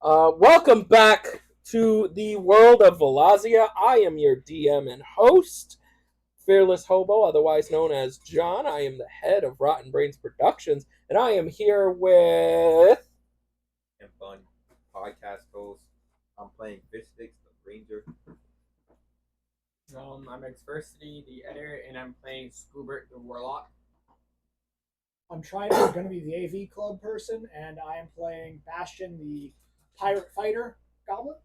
Welcome back to the world of Vilazia. I am your DM and host, Fearless Hobo, otherwise known as John. I am the head of Rotten Brains Productions, and I am here with. And fun podcast host. I'm playing Fish Sticks, the Ranger. I'm Xversity, the editor, and I'm playing Scoobert, the Warlock. I'm going to be the AV Club person, and I am playing Bastion, the Pirate Fighter Goblin.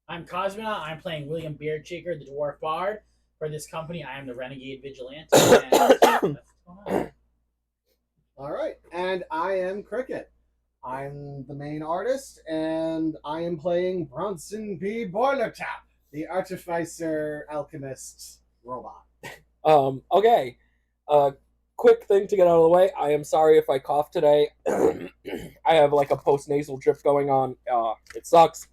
I'm Cosmonaut. I'm playing William Beardcheeker, the Dwarf Bard. For this company, I am the Renegade Vigilante. And that's what's going on. All right, and I am Cricket. I'm the main artist, and I am playing Bronson P. Boilertap, the artificer alchemist robot. Okay. Quick thing to get out of the way. I am sorry if I cough today. I have like a post-nasal drip going on. It sucks.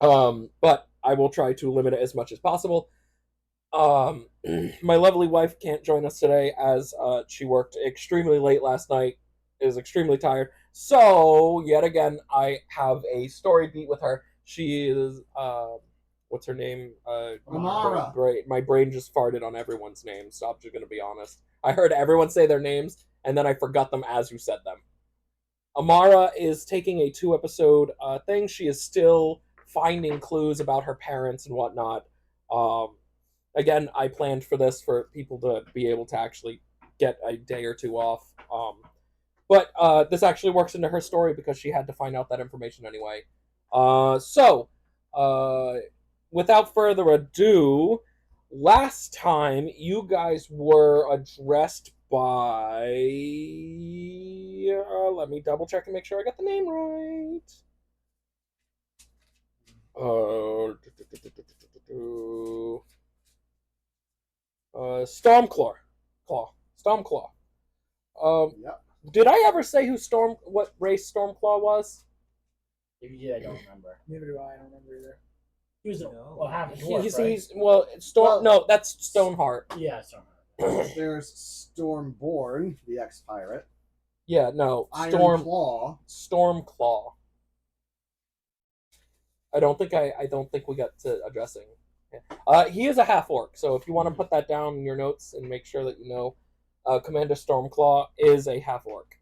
But I will try to limit it as much as possible. My lovely wife can't join us today as she worked extremely late last night, is extremely tired. So, yet again, I have a story beat with her. She is, what's her name? Amara. Great. My brain just farted on everyone's names, so I'm just going to be honest. I heard everyone say their names, and then I forgot them as you said them. Amara is taking a 2-episode thing. She is still finding clues about her parents and whatnot. Again, I planned for this for people to be able to actually get a day or two off. But this actually works into her story because she had to find out that information anyway. So, without further ado, last time you guys were addressed by... let me double check and make sure I got the name right. Stormclaw. Stormclaw. Yep. Did I ever say what race Stormclaw was? If you did, I don't remember. Neither do I. I don't remember either. He was No. half a dwarf, Right? No, that's Stoneheart. Yeah, Stormheart. There's Stormborn, the ex-pirate. Yeah, no, Iron Claw. Stormclaw. I don't think we got to addressing. He is a half orc, so if you want to put that down in your notes and make sure that you know, Commander Stormclaw is a half orc.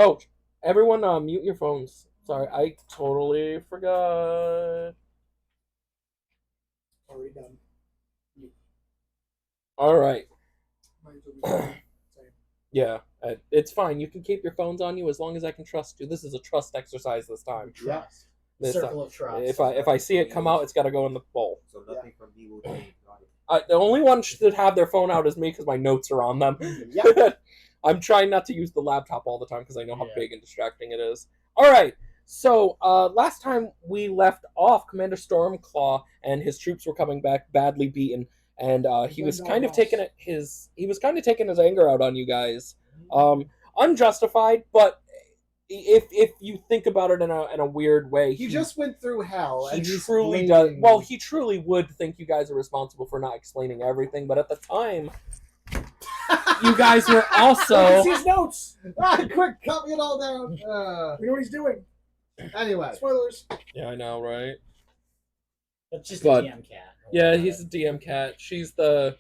Oh, everyone, mute your phones. Sorry, I totally forgot. Already done. All right. Might as well be done. Same. Yeah, it's fine. You can keep your phones on you as long as I can trust you. This is a trust exercise this time. Yeah. This Circle time. of trust. If I see it come out, it's got to go in the bowl. So nothing from me will change. The only one should have their phone out is me because my notes are on them. Yeah. I'm trying not to use the laptop all the time because I know how Yeah. big and distracting it is. All right. So last time we left off, Commander Stormclaw and his troops were coming back badly beaten, and he was kind of taking his anger out on you guys, unjustified, but if you think about it in a weird way, He just went through hell, he and he's truly blaming- does. Well, he truly would think you guys are responsible for not explaining everything, but at the time, you guys were also. See his notes. Quick, copy it all down. We know what he's doing. Anyway, Spoilers. Yeah, I know, right? That's just But- a DM cat. Yeah, he's the DM cat. She's the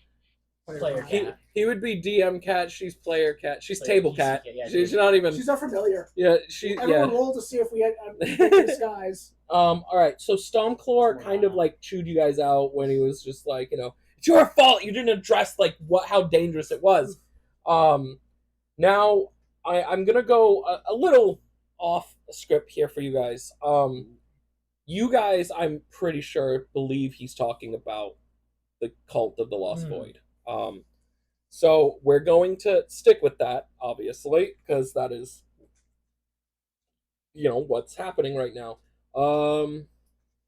Player he, cat. he would be DM cat. She's player cat. She's Player- table she's- cat. yeah, She's table not even. She's not familiar. Yeah, she. Everyone Yeah. rolled to see if we had disguise. All right. So Stormclaw kind of like chewed you guys out when he was just like, it's your fault. You didn't address like how dangerous it was. Now I'm gonna go a little off script here for you guys. You guys, I'm pretty sure, believe he's talking about the cult of the Lost Void. So we're going to stick with that, obviously, because that is, what's happening right now.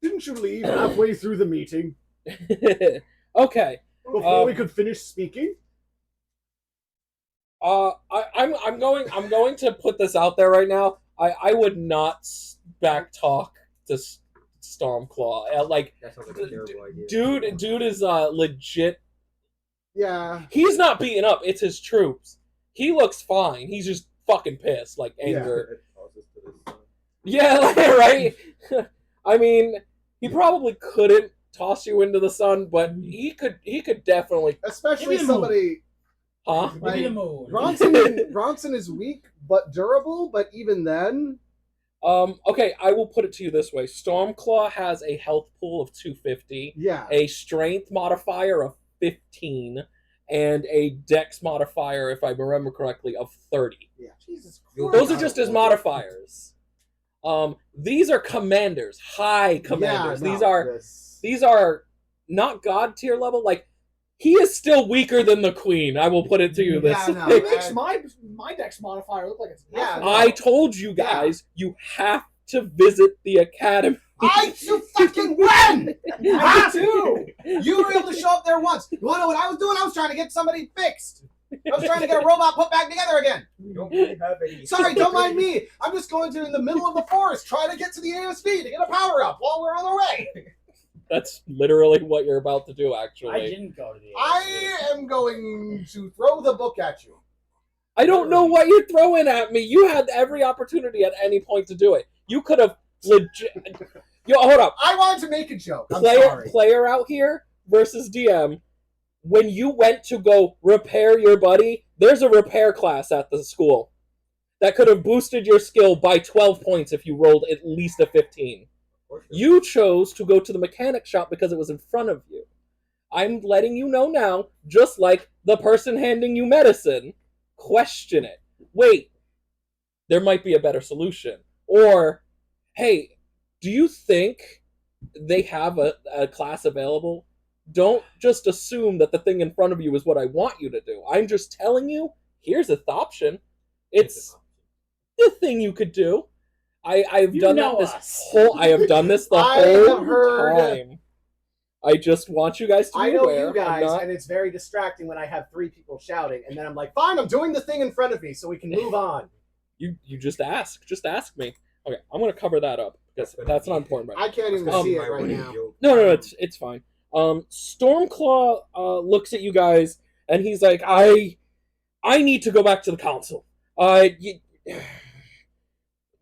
didn't you leave halfway through the meeting Okay. before we could finish speaking? I'm going to put this out there right now. I would not back talk to Stormclaw. Like, That sounds like a terrible idea. dude is legit. Yeah. He's not beating up. It's his troops. he looks fine. He's just fucking pissed, like Yeah. anger. Tosses to the sun. Yeah, like, right. I mean, he probably couldn't toss you into the sun, but he could. He could definitely. Especially Give me the somebody. Huh? Maybe Like, the moon. Bronson is weak but durable, but even then, Okay, I will put it to you this way: Stormclaw has a health pool of 250, yeah. a strength modifier of 15, and a Dex modifier, if I remember correctly, of 30. Yeah. Jesus Those Christ. Those are just his modifiers. These are commanders, high commanders. Yeah, no, These are not god tier level. Like, he is still weaker than the queen. I will put it to you this Yeah, no, way. It makes my dex modifier look like it's Yeah, nothing. no. I told you guys, you have to visit the academy. You fucking win! I do too. You were able to show up there once. You want to know what I was doing? I was trying to get somebody fixed. I was trying to get a robot put back together again. You don't really have any. Sorry, don't mind me. I'm just going to in the middle of the forest trying to get to the ASV to get a power up while we're on our way. That's literally what you're about to do, actually. I didn't go to the. I am going to throw the book at you. I don't know what you're throwing at me. You had every opportunity at any point to do it. You could have legit. Yo, hold up. I wanted to make a joke. I'm sorry. Player out here versus DM. When you went to go repair your buddy, there's a repair class at the school that could have boosted your skill by 12 points if you rolled at least a 15. You chose to go to the mechanic shop because it was in front of you. I'm letting you know now, just like the person handing you medicine, question it. Wait, there might be a better solution. Or, hey, do you think they have a class available? Don't just assume that the thing in front of you is what I want you to do. I'm just telling you, here's an option. It's the thing you could do. I've You done know that us. I have done this the I whole have heard- time. I just want you guys to be I know aware. you guys, I'm not- and it's very distracting when I have 3 people shouting, and then I'm like, fine, I'm doing the thing in front of me so we can move on. You just ask. Just ask me. Okay, I'm gonna cover that up because that's not important right now. I can't even see it right now. No, it's fine. Stormclaw looks at you guys and he's like, I need to go back to the council.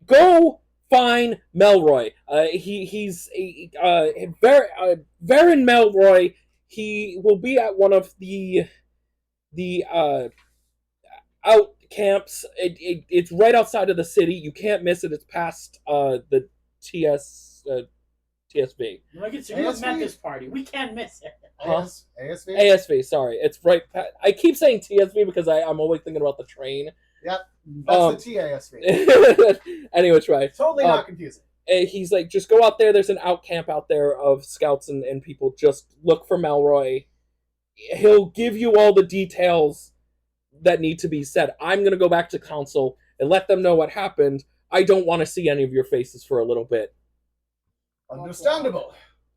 Go find Melroy. He's Varen Melroy. He will be at one of the out camps. It's right outside of the city. You can't miss it. It's past the TSB. Look, it's you met this party. We can't miss it. Huh? ASV? ASV, sorry. It's right I keep saying TSB because I'm always thinking about the train. Yep. That's Um, the TASV. Anyway, try. Totally not confusing. He's like, just go out there. There's an out camp out there of scouts and people. Just look for Melroy. He'll give you all the details that need to be said. I'm going to go back to council and let them know what happened. I don't want to see any of your faces for a little bit. Understandable.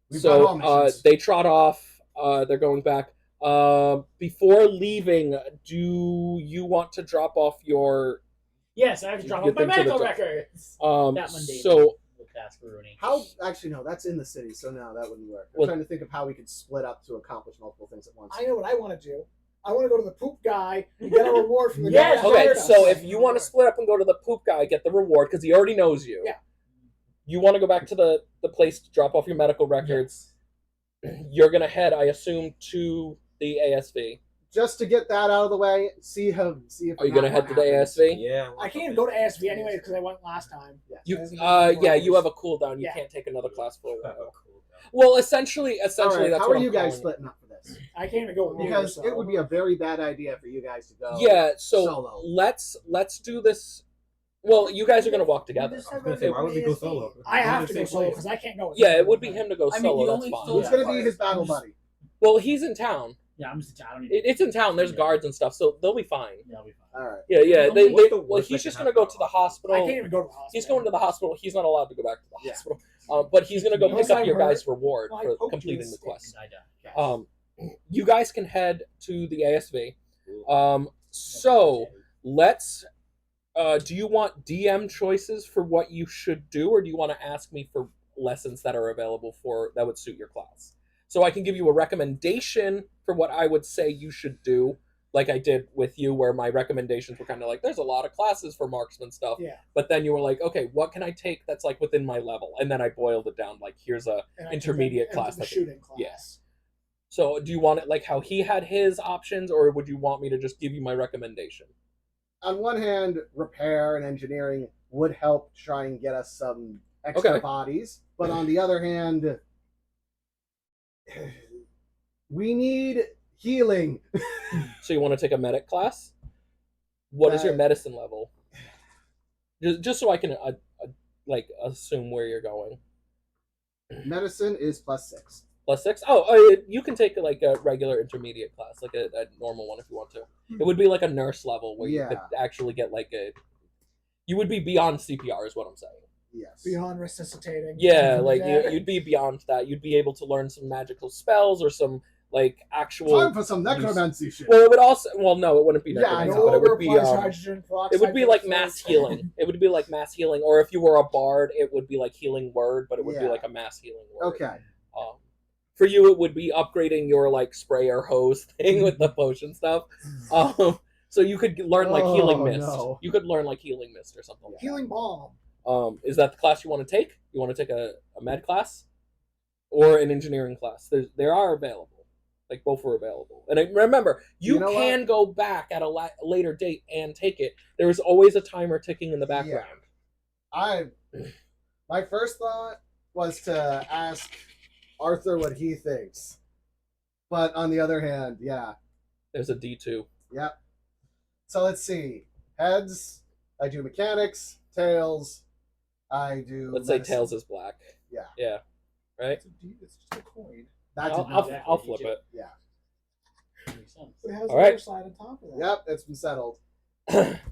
We've got all So missions. they trot off. They're going back. Before leaving, do you want to drop off your Yes, I have to drop You off my think to the medical top. records. That mundane. so With Task Rooney. How? Actually, no. That's in the city, so no, that wouldn't work. I'm Well- trying to think of how we could split up to accomplish multiple things at once. I know what I want to do. I want to go to the poop guy and get a reward from the Yes, guy. who okay, hired us. so if you want to split up and go to the poop guy, get the reward because he already knows you. Yeah. You want to go back to the place to drop off your medical records. You're gonna head, I assume, to the ASV. Just to get that out of the way, see if. Are you gonna head to the ASV? Yeah. I can't even go to ASV anyway because I went last time. You, Doesn't yeah, even you have a cooldown. You Yeah. can't take another class for a Oh, while. cool. Well, essentially, All right, that's how what are I'm you guys calling it. splitting up for this? I can't even go with you. Because so. it would be a very bad idea for you guys to go. Yeah, so solo. let's do this. Well, you guys are gonna walk together. I was gonna say, why would we go solo? I have to We're go the solo same because I can't go. With Yeah, you. it would be him to go I mean, solo. the That's only fine. solo- Who's going to be his battle buddy? Well, he's in town. Yeah, I'm just. I don't need. It's in town. There's Yeah. guards and stuff, so they'll be fine. Yeah, I'll be fine. All right. Yeah. What's the Well, worst he's that just can gonna go happen? to the I hospital. can't even go to the hospital. He's going to the hospital. He's not allowed to go back to the Yeah. hospital. But he's gonna go Unless pick up I'm your hurt. guys' reward Well, I for poked you completing with the sticks. quest. I die. Yes. You guys can head to the ASV. So let's. Do you want DM choices for what you should do, or do you want to ask me for lessons that are available that would suit your class? So I can give you a recommendation for what I would say you should do, like I did with you, where my recommendations were kind of like, there's a lot of classes for marksman stuff. Yeah. But then you were like, okay, what can I take that's like within my level? And then I boiled it down, like, here's a And I intermediate took them class into the that can- shooting class. yeah. So do you want it like how he had his options, or would you want me to just give you my recommendation? On one hand, repair and engineering would help try and get us some extra Okay. bodies, but on the other hand, we need healing. So you want to take a medic class? What is your Uh, medicine level? Just so I can like assume where you're going. Medicine is +6. +6. You can take like a regular intermediate class, like a normal one if you want to. It would be like a nurse level where you could Yeah. actually get like a. You would be beyond CPR, is what I'm saying. Yes. Beyond resuscitating. Yeah, like Yeah. you'd be beyond that. You'd be able to learn some magical spells or some like actual. Time for some necromancy shit. Well, it would also. Well, no, it wouldn't be Yeah, I necromancy, know, but it would be. hydrogen peroxide. It would be to like the mass first. healing. It would be like mass healing, or if you were a bard, it would be like healing word, but it would be Yeah. like a mass healing word. Okay. For you, it would be upgrading your like sprayer hose thing with the potion stuff. So you could learn like healing Oh, mist. no. You could learn like healing mist or something. Like Healing balm. that. Is that the class you want to take? You want to take a med class or an engineering class? There are available. Like both are available. And remember, you, You know can go back at a later date and take it. There is always a timer ticking in the background. My first thought was to ask Arthur what he thinks. But on the other hand, yeah. There's a D2. Yep. So let's see. Heads, I do mechanics. Tails, I do. Let's say medicine. tails is black. Yeah. Yeah. Right? It's just a coin. That's I'll flip it. yeah. Makes sense. It has All the right. other side on top of that. Yep, it's been settled.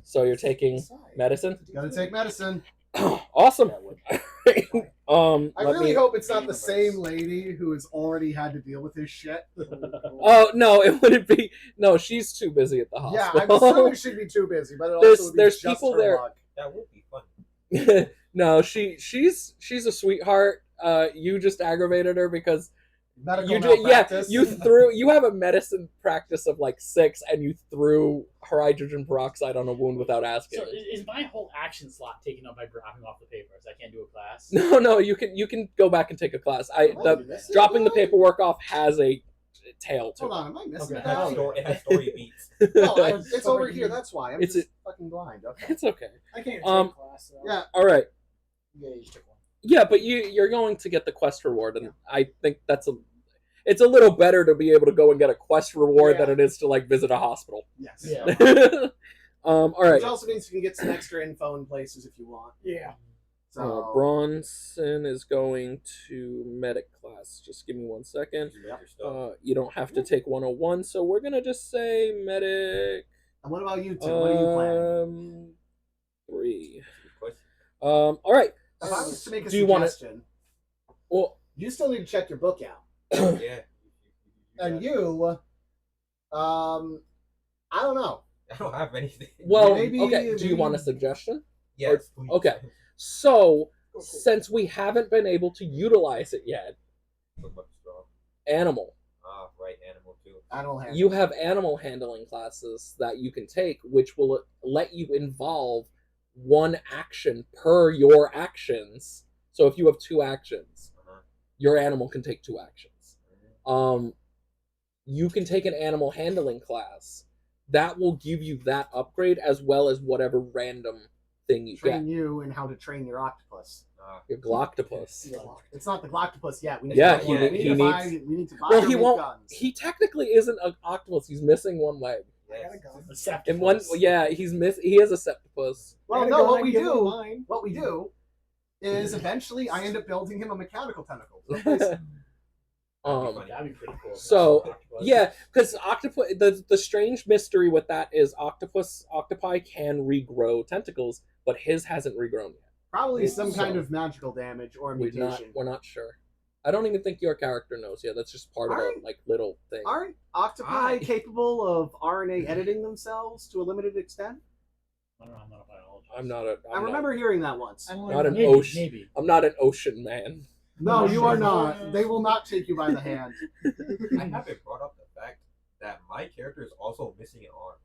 So you're taking Side. medicine? Gotta take medicine. Awesome. I Let really me- hope it's not the same lady who has already had to deal with his shit. Oh no, it wouldn't be. No, she's too busy at the Yeah, hospital. I'm assuming she'd be too busy, but it There's- also would be there's just people her there- luck. That would be fun. No, she's a sweetheart. You just aggravated her because Medical you malpractice. you have a medicine practice of like 6 and you threw hydrogen peroxide on a wound without asking. So is my whole action slot taken up by dropping off the papers? I can't do a class. No, you can go back and take a class. Dropping the paperwork off has a tail to Hold it. on, am I missing Okay. that? It has story beats. No, It's it's over over here. here. That's why. I'm It's just fucking blind. Okay. It's okay. I can't Um, take class though. Yeah. All right. Yeah, you took one. Yeah, but you're going to get the quest reward, and I think it's a little better to be able to go and get a quest reward Yeah. than it is to like visit a hospital. Yes. Yeah. All right. Which also means you can get some extra info in places if you want. Yeah. So Bronson is going to medic class. Just give me 1 second. Your stuff. You don't have to take 101, so we're gonna just say medic. and what about you two? What are you planning? 3. That's a good question. All right. If I was to make a Do you wanna- suggestion, Well, you still need to check your book out. Yeah. And you, I don't know. I don't have anything. well, Maybe- okay. Do you want a maybe- suggestion? Yes, please. Okay. So, Go, go. since we haven't been able to utilize it yet, What about the straw? animal. Ah, right, animal too. Animal handling. You have animal handling classes that you can take, which will let you involve one action per your actions. So if you have 2 actions, Uh-huh. your animal can take 2 actions. You can take an animal handling class. That will give you that upgrade as well as whatever random thing you train get. you in how to train your octopus. Ah, Your Gloctopus. It's not the Gloctopus yet. We need Yeah, to he buy, need- we he need to buy, needs- we need to buy Well, or he make won't. guns. He technically isn't an octopus. He's missing one leg. I got a yes. gun. The septicus. And one, yeah, he is a septopus. Well, I got a no. gun, What I we can give him do, mine. is eventually I end up building him a mechanical tentacle. Um, That'd be pretty cool. So, yeah, because octopus. The strange mystery with that is octopi can regrow tentacles, but his hasn't regrown yet. Probably some So- kind of magical damage or mutation. We're not sure. I don't even think your character knows yet. That's just part of a Aren't- like little thing. Aren't octopi capable of RNA editing themselves to a limited extent? I don't know, I'm not a biologist. I'm not a. I remember hearing that once. I'm Not an Maybe, ocean. maybe. I'm not an ocean man. No, you are not. They will not take you by the hand. I haven't brought up the fact that my character is also missing an arm.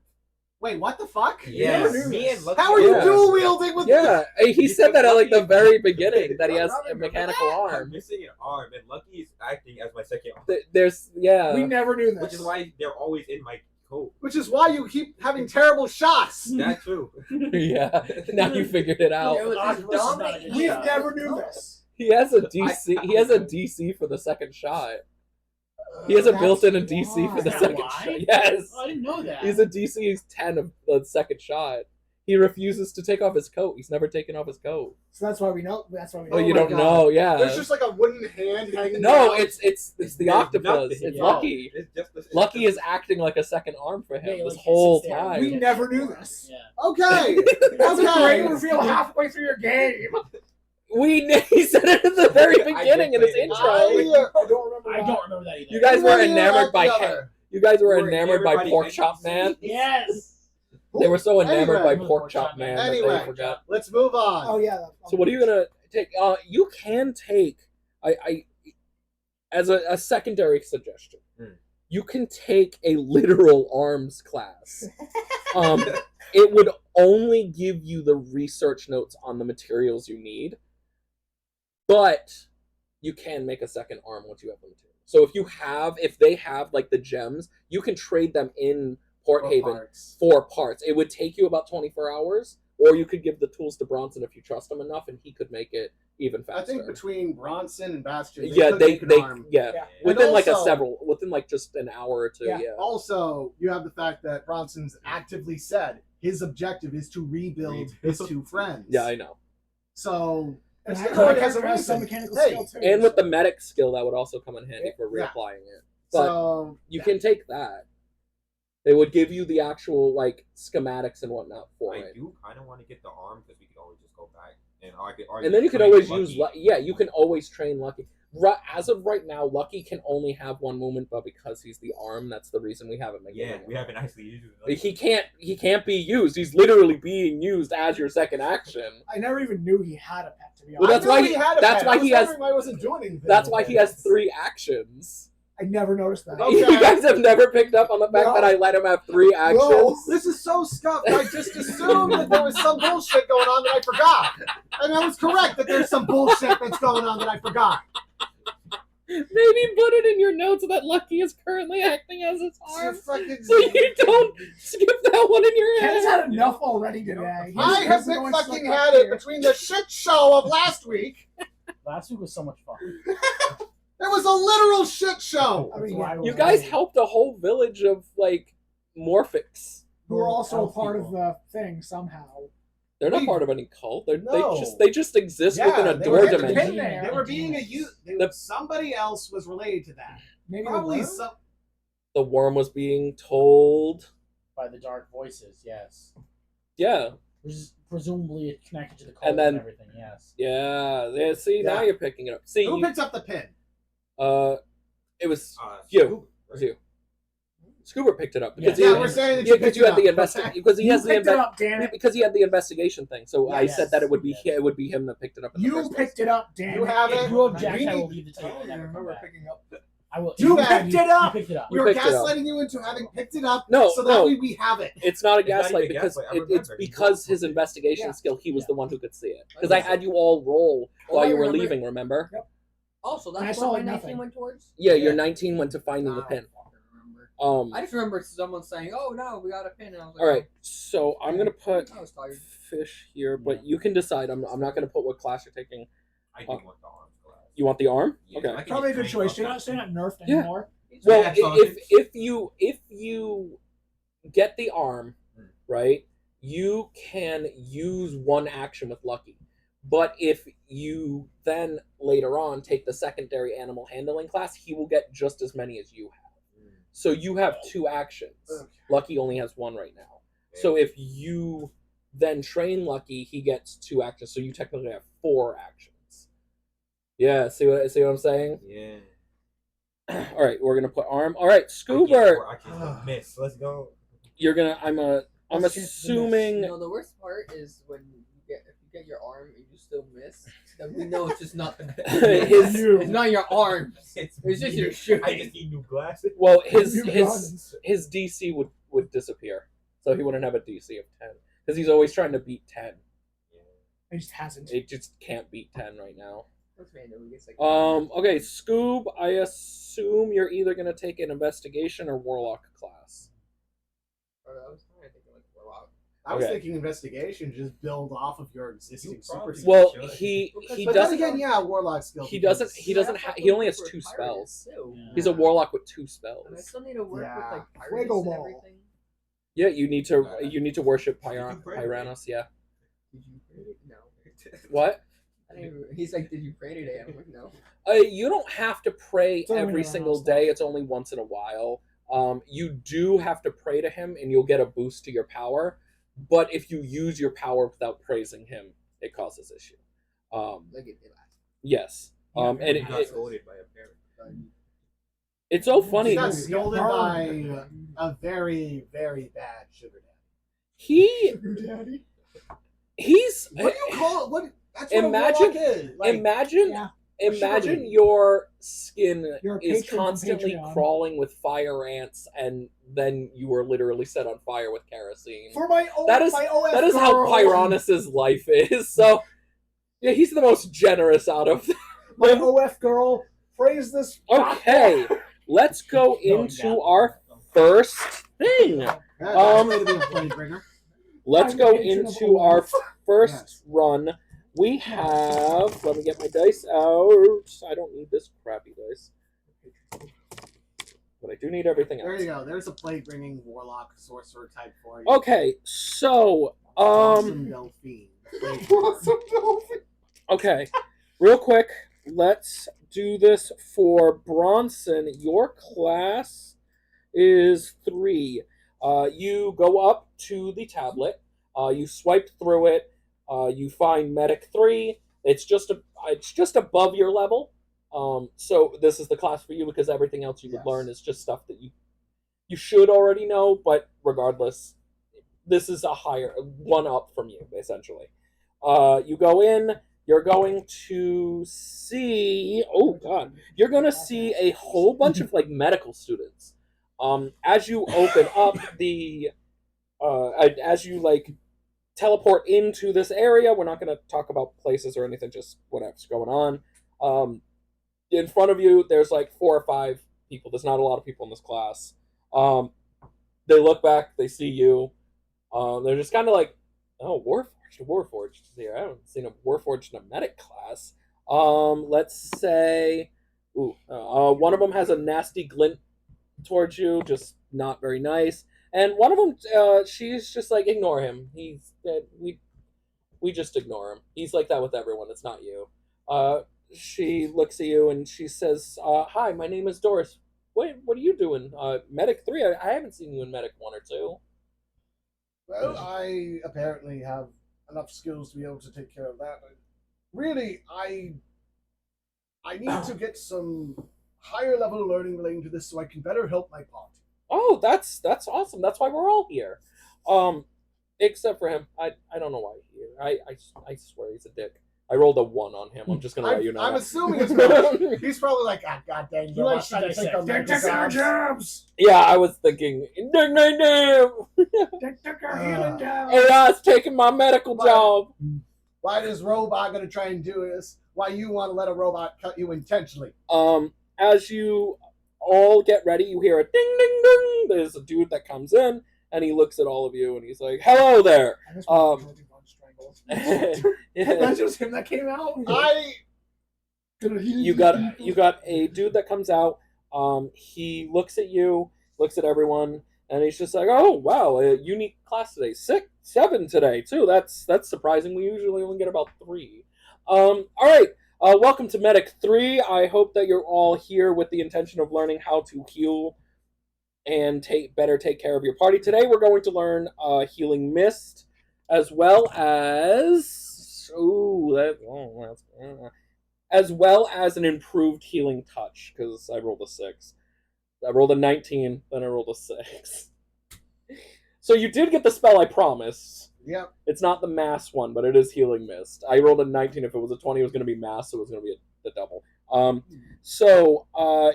Wait, what the fuck? Yes, never knew me this. and Lucky. How are you Yeah. dual wielding with? Yeah, he said that at like the very beginning that he has I a remember mechanical that. I'm arm. missing an arm, and Lucky is acting as my second arm, There's We never knew this. which is why they're always in my coat. Which is why you keep having terrible shots. That too. yeah. Now you figured it out. It was Octopus is not a good We shot. never knew this. He has a DC. He has a DC for the second shot. He has a That's built-in DC for why. the Is that second why? shot. Yes. I didn't know that. He's a DC 10 of the second shot. He refuses to take off his coat. He's never taken off his coat. So that's why we know. That's why we know. Oh, you my don't God. know? Yeah. There's just like a wooden hand hanging. No, down. it's the There's octopus. nothing. It's Yeah. Lucky. It's just the Lucky is acting like a second arm for him Yeah, this like, whole it's there. time. We never knew this. Yeah. Okay. That's a great Okay. reveal halfway through your game. He said it at the very I beginning in his did say it. intro. I don't remember. I don't remember that either. You guys were One ear enamored out by the other. you guys were We were enamored by enamored by Pork the Chop Man. Yes. They were so enamored Anyway. by Pork Chop Man that Anyway. they forgot. Let's move on. Oh yeah. So what are you gonna take? You can take. I as a secondary suggestion. Hmm. You can take a literal arms class. It would only give you the research notes on the materials you need, but you can make a second arm once you have the materials. So if they have like the gems, you can trade them in Port For Haven parts. for parts. It would take you about 24 hours, or you could give the tools to Bronson if you trust him enough, and he could make it even faster. I think between Bronson and Bastion, yeah, could they make an arm. yeah. Yeah. Within like also- within like just an hour or two. Yeah. Yeah. Also, you have the fact that Bronson's actively said his objective is to rebuild his two friends. Yeah, I know. So And it's I going has as a some reason. mechanical Hey, skill too. And with the medic skill, that would also come in handy for Yeah. reapplying it. But So you can take that. They would give you the actual like schematics and whatnot for I it. do kind of want to get the arm because we could always just go back and And then you can always use yeah, you can always train Lucky. As of right now, Lucky can only have one movement, but because he's the arm, that's the reason we haven't made Yeah, we haven't actually used it. He can't be used. He's literally being used as your second action. I never even knew he had a pet. To be Well, honest, that's why he had a that's pet. why I was he has- wondering why he wasn't doing anything. That's with why it. he has 3 actions. I never noticed that. Okay. You guys have never picked up on the fact No. that I let him have 3 actions. No. This is so scuffed. I just assumed that there was some bullshit going on that I forgot. And I was correct that there's some bullshit that's going on that I forgot. Maybe put it in your notes that Lucky is currently acting as his So arm, fucking- so you don't skip that one in your Ken's head. had enough already today. I have He's been going fucking so had far it here. between the shit show of last week. Last week was so much fun. It was a literal shit show. I mean, That's why I yeah, was You guys like- helped a whole village of like Morphics. who are also a Elf part of people. the thing somehow. They're not We- part of any cult. They No. just exist Yeah, within a they door were dimension. in there. They were being a youth. The- Somebody else was related to that. Maybe Probably the worm? some. The worm was being told. By the dark voices, yes. Yeah, Which is presumably connected to the cult And and, then- everything, yes. yeah. See, now Yeah. you're picking it up. See, Who you- picked up the pin? it was you. Scoop, It was you. Scuba picked it up Yeah, because Yeah, he, we're saying that yeah, you because picked you it had the up. investigation. Because he You has the picked it up, damn it. because he had the investigation thing. So I Yes. said that it would be Yes. it would be him that picked it up. In the You first place. picked it up, damn You it. have If it. you object, We I will need- leave the table and never come back. picking up. I will. You picked picked it up. You picked it up. We were picked it up. gaslighting you into having picked it up. No, so no. that way we have it. It's not a It's not gaslight even because gaslight. I it's remember. because his investigation Yeah. skill. He was Yeah. the one who could see it. Because I had you all roll Oh, while I you were remember. leaving. Remember? Also, And I that's saw what my nothing. 19 went towards. Yeah, Yeah. your 19 went to finding the I pin. don't fucking remember. I just remember someone saying, "Oh no, we got a pin," and I was like, All right. So I'm gonna put I was tired. fish here, but you can decide. I'm not gonna put what class you're taking. I do want the arms class. You want the arm? Yeah, Okay. I can Probably a just good train choice. You're up not saying that. not nerfed Yeah. anymore. Well, Yeah, if you get the arm, right, you can use one action with Lucky. But if you then later on take the secondary animal handling class, he will get just as many as you have. So you have 2 actions. Okay. Lucky only has 1 right now. So if you then train Lucky, he gets 2 actions. So you technically have 4 actions. Yeah, see what I'm saying? Yeah. All right, we're gonna put arm. All right, I Scuba, can't miss. Let's go. you're gonna. I'm What's the chance of the assuming. No, the worst part is when you get if you get at your arm and you still miss, then we know it's just not the His- it's not your arms. It's just your shoe. I just need new glasses. Well, New his DC would disappear, so he wouldn't have a DC of 10 because he's always trying to beat 10. It just hasn't. It just can't beat 10 right now. That's random. We get like Okay, Scoob, I assume you're either gonna take an investigation or warlock class. I was trying to think of like warlock. I was Okay. thinking investigation, just build off of your existing You super probably skill. Well, should. he But then doesn't. again, yeah, warlock skill. He doesn't. He doesn't. He only has 2 spells. He's a warlock with 2 And I spells. still need to work Yeah. with like Fuego pirates and ball. everything. Yeah, you need to worship Did you pray? Pyranus. Yeah. Did you pray? No. What? I didn't even, he's like, did you pray today? I'm like, no. You don't have to pray It's only every around single stuff. day. It's only once in a while. You do have to pray to him, and you'll get a boost to your power. But if you use your power without praising him, it causes issue. Like it did last. Yes. And You got it, scolded by a parent. it's so He funny. got Dude, scolded yeah. by a very, very bad sugar daddy. He Sugar daddy. he's What do you call it? What? That's what Imagine- a warlock is. Like, imagine Yeah. imagine Sugar. your skin You're a is patron from constantly Patreon. crawling with fire ants, and then you are literally set on fire with kerosene. For my OF, That is- my OF That is how girl. Pyranus's life is. So, yeah, he's the most generous out of them. My OF girl. Praise this. Okay, let's go into our first thing. yeah, that's Um, way to be a play bringer. Let's I'm go the patron of into our OF. first Yes. run. We have. Let me get my dice out. I don't need this crappy dice, but I do need everything There else. you go. There's a play bringing warlock sorcerer type for you. Okay, so Awesome Delphine. okay, real quick, let's do this for Bronson. Your class is 3. You go up to the tablet. You swipe through it. You find Medic 3. It's just above your level. So this is the class for you because everything else you would Yes. learn is just stuff that you should already know. But regardless, this is a higher one up from you essentially. You go in. You're going to see. Oh God! You're going to see a whole bunch of like medical students. As you open up the, as you like teleport into this area, we're not going to talk about places or anything. Just whatever's going on. In front of you, there's like 4 or 5 people. There's not a lot of people in this class. They look back. They see you. They're just kind of like, oh, Warforged is here. I haven't seen a Warforged in a medic class. Let's say, one of them has a nasty glint towards you, just not very nice. And one of them, she's just like, ignore him. He's we just ignore him. He's like that with everyone. It's not you. She looks at you and she says, "Hi, my name is Doris. What are you doing? Medic 3? I haven't seen you in Medic 1 or 2." Well, I apparently have enough skills to be able to take care of that. Really, I need to get some higher level learning relating to this so I can better help my party. Oh, that's awesome. That's why we're all here. Except for him. I don't know why he's here. I swear he's a dick. I rolled a 1 on him. I'm just gonna let you know. I'm assuming it's not. He's probably like, God dang, He likes to I think dissect. I'm They making took our jobs." jobs. Yeah, I was thinking, They took our healing jobs. AI's taking my medical Why- job. Why this robot gonna try and do this? Why you want to let a robot cut you intentionally? As you all get ready, you hear a ding ding ding. There's a dude that comes in and he looks at all of you and he's like, "Hello there." And this one was strangled. Yeah. That's just him that came out. You got a dude that comes out. He looks at you, looks at everyone, and he's just like, "Oh wow, a unique class today. 7 today too. That's surprising. We usually only get about 3. All right. Welcome to Medic 3. I hope that you're all here with the intention of learning how to heal and better take care of your party. Today we're going to learn Healing Mist, as well as as well as an improved Healing Touch, because I rolled a 6. I rolled a 19, then I rolled a 6. So you did get the spell I promised. Yep. It's not the mass one, but it is healing mist. I rolled a 19. If it was a 20, it was going to be mass, so it was going to be the double. So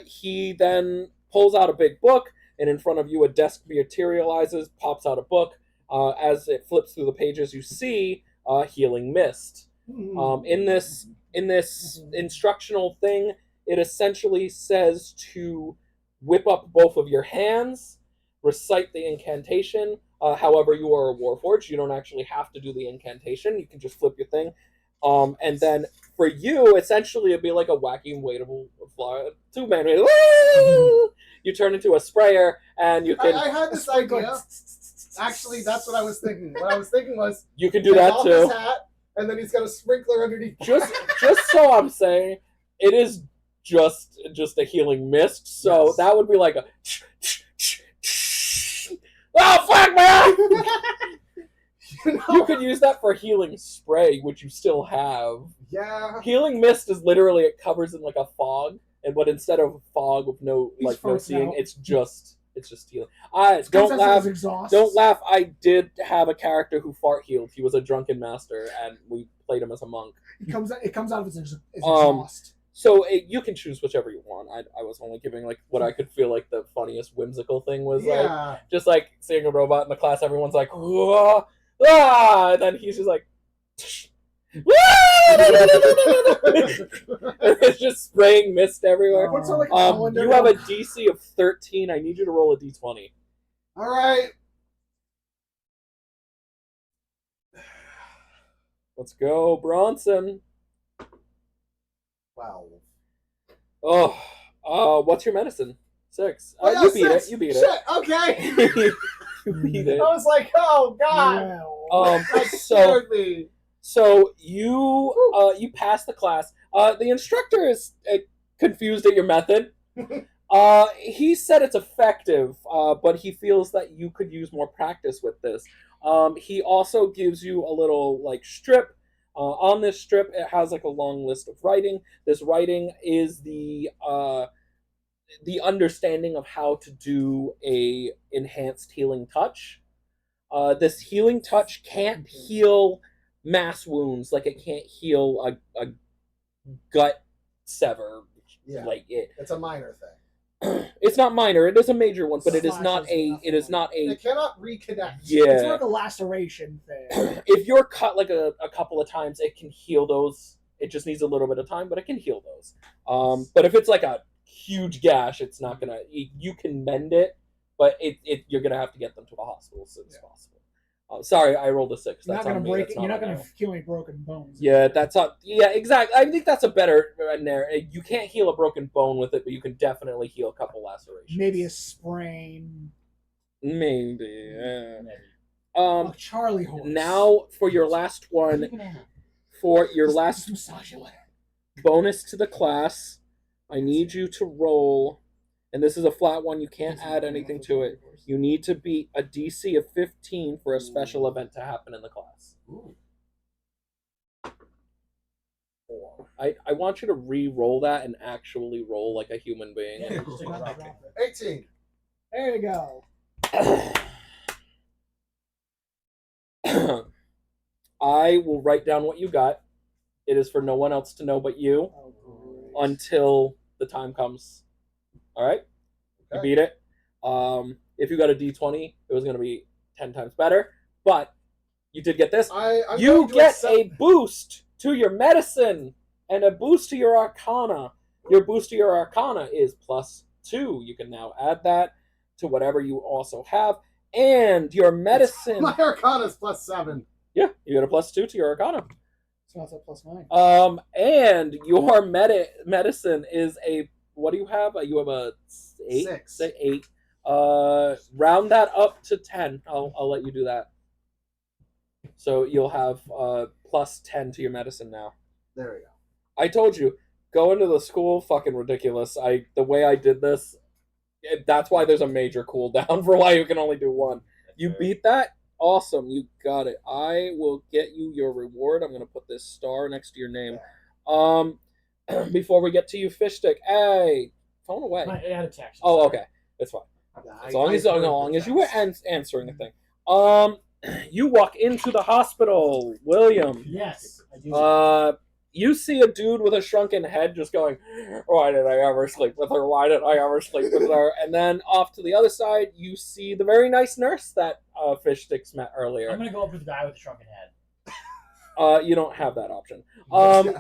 he then pulls out a big book, and in front of you, a desk materializes, pops out a book. As it flips through the pages, you see healing mist. In this instructional thing, it essentially says to whip up both of your hands, recite the incantation. However, you are a warforged, you don't actually have to do the incantation. You can just flip your thing. And then for you, essentially, it'd be like a wacky inflatable two-man. You turn into a sprayer, and you can. I had this idea. Actually, that's what I was thinking. What I was thinking was You can do that off too. his hat, and then he's got a sprinkler underneath. Just so I'm saying, it is just a healing mist. So Yes. that would be like a. Oh fuck, man! You could use that for healing spray, which you still have. Yeah. Healing mist is literally it covers in like a fog, but instead of fog with no He's no farting seeing, out. it's just healing. Don't Comes out of laugh. his exhaust. Don't laugh. I did have a character who fart healed. He was a drunken master, and we played him as a monk. It comes out of his exhaust. So you can choose whichever you want. I was only giving like what I could feel like the funniest whimsical thing was like Yeah. just like seeing a robot in the class. Everyone's like, "Whoa, ah!" And then he's just like, and it's just spraying mist everywhere. What's like a calendar? You have a DC of 13. I need you to roll a D20. All right. Let's go, Bronson. 12. What's your medicine? 6. Oh, yeah, You beat 6. it. You beat Shit. it. Okay. You beat it. I was like, oh god. Wow. That So scared me. So you pass the class. The instructor is confused at your method. He said it's effective, but he feels that you could use more practice with this. He also gives you a little like strip. On this strip, it has like a long list of writing. This writing is the understanding of how to do a enhanced healing touch. This healing touch can't heal mass wounds, like it can't heal a gut sever. Yeah. Like it. It's a minor thing. It's not minor. It is a major one, but it is Slashes not a. nothing. It is not a. It cannot reconnect. It's Yeah. like a laceration thing. If you're cut like a couple of times, it can heal those. It just needs a little bit of time, but it can heal those. But if it's like a huge gash, it's not gonna. You can mend it, but you're gonna have to get them to the hospital as soon as possible. Sorry, I rolled a 6. You're That's not on gonna me. break That's it. You're not on gonna Aaron. kill any broken bones. Yeah, that's not. Yeah, exactly. I think that's a better in there. You can't heal a broken bone with it, but you can definitely heal a couple lacerations. Maybe a sprain. Maybe. Yeah. A Charlie horse. Now for your last one, for your Just last massage your leg. bonus to the class, I need you to roll, and this is a flat one. You can't add anything to it. You need to beat a DC of 15 for a special event to happen in the class. Ooh. I want you to re-roll that and actually roll like a human being. Yeah, just take a rock. 18. There you go. I will write down what you got. It is for no one else to know but you Oh, great. until the time comes. All right? You Okay. beat it. If you got a D20, it was going to be 10 times better. But you did get this. I'm You going to get accept- a boost to your medicine and a boost to your arcana. Your boost to your arcana is +2. You can now add that to whatever you also have. And your medicine. My Arcana is +7. Yeah, you get a +2 to your arcana. So that's a +9. And your medicine is a. What do you have? You have a 8. 6. Say 8. Round that up to 10. I'll let you do that. So you'll have +10 to your medicine now. There we go. I told you, going to the school, fucking ridiculous. The way I did this, that's why there's a major cooldown for why you can only do one. You beat that? Awesome, you got it. I will get you your reward. I'm going to put this star next to your name. Before we get to you, Fish Stick. Hey, phone away. I had a text. Oh, okay. It's fine. Yeah, As long as you were answering the thing. you walk into the hospital, William. Yes, I do. You see a dude with a shrunken head just going, "Why did I ever sleep with her? Why did I ever sleep with her?" And then off to the other side, you see the very nice nurse that Fish Sticks met earlier. I'm gonna go up to the guy with the shrunken head. You don't have that option.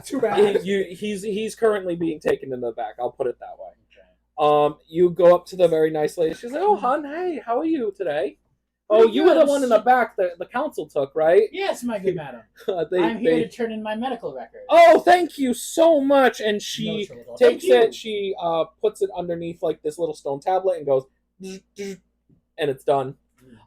Too bad. He's currently being taken into the back. I'll put it that way. Okay. You go up to the very nice lady. She's like, "Oh, hon, hey, how are you today?" Oh, Pretty you were the good. one in the back that the council took, right? Yes, my good madam. They- I'm here they- to turn in my medical record. Oh, thank you so much. And she No trouble. takes Thank you. it, she puts it underneath like this little stone tablet and goes, and it's done.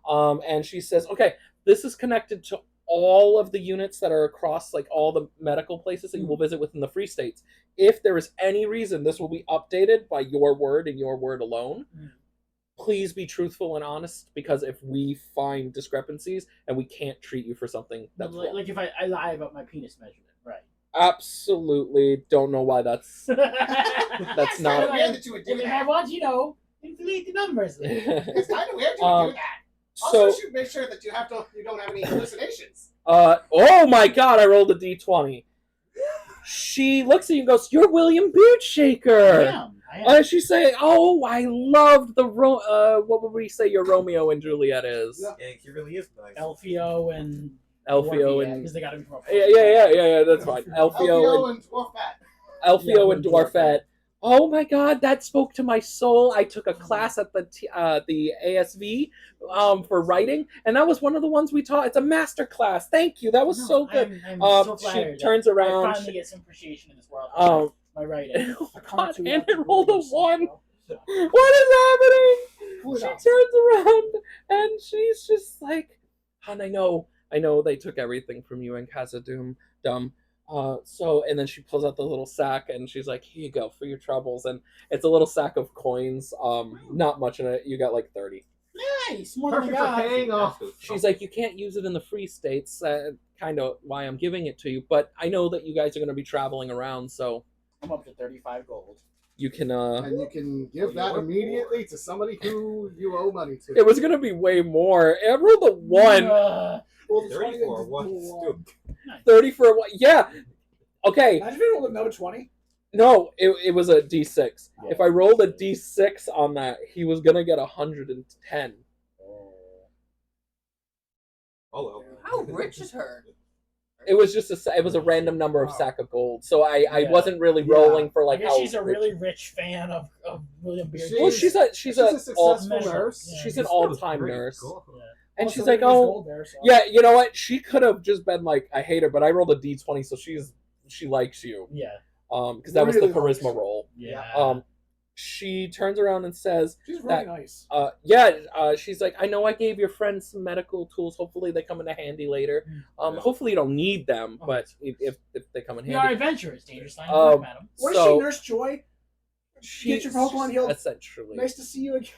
And she says, "Okay, this is connected to all of the units that are across like all the medical places that you will visit within the Free States. If there is any reason this will be updated by your word and your word alone, please be truthful and honest, because if we find discrepancies and we can't treat you for something that's wrong." Like if I lie about my penis measurement, right? Absolutely don't know why that's That's not- weird that you would do If I that. want, inflate the numbers. It's kind of weird you would do that. so Also, you should make sure that you don't have any hallucinations. oh my god, I rolled a d20. She looks at you and goes, "You're William Beardshaker." I am. She's saying, "Oh, I loved the what would we say your Romeo and Juliet is?" Yeah. Yeah, he really is nice. Elfio and Elfio Dwarfia, and 'cause they gotta be from yeah, that's fine. Elfio and Dwarfette. Elfio Yeah, and Dwarfette. Oh my god, that spoke to my soul. I took a class at the ASV for writing, and that was one of the ones we taught. It's a master class. Thank you. That was so good. I'm so flattered. She turns I around. finally get some appreciation in this world. My writing. Oh god, and it rolled a 1. What is happening? Cool She enough. turns around and she's just like, "Hon, I know they took everything from you in Casa Doom, dumb. So, and then she pulls out the little sack and she's like, "Here you go for your troubles." And it's a little sack of coins. Not much in it. You got like 30. Nice, more than I Perfect for got. paying off. She's like, "You can't use it in the Free States. Kind of why I'm giving it to you. But I know that you guys are going to be traveling around, so I'm up to 35 gold. you can." And you can give that immediately to somebody who you owe money to. It was going to be way more. I rolled a 1. Well, the 30 20 for and one. the- 30 for a 1. Yeah. Okay. Imagine if you rolled another 20. No, it was a D6. Yeah. If I rolled a D6 on that, he was gonna get 110. Oh well. How rich is her? It was just it was a random number of sack of gold, so I Yeah. wasn't really Yeah. rolling for I like guess how she's a rich- really rich fan of William Beard. Well, she's a successful all, nurse. Yeah. she's an all-time nurse, and Also, she's like, there's "Oh, gold there, so- yeah, you know what? She could have just been like, I hate her, but I rolled a D20, so she likes you, Yeah. because that was the Really likes charisma you. roll. Yeah. She turns around and says, She's really that- nice. she's like, "I know I gave your friends some medical tools. Hopefully they come into handy later. Hopefully you don't need them, but if they come in We are handy." adventurers, dangerous line Um, of work, madam. What is so- she, Nurse Joy? She, Get your Pokemon healed. essentially. Nice to see you again.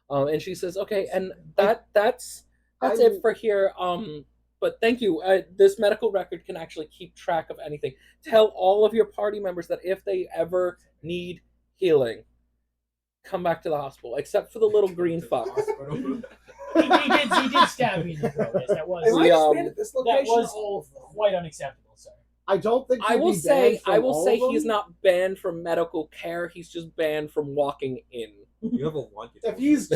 And she says, "Okay, and that's I'm- it for here. But thank you. This medical record can actually keep track of anything. Tell all of your party members that if they ever need healing, come back to the hospital, except for the little green fuck." He did stab me in the throat. Yes, that was They We, might expand at this that location. was all of them. quite unacceptable, sir. I don't think I he'd will be say banned from all of he's them. not banned from medical care. He's just banned from walking in. You have a wanted. If he's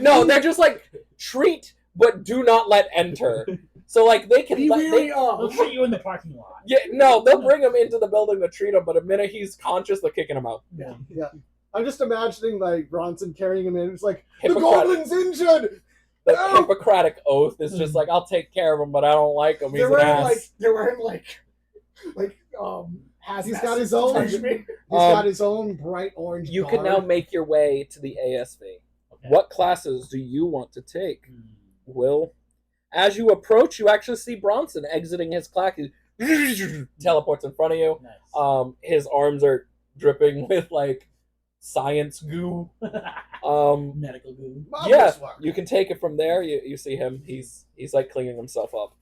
No, they're just like treat, but do not let enter. So like they can Be let, wary they, We'll of. treat you in the parking lot. yeah, no, they'll bring him into the building to treat him, but the minute he's conscious, they're kicking him out. Yeah. I'm just imagining like Bronson carrying him in. It's like the Hypocrite. goblin's injured. The No! Hippocratic oath is just like, "I'll take care of him, but I don't like him. He's They're an wearing ass." hazmat He's got his suits. own- Touch me. He's got his own bright orange. You can now guard. make your way to the ASV. Okay. What classes do you want to take, Hmm. Will? As you approach, you actually see Bronson exiting his class. He teleports in front of you. Nice. His arms are dripping with like science goo. Medical goo. Marvelous Yeah, work. you can take it from there. You see him. He's like cleaning himself up.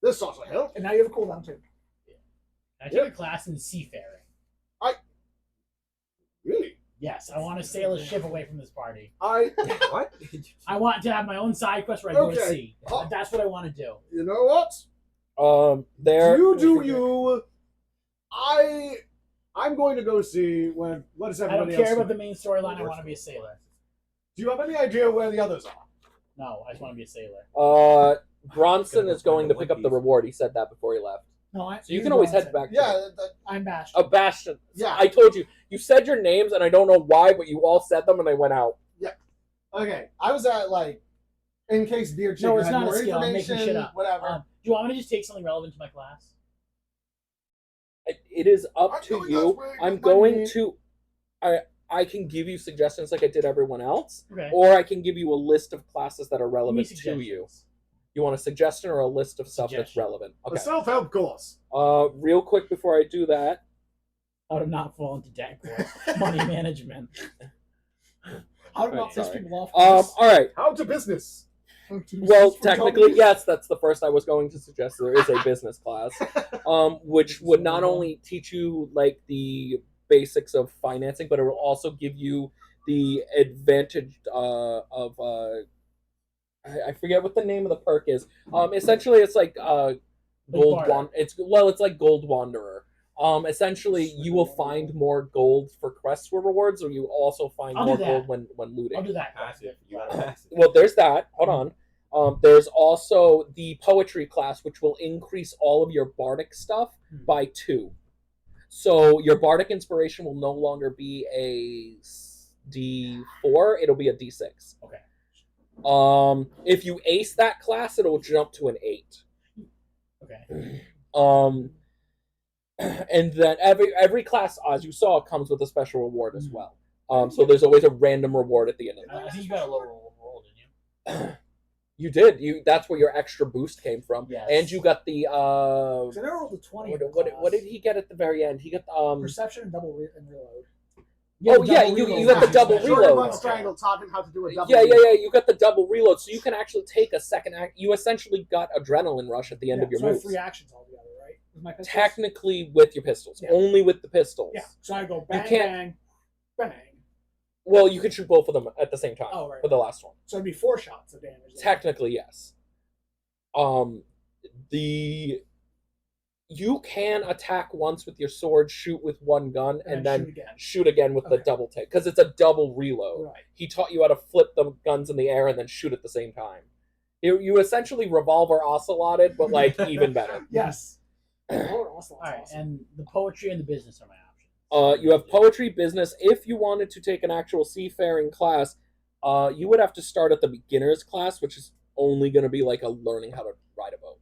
This ought to help. And now you have a cooldown too. I took a class in seafaring. Really? Yes, I want to sail a ship away from this party. What? I want to have my own side quest where I go to Okay. sea. Oh. That's what I want to do. You know what? There. You do you. I'm going to go see when. What is I don't everybody else care about the doing? main storyline. I want to be a sailor. Do you have any idea where the others are? No, I just want to be a sailor. Bronson is going to pick up the reward. He said that before he left. No, So you can always head back. Yeah. I'm Bastion. Bastion. Yeah. I told you. You said your names, and I don't know why, but you all said them, and I went out. Okay. I was at in case Beard Chicken No, it's had not a more skill. I'm information. making shit up. Whatever. Do you want me to just take something relevant to my class? It is up I'm to doing you. this way I'm with my going name. to. I can give you suggestions like I did everyone else, Okay. or I can give you a list of classes that are Give me relevant to you. suggestions. You want a suggestion or a list of stuff that's Suggestion. relevant? A Okay. self-help course. Real quick before I do that, How to not fall into debt course. Money management. How to not Right, piss sorry. people off. all right. How to business. Well, technically, yes, that's the first I was going to suggest. There is a business class, which would not only teach you like the basics of financing, but it will also give you the advantage of I forget what the name of the perk is. Essentially, it's like Gold barter. It's like Gold Wanderer. Essentially, you will find more gold for quests for rewards, or you also find I'll more do gold that. when looting. I'll do that. Passive. You got a passive. Well, there's that. Hold on. There's also the poetry class, which will increase all of your bardic stuff by 2. So your bardic inspiration will no longer be a D4; it'll be a D6. Okay. If you ace that class, it'll jump to an 8. Okay. And then every class, as you saw, comes with a special reward as well. So there's always a random reward at the end of the I think you got a low roll, didn't you? You did. That's where your extra boost came from. Yes. And you got the So I rolled a 20. what did he get at the very end? He got the Perception and double and reload. Oh yeah, you got the double Jordan reload. Von Strangle taught him how to do a double Yeah. reload. You got the double reload, so you can actually take a second act. You essentially got adrenaline rush at the end of your so I have moves. 3 actions altogether, right? With my pistols? Technically, with your pistols, Yeah. only with the pistols. Yeah. So I go bang, can't- bang, bang. Well, you can shoot both of them at the same time Oh, right. for the last one. So it'd be 4 shots of damage. then. Technically, yes. You can attack once with your sword, shoot with one gun, and then shoot again. shoot again with the Okay. double take, because it's a double reload. Right. He taught you how to flip the guns in the air and then shoot at the same time. You essentially revolver ocelotted, but like even better. Yes. Oh, also, All right, awesome. and the poetry and the business are my options. You have poetry, business. If you wanted to take an actual seafaring class, you would have to start at the beginner's class, which is only going to be like a learning how to ride a boat.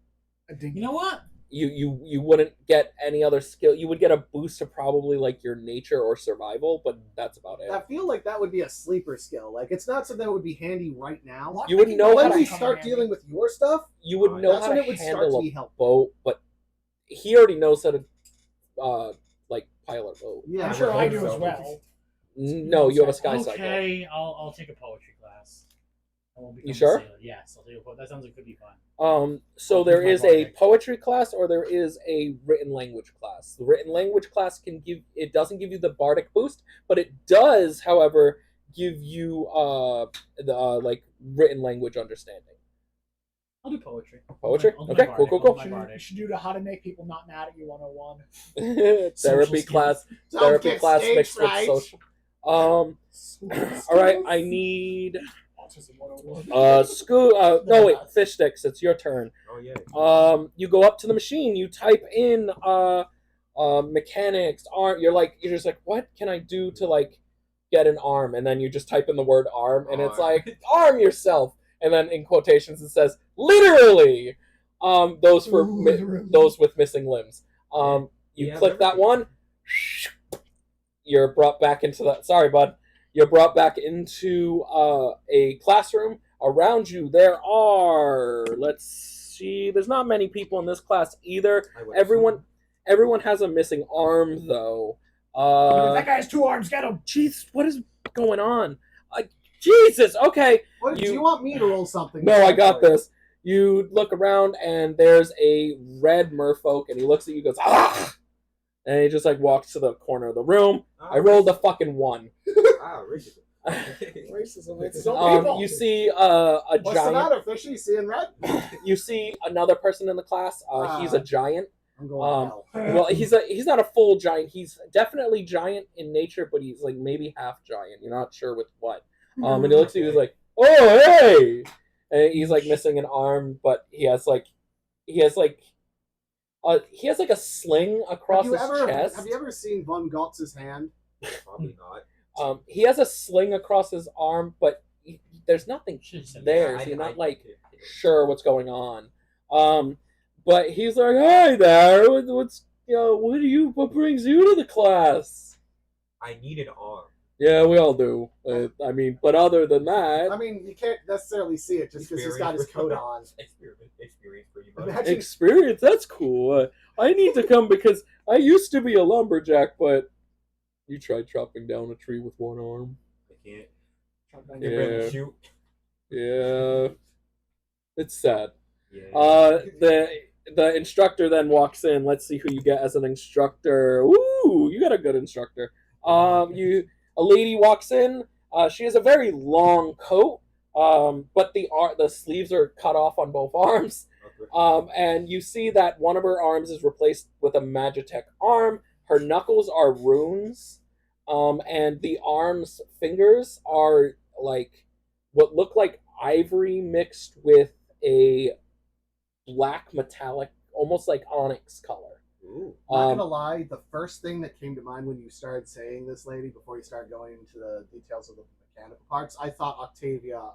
You know what? You wouldn't get any other skill. You would get a boost to probably like your nature or survival, but that's about it. I feel like that would be a sleeper skill. Like it's not something that would be handy right now. Lock You would picking know would how When to we come in start handy. dealing with your stuff, You would know that's how when to it would start handle to be a helpful. boat, but he already knows how to like pilot a boat. Yeah, I'm sure I do so. as well. No, you have a sky cycle. Okay, I'll take a poetry class. I won't become You a sure? sailor. Yes, I'll take a poetry. That sounds like it could be fun. So I'll there use is my a bardic. poetry class or there is a written language class. The written language class doesn't give you the bardic boost, but it does, however, give you like written language understanding. I'll do poetry. Poetry? I'll do my Okay, cool, bardic. cool, I'll do cool. my You bardic. should do the how to make people not mad at you 101. Therapy skills. class. Don't Therapy get class stage mixed fright. with social. All right, I need Autism 101. no wait, fish sticks. It's your turn. Oh yeah. You go up to the machine. You type in mechanics, arm. You're just like, what can I do to like get an arm? And then you just type in the word arm, and it's Arm. like arm yourself. And then in quotations it says literally. Those for those with missing limbs. You Yeah, click that everything. one. You're brought back into the. Sorry, bud. You're brought back into a classroom. Around you, there are. Let's see. There's not many people in this class either. I would Everyone has a missing arm though. That guy has 2 arms. Get him. Jeez, what is going on? Jesus. Okay. What, do You- you want me to roll something? No, I got this. You look around and there's a red merfolk, and he looks at you and goes, ah! And he just like walks to the corner of the room. I rolled a fucking 1. Racism. Racism. It's so people. You see a What's the giant. matter, Fishy? Seeing red? You see another person in the class. He's a giant. I'm going hell. Well, he's not a full giant. He's definitely giant in nature, but he's like maybe half giant. You're not sure with what. And he looks at you. He's like, "Oh, hey!" And he's like missing an arm, but he has like a sling across his chest. Have you ever seen Von Gotz's hand? Probably not. He has a sling across his arm, but there's nothing there, Yeah, so you're not I- sure what's going on. But he's like, "Hi there, what brings you to the class?" I need an arm. Yeah, we all do. I mean, but other than that, I mean, you can't necessarily see it just because he's got his coat on. Experience pretty much. Imagine experience, that's cool. I need to come because I used to be a lumberjack, but you tried chopping down a tree with one arm. I can't. Yeah. Really shoot. Yeah. It's sad. Yeah. The instructor then walks in. Let's see who you get as an instructor. Ooh, you got a good instructor. A lady walks in. She has a very long coat, but the sleeves are cut off on both arms. Okay. And you see that one of her arms is replaced with a Magitech arm. Her knuckles are runes, and the arm's fingers are like what look like ivory mixed with a black metallic, almost like onyx color. Ooh. Not gonna lie, the first thing that came to mind when you started saying this, lady, before you started going into the details of the mechanical parts, I thought Octavia,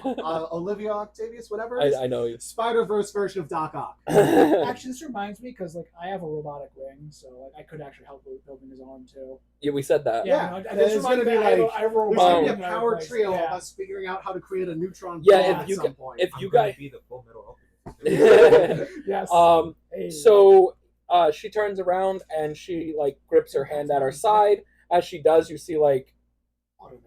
Olivia Octavius, whatever it is, I know you. Spider-Verse version of Doc Ock. Actually, this reminds me because like I have a robotic wing, so like I could actually help with building his arm too. Yeah, we said that. Yeah, no, and this it's reminds gonna me be I have a- like- I have a There's robotic gonna be wing a that I power replaced. trio of Yeah. us figuring out how to create a neutron Yeah, bomb if at you some got- point. if I'm you gonna guys- be the Full Metal Alchemist. Yes. Hey. So she turns around and she like grips her hand at her side. As she does, you see like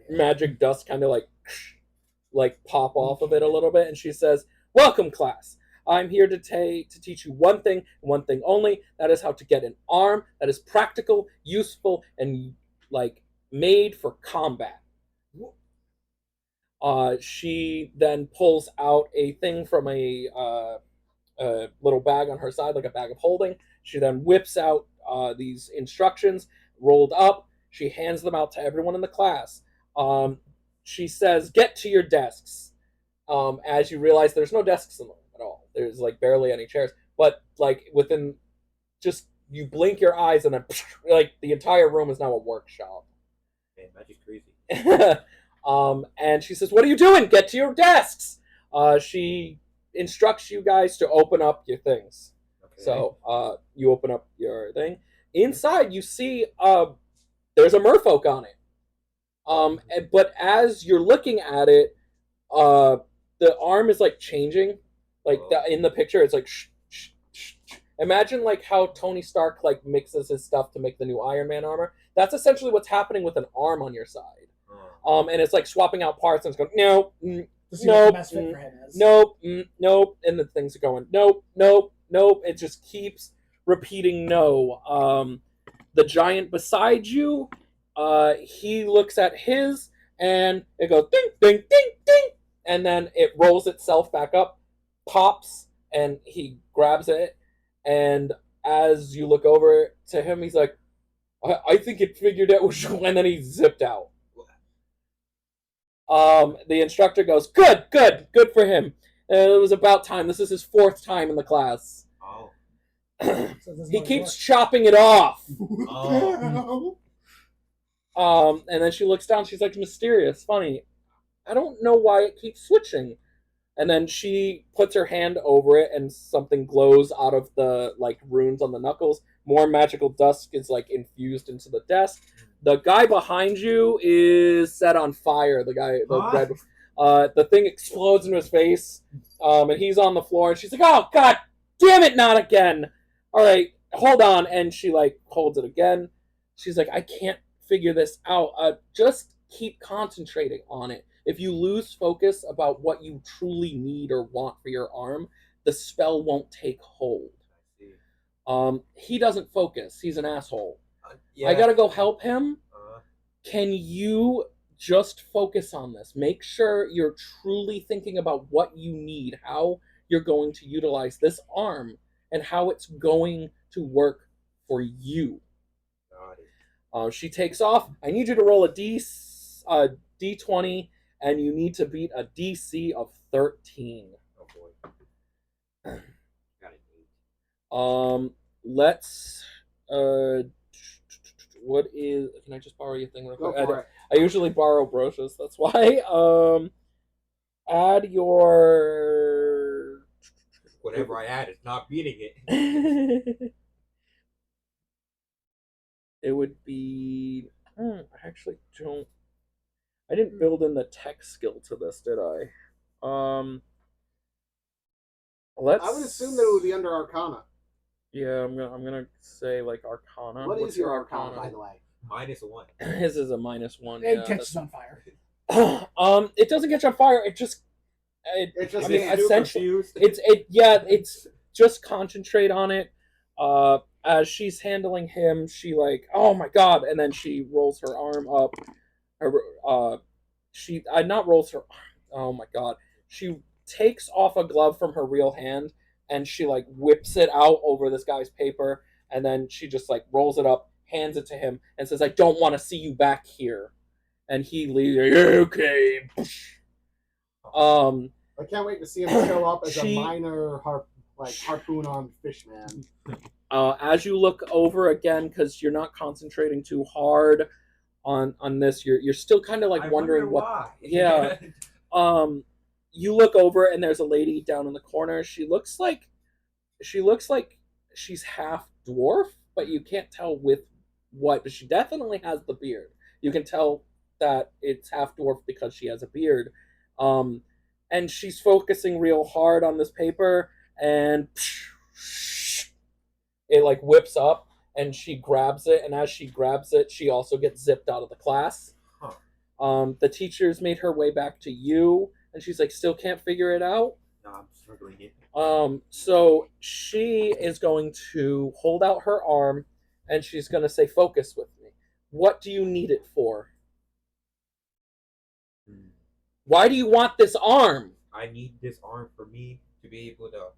magic dust kind of like pop off of it a little bit, and she says, "Welcome, class. I'm here to teach you one thing, and one thing only. That is how to get an arm that is practical, useful, and like made for combat." She then pulls out a thing from a little bag on her side, like a bag of holding. She then whips out these instructions rolled up. She hands them out to everyone in the class. She says, "Get to your desks." As you realize, there's no desks in the room at all. There's like barely any chairs. But like within, just you blink your eyes and then like the entire room is now a workshop. Man, magic's crazy. And she says, "What are you doing? Get to your desks." She instructs you guys to open up your things. Okay. So you open up your thing. Inside, you see there's a merfolk on it. But as you're looking at it, the arm is like changing. Like in the picture, it's like shh, shh, shh, shh. Imagine like how Tony Stark like mixes his stuff to make the new Iron Man armor. That's essentially what's happening with an arm on your side. And it's like swapping out parts and it's going no, To see what the nope, best fit for him is. nope, nope, and the things are going nope, nope, nope. It just keeps repeating no. The giant beside you, he looks at his and it goes ding, ding, ding, ding, and then it rolls itself back up, pops, and he grabs it. And as you look over to him, he's like, I think it figured out, and then he zipped out. The instructor goes, good for him. It was about time. This is his 4th time in the class. Oh. So this is He how it keeps works. chopping it off. Oh. And then she looks down. She's like, mysterious, funny. I don't know why it keeps switching. And then she puts her hand over it, and something glows out of the like runes on the knuckles. More magical dust is like infused into the desk. The guy behind you is set on fire. The guy, the thing explodes in his face, and he's on the floor. And she's like, "Oh God, damn it, not again! All right, hold on." And she like holds it again. She's like, "I can't figure this out. Just keep concentrating on it. If you lose focus about what you truly need or want for your arm, the spell won't take hold." He doesn't focus. He's an asshole. Yeah. I gotta go help him. Uh, Can you just focus on this? Make sure you're truly thinking about what you need, how you're going to utilize this arm, and how it's going to work for you. got it. She takes off. I need you to roll a D20, and you need to beat a DC of 13. Oh boy. Got it. 8. Let's. What is? Can I just borrow your thing real Go quick? for it. I usually borrow brochures. That's why. Add your. Whatever I add, it's not beating it. It would be. I actually don't. I didn't build in the tech skill to this, did I? Let's. I would assume that it would be under Arcana. Yeah, I'm gonna say like Arcana. What What's is your Arcana, by the way? -1. His is a -1. It Yeah, catches on fire. it doesn't catch on fire. It just. It just I mean, Is it essentially, confused? it's just concentrate on it. As she's handling him, she like, oh my god, and then she rolls her arm up. She not rolls her. Oh my god, she takes off a glove from her real hand and she like whips it out over this guy's paper, and then she just like rolls it up, hands it to him, and says, "I don't want to see you back here." And he leaves. Okay. I can't wait to see him show up as She- a minor harpoon armed fish man. As you look over again, because you're not concentrating too hard on this, you're still kind of like I wondering wonder what. why. Yeah. You look over and there's a lady down in the corner. She looks like she's half dwarf, but you can't tell with what. But she definitely has the beard. You can tell that it's half dwarf because she has a beard. And she's focusing real hard on this paper, and it like whips up, and she grabs it, and as she grabs it, she also gets zipped out of the class. The teacher's made her way back to you, and she's like, still can't figure it out. No, I'm struggling it. So she is going to hold out her arm, and she's going to say, focus with me. What do you need it for? Why do you want this arm? I need this arm for me to be able to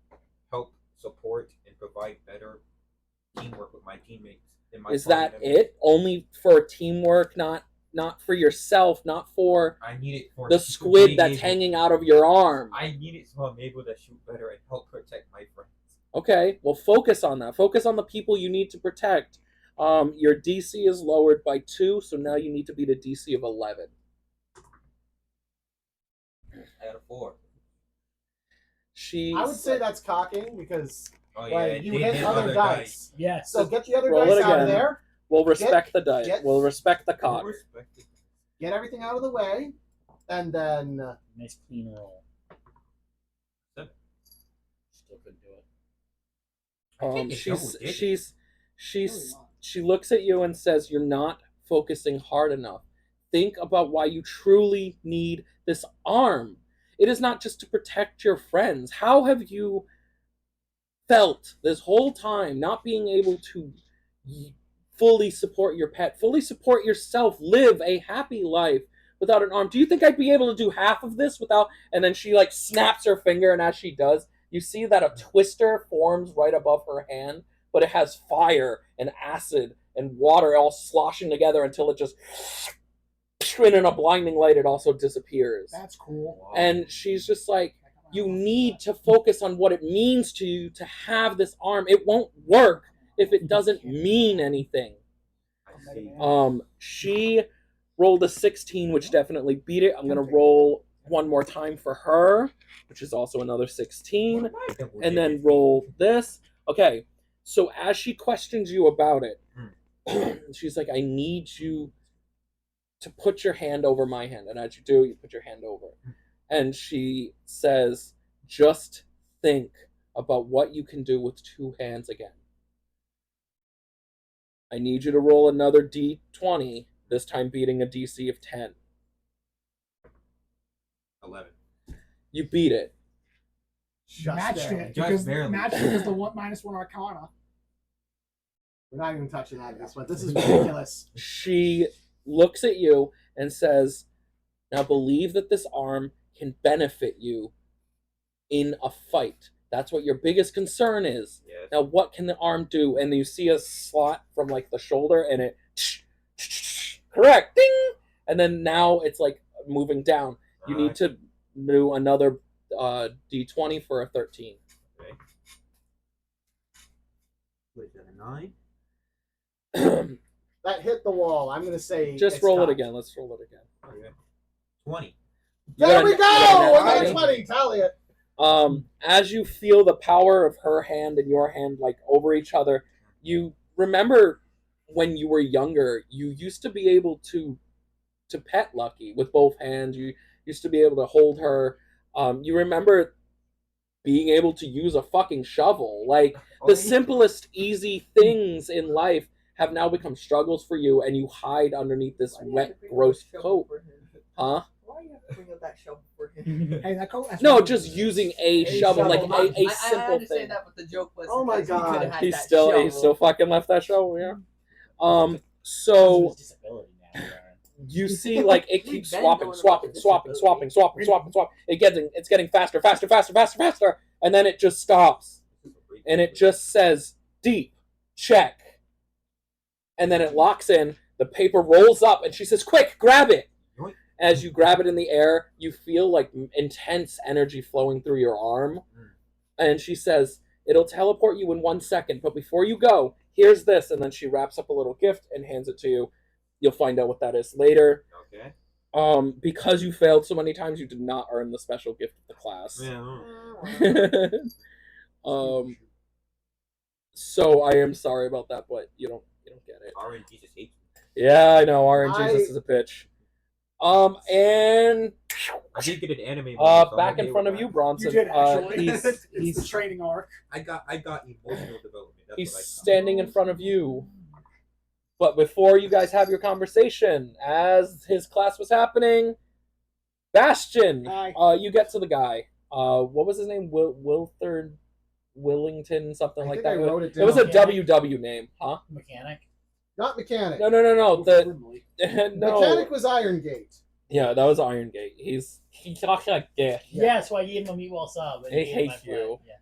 help support and provide better teamwork with my teammates. In my Is party that members. it? Only for teamwork, not for yourself, not for I need it for the squid being that's able- hanging out of your arm. I need it so I'm able to shoot better and help protect my friends. Okay, well, focus on that. Focus on the people you need to protect. Your DC is lowered by 2, so now you need to beat a DC of 11. I got a 4. She's I would say that's cocking because Oh like, you they hit did other dice. Yes. So get the other Roll dice it out of again. there. We'll respect the die. get- We'll respect the I cock. respect it. Get everything out of the way, and then Nice clean roll. 7. Still couldn't do it. I think it's double digits. She looks at you and says, "You're not focusing hard enough. Think about why you truly need this arm. It is not just to protect your friends. How have you felt this whole time not being able to fully support your pet, fully support yourself, live a happy life without an arm? Do you think I'd be able to do half of this without?" And then she like snaps her finger, and as she does, you see that a twister forms right above her hand, but it has fire and acid and water all sloshing together until it just, and in a blinding light, it also disappears. That's cool. Wow. And she's just like, you need to focus on what it means to you to have this arm. It won't work if it doesn't mean anything. I see. She rolled a 16, which definitely beat it. I'm going to roll one more time for her, which is also another 16. What am I double And then digits? roll this. Okay, so as she questions you about it, she's like, I need you to put your hand over my hand. And as you do, you put your hand over. And she says, just think about what you can do with 2 hands again. I need you to roll another D20, this time beating a DC of 10. 11. You beat it. just Matched there. it Just because barely. matched it because the -1 Arcana. We're not even touching that at this point. This is ridiculous. She looks at you and says, "Now believe that this arm can benefit you in a fight. That's what your biggest concern is. Yes. Now what can the arm do?" And you see a slot from like the shoulder, and it correct, ding, and then now it's like moving down. You need to do another d20 for a 13. Okay. Wait, is that a 9? That hit the wall. I'm going to say. Just it's roll it cocked. again. Let's roll it again. Okay. 20. There we You go! got a I nat got a 20. Tally it. As you feel the power of her hand and your hand like over each other, you remember when you were younger, you used to be able to pet Lucky with both hands. You used to be able to hold her. You remember being able to use a fucking shovel. Like the simplest, easy things in life have now become struggles for you, and you hide underneath this wet, gross coat. Huh? Why do you have to bring up that shovel for him? Hey, that coat. that's No, fine. just using a shovel, like shovel. a I simple understand thing. that, but the joke was. Oh my because he could have God. had He's that still shovel. fucking left that shovel, yeah. Because of So his disability now. Aaron. you see, like it keeps We've been swapping. going about the It's getting faster, and then it just stops, and it just says deep check, and then it locks in. The paper rolls up, and she says, "Quick, grab it!" Yoink. As you grab it in the air, you feel like intense energy flowing through your arm, and she says, "It'll teleport you in 1 second, but before you go, here's this." And then she wraps up a little gift and hands it to you. You'll find out what that is later. Okay. Because you failed so many times, you did not earn the special gift of the class. Yeah. So I am sorry about that, but you don't get it. RNG just hates me. Yeah, I know. RNG, this is a bitch. And I did get an anime. Moment, so I'm back okay in front with of you, that. Bronson. You did actually. He's It's the he's training arc. I got emotional development. That's he's what I got. standing in front of you. But before you guys have your conversation, as his class was happening, Bastion, Hi. you get to the guy. What was his name? Wiltherd Willington, something I like think that. I wrote it It was a down. WW name, huh? Mechanic. Not Mechanic. No. The no. Mechanic was Iron Gate. Yeah, that was Iron Gate. He talks like this. Yeah, so I gave him a meatball sub. and He gave him my hates play. you. Yeah.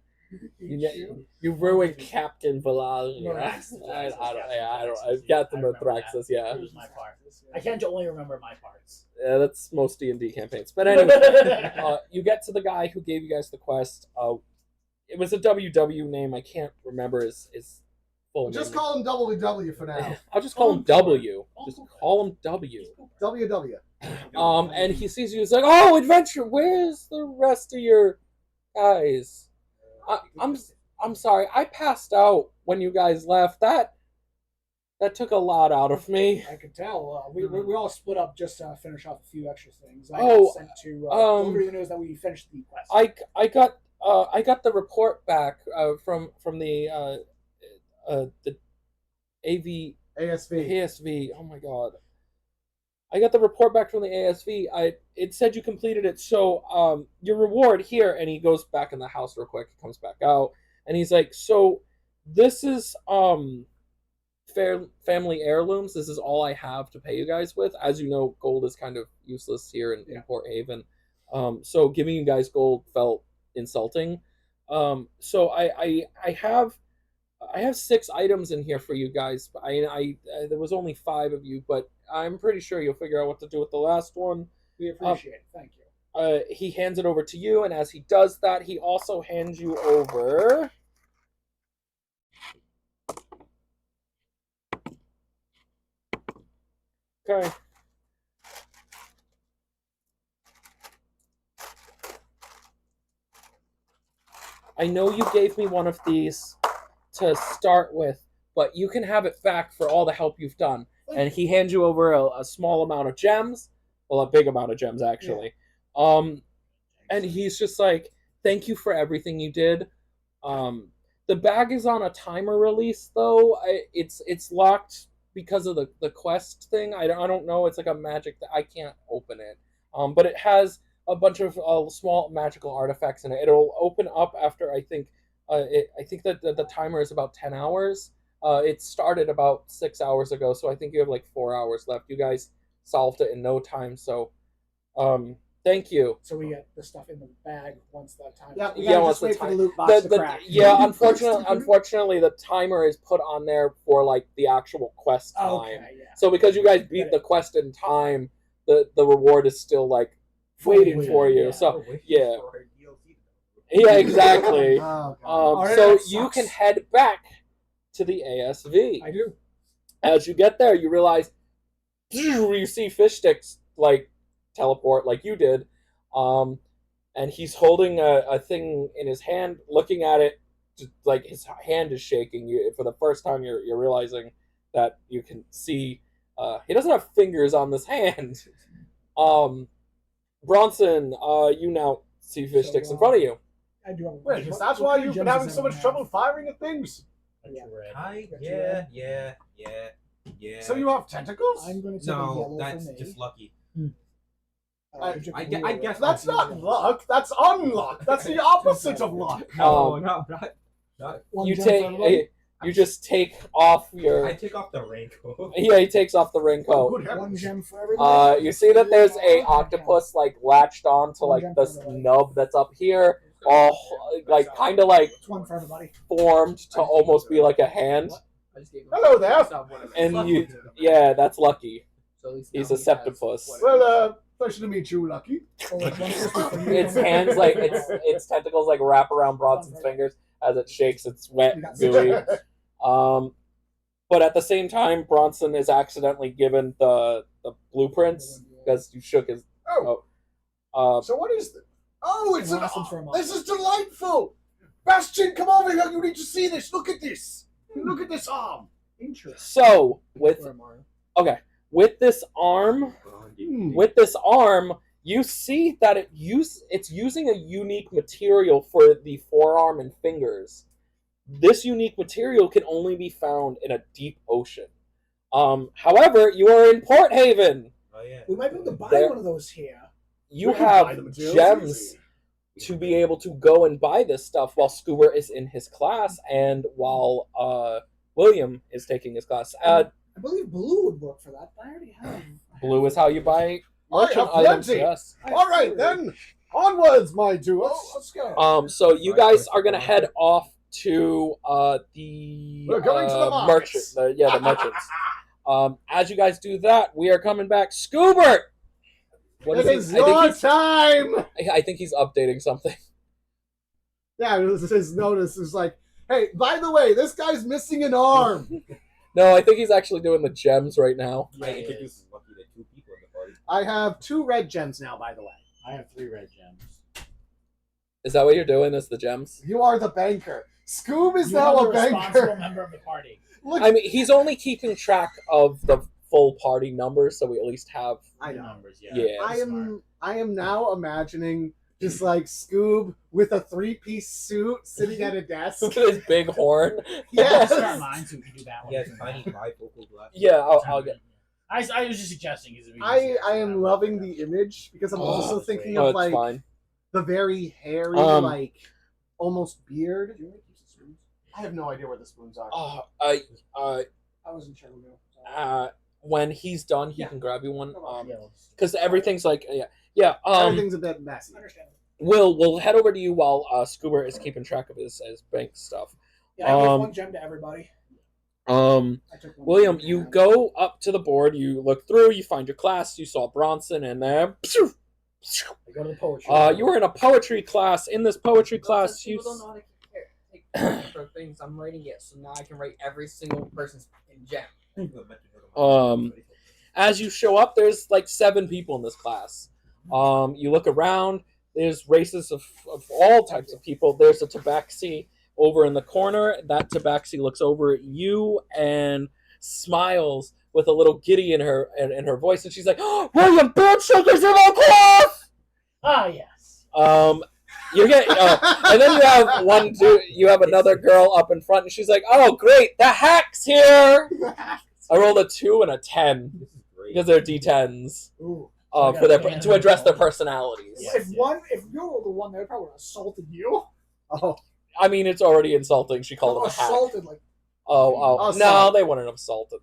You ruined Captain Vilazia. Thraxus. I've got them I at remember that. Thraxus, yeah. It was my part. I can't only remember my parts. Yeah, that's most D&D campaigns. But anyway, you get to the guy who gave you guys the quest. It was a WW name. I can't remember his full Just name. call him WW for now. I'll just call him W. Just call him W. WW. And he sees you. He's like, "Oh, adventure! Where's the rest of your guys?" I'm sorry. I passed out when you guys left. That took a lot out of me. I could tell. We all split up just to finish off a few extra things. I Oh, got sent to deliver the news that we finished the quest. I got the report back from the AV ASV. ASV. Oh my god. I got the report back from the ASV. It said you completed it. So your reward here, and he goes back in the house real quick. He comes back out, and he's like, "So this is family heirlooms. This is all I have to pay you guys with. As you know, gold is kind of useless here in Port Haven. So giving you guys gold felt insulting. So I have 6 items in here for you guys. There was only 5 of you, but I'm pretty sure you'll figure out what to do with the last one. We appreciate it. Thank you. He hands it over to you, and as he does that, he also hands you over. Okay. I know you gave me one of these to start with, but you can have it back for all the help you've done. And he hands you over a small amount of gems. Well, a big amount of gems, actually. And he's just like, "Thank you for everything you did." The bag is on a timer release, though. It's locked because of the quest thing. I don't know. It's like a magic that I can't open it. But it has a bunch of small magical artifacts in it. It'll open up after I think that the timer is about 10 hours. It started about 6 hours ago, so I think you have like 4 hours left. You guys solved it in no time, so thank you. So we get the stuff in the bag once that time. Yeah, we Yeah, gotta once just the wait for the time- loot box to The- crack. yeah, unfortunately, the timer is put on there for like the actual quest time. Okay, yeah. So because you guys beat the quest in time, the reward is still like waiting for you. Yeah. So We're waiting yeah. for our DLC to yeah, exactly. Oh, God. Alright, So that you sucks. can head back to the ASV. I do. As you get there, you realize you see fish sticks like teleport like you did, and he's holding a thing in his hand, looking at it, just, like his hand is shaking. You for the first time, you're realizing that you can see he doesn't have fingers on this hand. Bronson, you now see fish So, sticks in front of you. I do have. Wait, is what- that what why kind of you've been gems having does so much everyone trouble have? firing at things? Yeah. Hi, Got you yeah, red. yeah. So you have tentacles? I'm going to take a No, yellow that's for me. just lucky. I- you took I blue gue- I away. guess That's not luck. That's unluck. That's the opposite of luck. No, Um, not. One You gem for take everybody? you just take off your I take off the raincoat. yeah. He takes off the Oh, raincoat. good One heavens. gem for everybody. You see that there's a Okay. octopus like latched on to like this nub that's up here, all like kind of like It's one for everybody. formed to almost be like a hand. I just gave him Hello there. And you, yeah, that's Lucky. So at least He's now a he has septopus. whatever. Well, pleasure to meet you, Lucky. Oh, it's one for you, Its one for hands me. like its tentacles like wrap around Bronson's fingers as it shakes. It's wet, gooey. But at the same time, Bronson is accidentally given the blueprints because you shook his. Oh, so what is this? Oh, it's an. Lasted for a month. This is delightful. Bastion, come over here. You need to see this. Look at this. Look at this arm. Interesting. So with Or Mario. with this arm, you see that it's using a unique material for the forearm and fingers. This unique material can only be found in a deep ocean. However, you are in Port Haven. Oh yeah. We might be able to buy There- one of those here. You We can buy have the materials gems easy. to be able to go and buy this stuff while Scuba is in his class and while William is taking his class. I believe blue would work for that. I already have. Blue is how you buy I merchant have items. plenty. Yes. All right, then. Onwards, my duo. Let's go. So you guys are gonna head off to the We're going to the merchant. markets. The merchants. As you guys do that, we are coming back. Scoobert. What It is is he? I think your he's- time. I think he's updating something. Yeah, it was his notice. It's like, hey, by the way, this guy's missing an arm. No, I think he's actually doing the gems right now. I introduced Lucky to 2 people in the party. I have 2 red gems now, by the way. I have 3 red gems. Is that what you're doing? Is the gems? You are the banker. Scoob is You now are a the responsible banker. member of the party. Look, I mean, he's only keeping track of the full party numbers, so we at least have. I The know. numbers, yeah. Yeah. I am now imagining just like Scoob with a 3-piece suit sitting at a desk. Look at his big horn. Yes. I'll start mine so we can do that one. He has tiny bifocal glasses. Yeah, I'll get. I was just suggesting. I am loving the image because I'm also Oh, thinking No, of it's like fine. the very hairy, Um, like almost beard. I have no idea where the spoons are. I wasn't sure. When he's done, he Yeah. can grab you one. Yeah, Because everything's like, yeah. Everything's a bit messy. Understandable. We'll head over to you while Scuba is keeping track of his bank stuff. Yeah, I give Um, one gem to everybody. I took one William, gem. you go up to the board, you look through, you find your class, you saw Bronson, and then I go to the poetry. you were in a poetry class. In this poetry class, Since you people don't know how to take care of things. I'm writing it, so now I can write every single person's in gem. as you show up, there's like 7 people in this class. You look around, there's races of all types of people. There's a tabaxi over in the corner. That tabaxi looks over at you and smiles with a little giddy in her voice, and she's like, "Oh, William Beardshaker's in my class!" Ah, yes. You get, and then you have one dude, you have another girl up in front, and she's like, "Oh, great, the hack's here!" I rolled a 2 and a 10 This is great. because they're D10s Ooh. for their to address their personalities. Yeah. If you were the one, they would probably have assaulted you. Oh, I mean, it's already insulting. She called him a hack. Assaulted, like No, Assault. they wouldn't have assaulted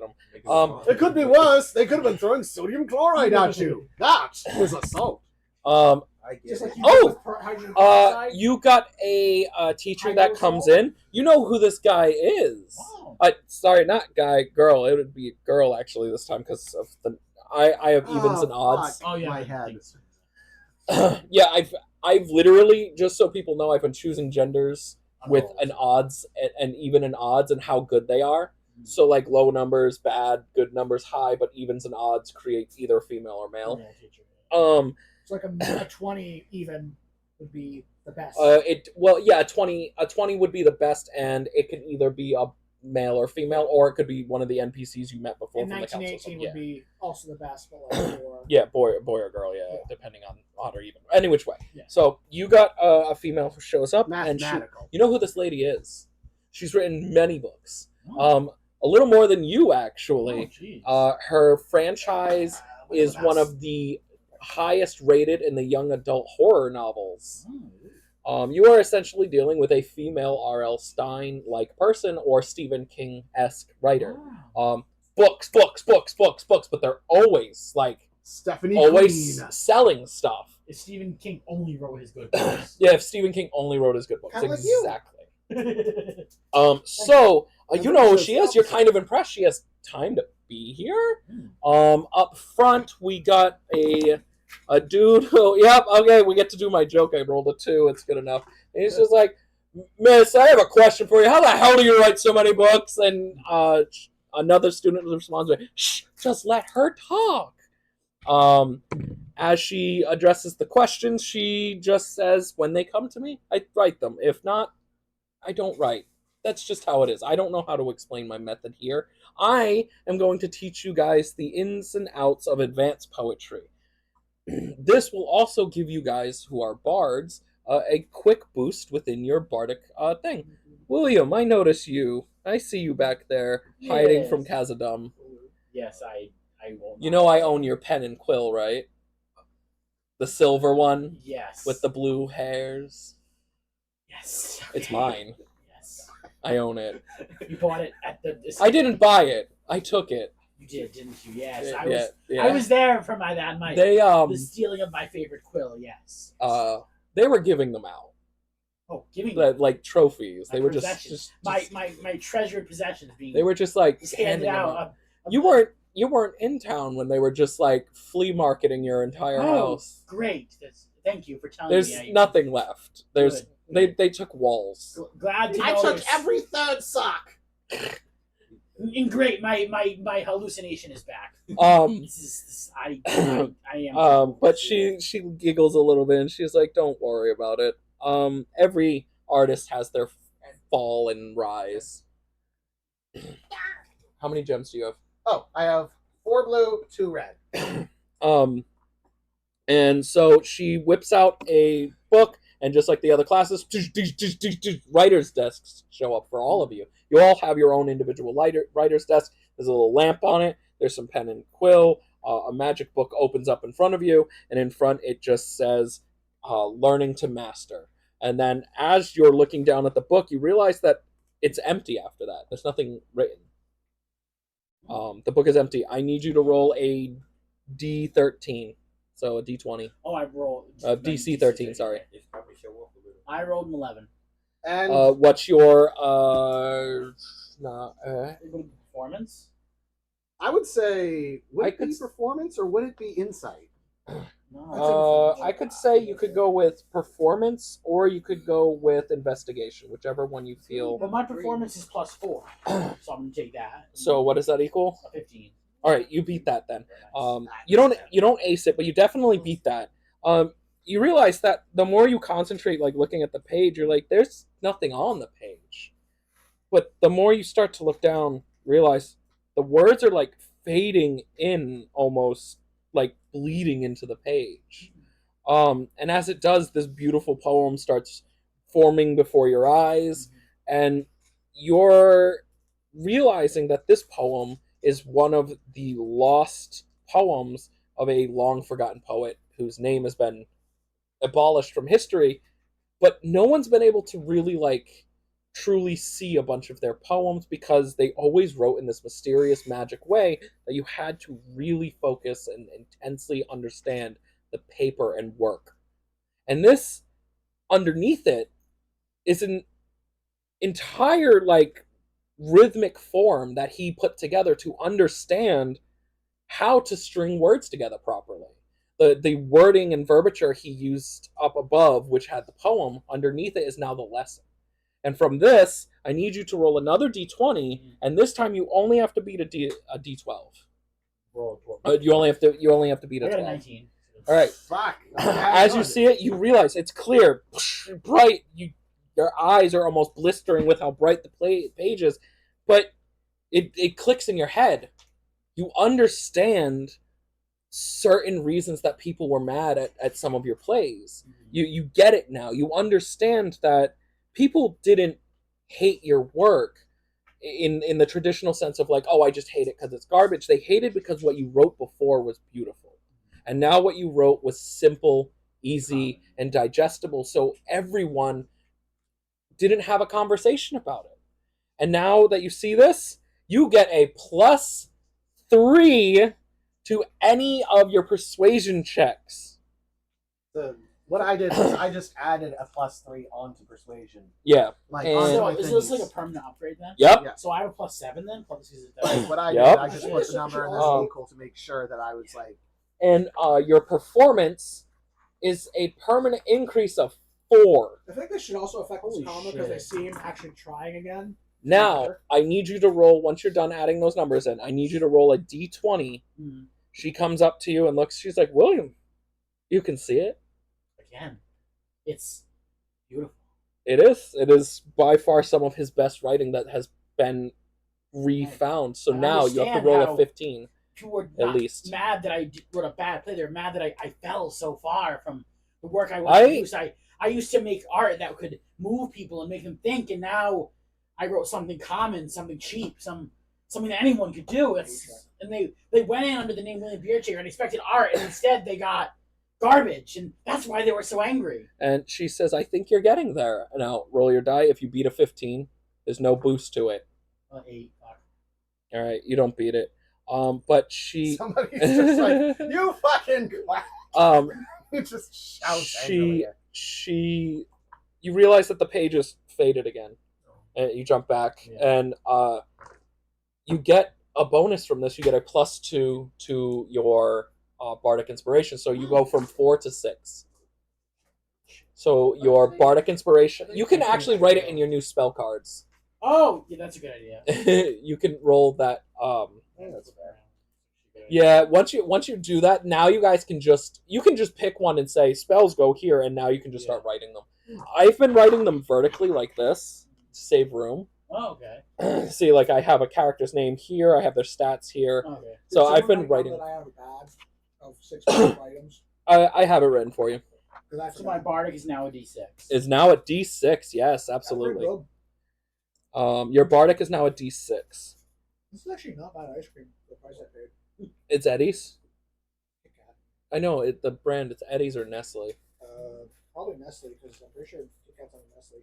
him. Make It could be worse. They could have been throwing sodium chloride at you. That is assault. I get Just it. like you Oh! did with hydrogen peroxide. You got a teacher that comes in. You know who this guy is. Wow. Sorry, not guy, girl. It would be girl actually this time because of the I have evens and odds. Fuck Oh yeah, my head. Yeah, I've literally, just so people know, I've been choosing genders with an odds and even and odds and how good they are. So like low numbers bad, good numbers high, but evens and odds create either female or male. It's like a 20 even would be the best. A 20 would be the best, and it can either be a male or female, or it could be one of the NPCs you met before and from the council. 1918 So, would be also the best, but like for yeah, boy or girl, depending on odd or even. Any which way. Yeah. So you got a female who shows up, and Mathematical. you know who this lady is. She's written many books. Oh. A little more than you actually. Oh, Her franchise is one of the highest rated in the young adult horror novels. You are essentially dealing with a female R.L. Stein-like person or Stephen King-esque writer. Books, but they're always Stephanie always Green. selling stuff. If Stephen King only wrote his good books. Yeah, if Stephen King only wrote his good books, Kinda like you. exactly. You know who she is. You're kind of impressed. She has time to be here. Up front, we got a dude who, yep, okay, we get to do my joke. I rolled a 2. It's good enough. And he's just like, Miss, I have a question for you. How the hell do you write so many books? And another student responds, shh, just let her talk. As she addresses the questions, she just says, when they come to me, I write them. If not, I don't write. That's just how it is. I don't know how to explain my method here. I am going to teach you guys the ins and outs of advanced poetry. This will also give you guys who are bards a quick boost within your bardic thing. William, I notice you. I see you back there hiding from Khazad-dûm. Yes, I will. You know I own your pen and quill, right? The silver one Yes. with the blue hairs. Yes. It's Okay. mine. Yes. I own it. You bought it at the. I didn't buy it. I took it. You did, didn't you? Yes. Yeah. I was there for that night. They the stealing of my favorite quill. Yes. They were giving them out. Oh, giving Like trophies. my They were possessions. just my treasured possessions being. they were just like just handed handing them out. out. You weren't in town when they were just like flea marketing your entire house. Great. Thank you for telling There's me. nothing left. There's Good. they took walls. Glad to know. I took there's- every third sock. And great, my hallucination is back. I am. But she giggles a little bit and she's like, "Don't worry about it. Every artist has their fall and rise." How many gems do you have? Oh, I have 4 blue, 2 red. And so she whips out a book, and just like the other classes, writer's desks show up for all of you. You all have your own individual writer's desk. There's a little lamp on it. There's some pen and quill. A magic book opens up in front of you, and in front it just says, "Learning to Master." And then as you're looking down at the book, you realize that it's empty after that. There's nothing written. The book is empty. I need you to roll a D13. So a D20. Oh, I rolled. DC 13, sorry. It's probably show off a little. I rolled an 11. And What's your Performance. I would say, would I it could be s- performance or would it be insight? No. I could say you could go with performance or you could go with investigation, whichever one you feel. But my performance is +4, so I'm gonna take that. So what does that equal? A 15. All right, you beat that then. Very nice. You don't ace it, but you definitely beat that. You realize that the more you concentrate, like looking at the page, you're like, there's nothing on the page. But the more you start to look down, realize the words are like fading in, almost like bleeding into the page. And as it does, this beautiful poem starts forming before your eyes, and you're realizing that this poem is one of the lost poems of a long forgotten poet whose name has been abolished from history, but no one's been able to really like truly see a bunch of their poems because they always wrote in this mysterious magic way that you had to really focus and intensely understand the paper and work. And this, underneath it, is an entire like rhythmic form that he put together to understand how to string words together properly. The wording and verbiage he used up above, which had the poem, underneath it is now the lesson. And from this, I need you to roll another d20, and this time you only have to beat a d12. Roll 12. You only have to beat I a got a 12. 19. All right. Fuck. As you see it, you realize it's clear, bright. Your eyes are almost blistering with how bright the page is, but it clicks in your head. You understand certain reasons that people were mad at some of your plays. You get it now. You understand that people didn't hate your work in the traditional sense of like, oh, I just hate it because it's garbage. They hated because what you wrote before was beautiful. And now what you wrote was simple, easy, and digestible. So everyone didn't have a conversation about it. And now that you see this, you get a +3 to any of your persuasion checks. What I did was I just added a +3 onto persuasion. Yeah. Like, And- on So my is this things. like a permanent upgrade then? Yep. Yeah. So I have a +7 then? Like, what I Yep. did, I just put the Yes, number and oh. then equal to make sure that I was like, And your performance is a permanent increase of 4. I think this should also affect this Holy comma because they shit. see him actually trying again. Now, I need you to roll, once you're done adding those numbers in, I need you to roll a d20. Mhm. She comes up to you and looks, she's like, William, you can see it. Again, it's beautiful. It is. It is by far some of his best writing that has been refound. So I now you have to understand roll how- a 15. People were At not least. mad that I wrote a bad play. They're mad that I fell so far from the work I I- wanted to do. So I used to make art that could move people and make them think, and now I wrote something common, something cheap, something that anyone could do. And they went in under the name William Beerchair and expected art, and instead they got garbage, and that's why they were so angry. And she says, I think you're getting there. Now, roll your die. If you beat a 15, there's no boost to it. 8. Fuck. All right, you don't beat it. But she... somebody's just like, you fucking quack. He just shouts angrily. You realize that the page is faded again. And you jump back, Yeah. and you get a bonus from this. You get a +2 to your bardic inspiration, so you go from 4 to 6. So your bardic inspiration, you can actually write it in your new spell cards. Oh, yeah, that's a good idea. You can roll that. Yeah, that's fair. Yeah, once you do that, now you guys can just pick one and say spells go here, and now you can just start writing them. I've been writing them vertically like this to save room. Oh, okay. See, like I have a character's name here, I have their stats here. Okay. So Did I've been someone write writing. down that I have a bag of 6 items. I have it written for you. 'Cause I So my bardic is now a D6. It's now a D6. Yes, absolutely. Your bardic is now a D6. This is actually not bad ice cream for the price I paid. It's Eddie's. Kit Kat. I know the brand. It's Eddie's or Nestle. Probably Nestle because I'm pretty sure Kit Kat's on Nestle.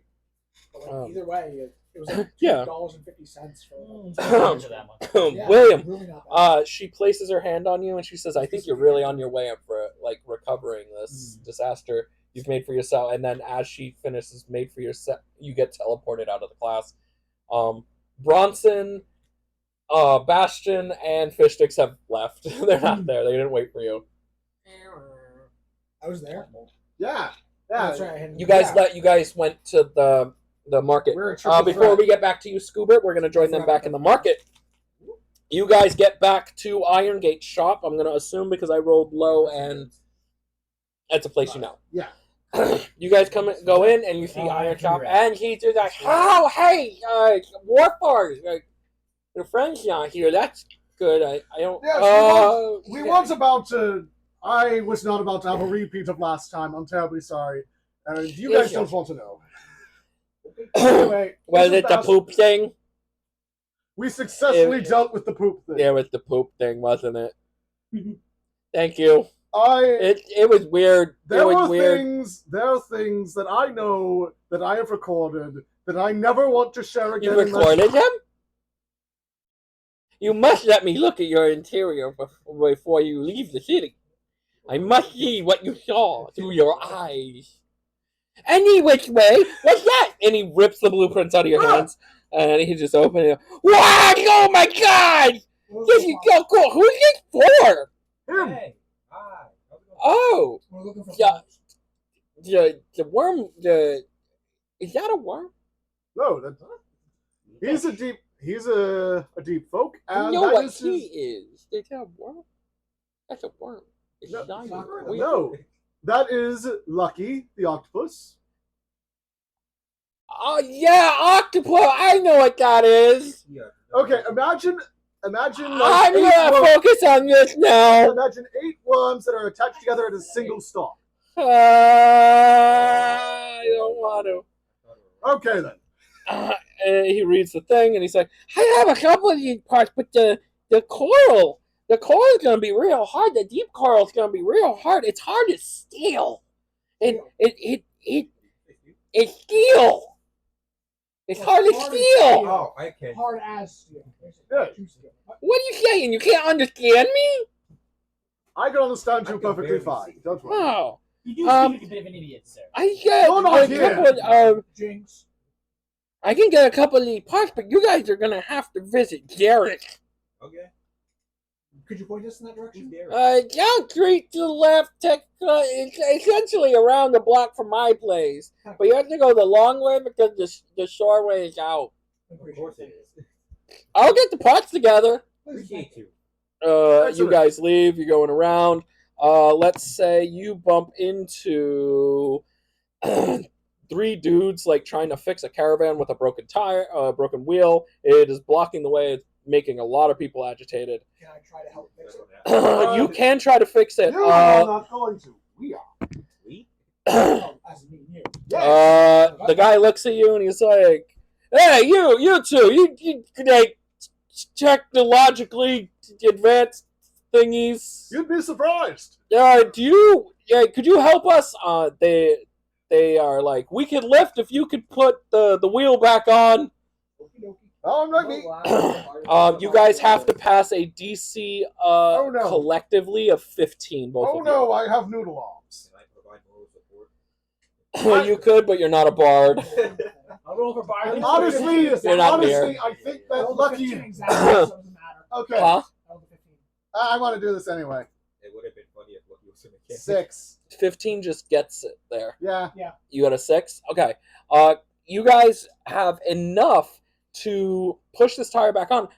But like, Um, either way, it was like Yeah. $2.50 for. To that much. Yeah, William, really not bad. she places her hand on you and she says, "I think you're really on your way up for like recovering this disaster you've made for yourself." And then as she finishes, "Made for yourself," you get teleported out of the class. Bronson, Bastion, and Fishsticks have left. They're not there. They didn't wait for you. I was there. Yeah. That's right. I hadn't- You guys yeah. you guys went to the market. We're a triple Before threat. we get back to you, Scoobert, we're gonna join them back in the market. You guys get back to Irongate's shop. I'm gonna assume because I rolled low and that's a place you know. Yeah. You guys go in and you see Oh, Iron I Shop, can and he's just like, "Oh, hey, Warfarged, like your friend's not here. That's good. I don't. Yes, we was about to. I was not about to have a repeat of last time. I'm terribly sorry. You guys don't want to know. Anyway, Was this is it the Bas- poop thing? We successfully dealt with the poop thing. Yeah, with the poop thing, wasn't it? Thank you. It was weird. There It was are weird. things that I know that I have recorded that I never want to share again. You recorded him? You must let me look at your interior before you leave the city. I must see what you saw through your eyes. Any which way, what's that? And he rips the blueprints out of your hands, and he just opens it. Wow! Oh my God! This is so cool. Who's this for? Him. Hey, hi. How's it going? Oh, We're looking for Yeah. flowers. the worm. Is that a worm? No, he's a deep folk, I and know that what is he his, is. Is that a worm? That's a worm. It's No, shiny. exactly. no, that is Lucky the octopus. Oh yeah, octopus. I know what that is. Yeah. Okay, imagine like I'm 8 gonna worms, focus on this now. imagine 8 worms that are attached together at a single stalk. I don't want to. Okay then. And he reads the thing and he's like, I have a couple of these parts, but the coral is gonna be real hard. The deep coral is gonna be real hard. It's hard to steal. It's steel. It's hard to steal. Oh, I can. Hard as steel. Yeah. What are you saying? You can't understand me? I can understand you I can perfectly barely fine. see. Don't worry. Oh, You do Um, seem like a bit of an idiot, sir. I get You're not a here. couple of, Jinx. I can get a couple of these parts, but you guys are gonna have to visit Derek. Okay. Could you point us in that direction? Who's there? Down street to the left, it's essentially around the block from my place. But you have to go the long way because the short way is out. Of course it is. I'll get the parts together. Appreciate you. You Excellent. guys leave, you're going around. Let's say you bump into 3 dudes like trying to fix a caravan with a broken tire, broken wheel. It is blocking the way. It's making a lot of people agitated. Can I try to help fix it? You can try to fix it. You are not going to. We are. We? Oh, as in me and you. Yes. The guy looks at you and he's like, "Hey, you two, you like technologically advanced thingies. You'd be surprised. Could you help us? They are like, we could lift if you could put the wheel back on. Okie dokie. Oh, not me. You guys have to pass a DC Oh, no. collectively of 15. Both Oh of no, I have noodle arms. Can I provide moral support? you. You could, but you're not a bard. I'll roll for bar. And honestly, You're not there. I think that Roll the Lucky. 15 exactly, so it doesn't matter. Okay, Huh? Roll the 15. I want to do this anyway. It would have been funny if Lucky was in the camp. 6. 15 just gets it there. Yeah. You got a 6? Okay. You guys have enough to push this tire back on.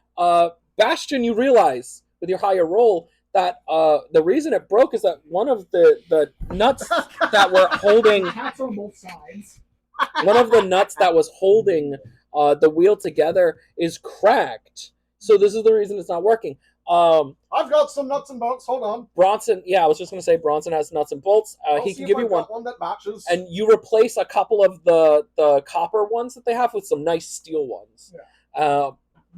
Bastion, you realize with your higher roll that the reason it broke is that one of the nuts that were holding Cats on both sides. one of the nuts that was holding the wheel together is cracked. So this is the reason it's not working. I've got some nuts and bolts. Hold on. Bronson, I was just going to say Bronson has nuts and bolts. I'll He see can if give you I've one. got one that matches. And you replace a couple of the copper ones that they have with some nice steel ones.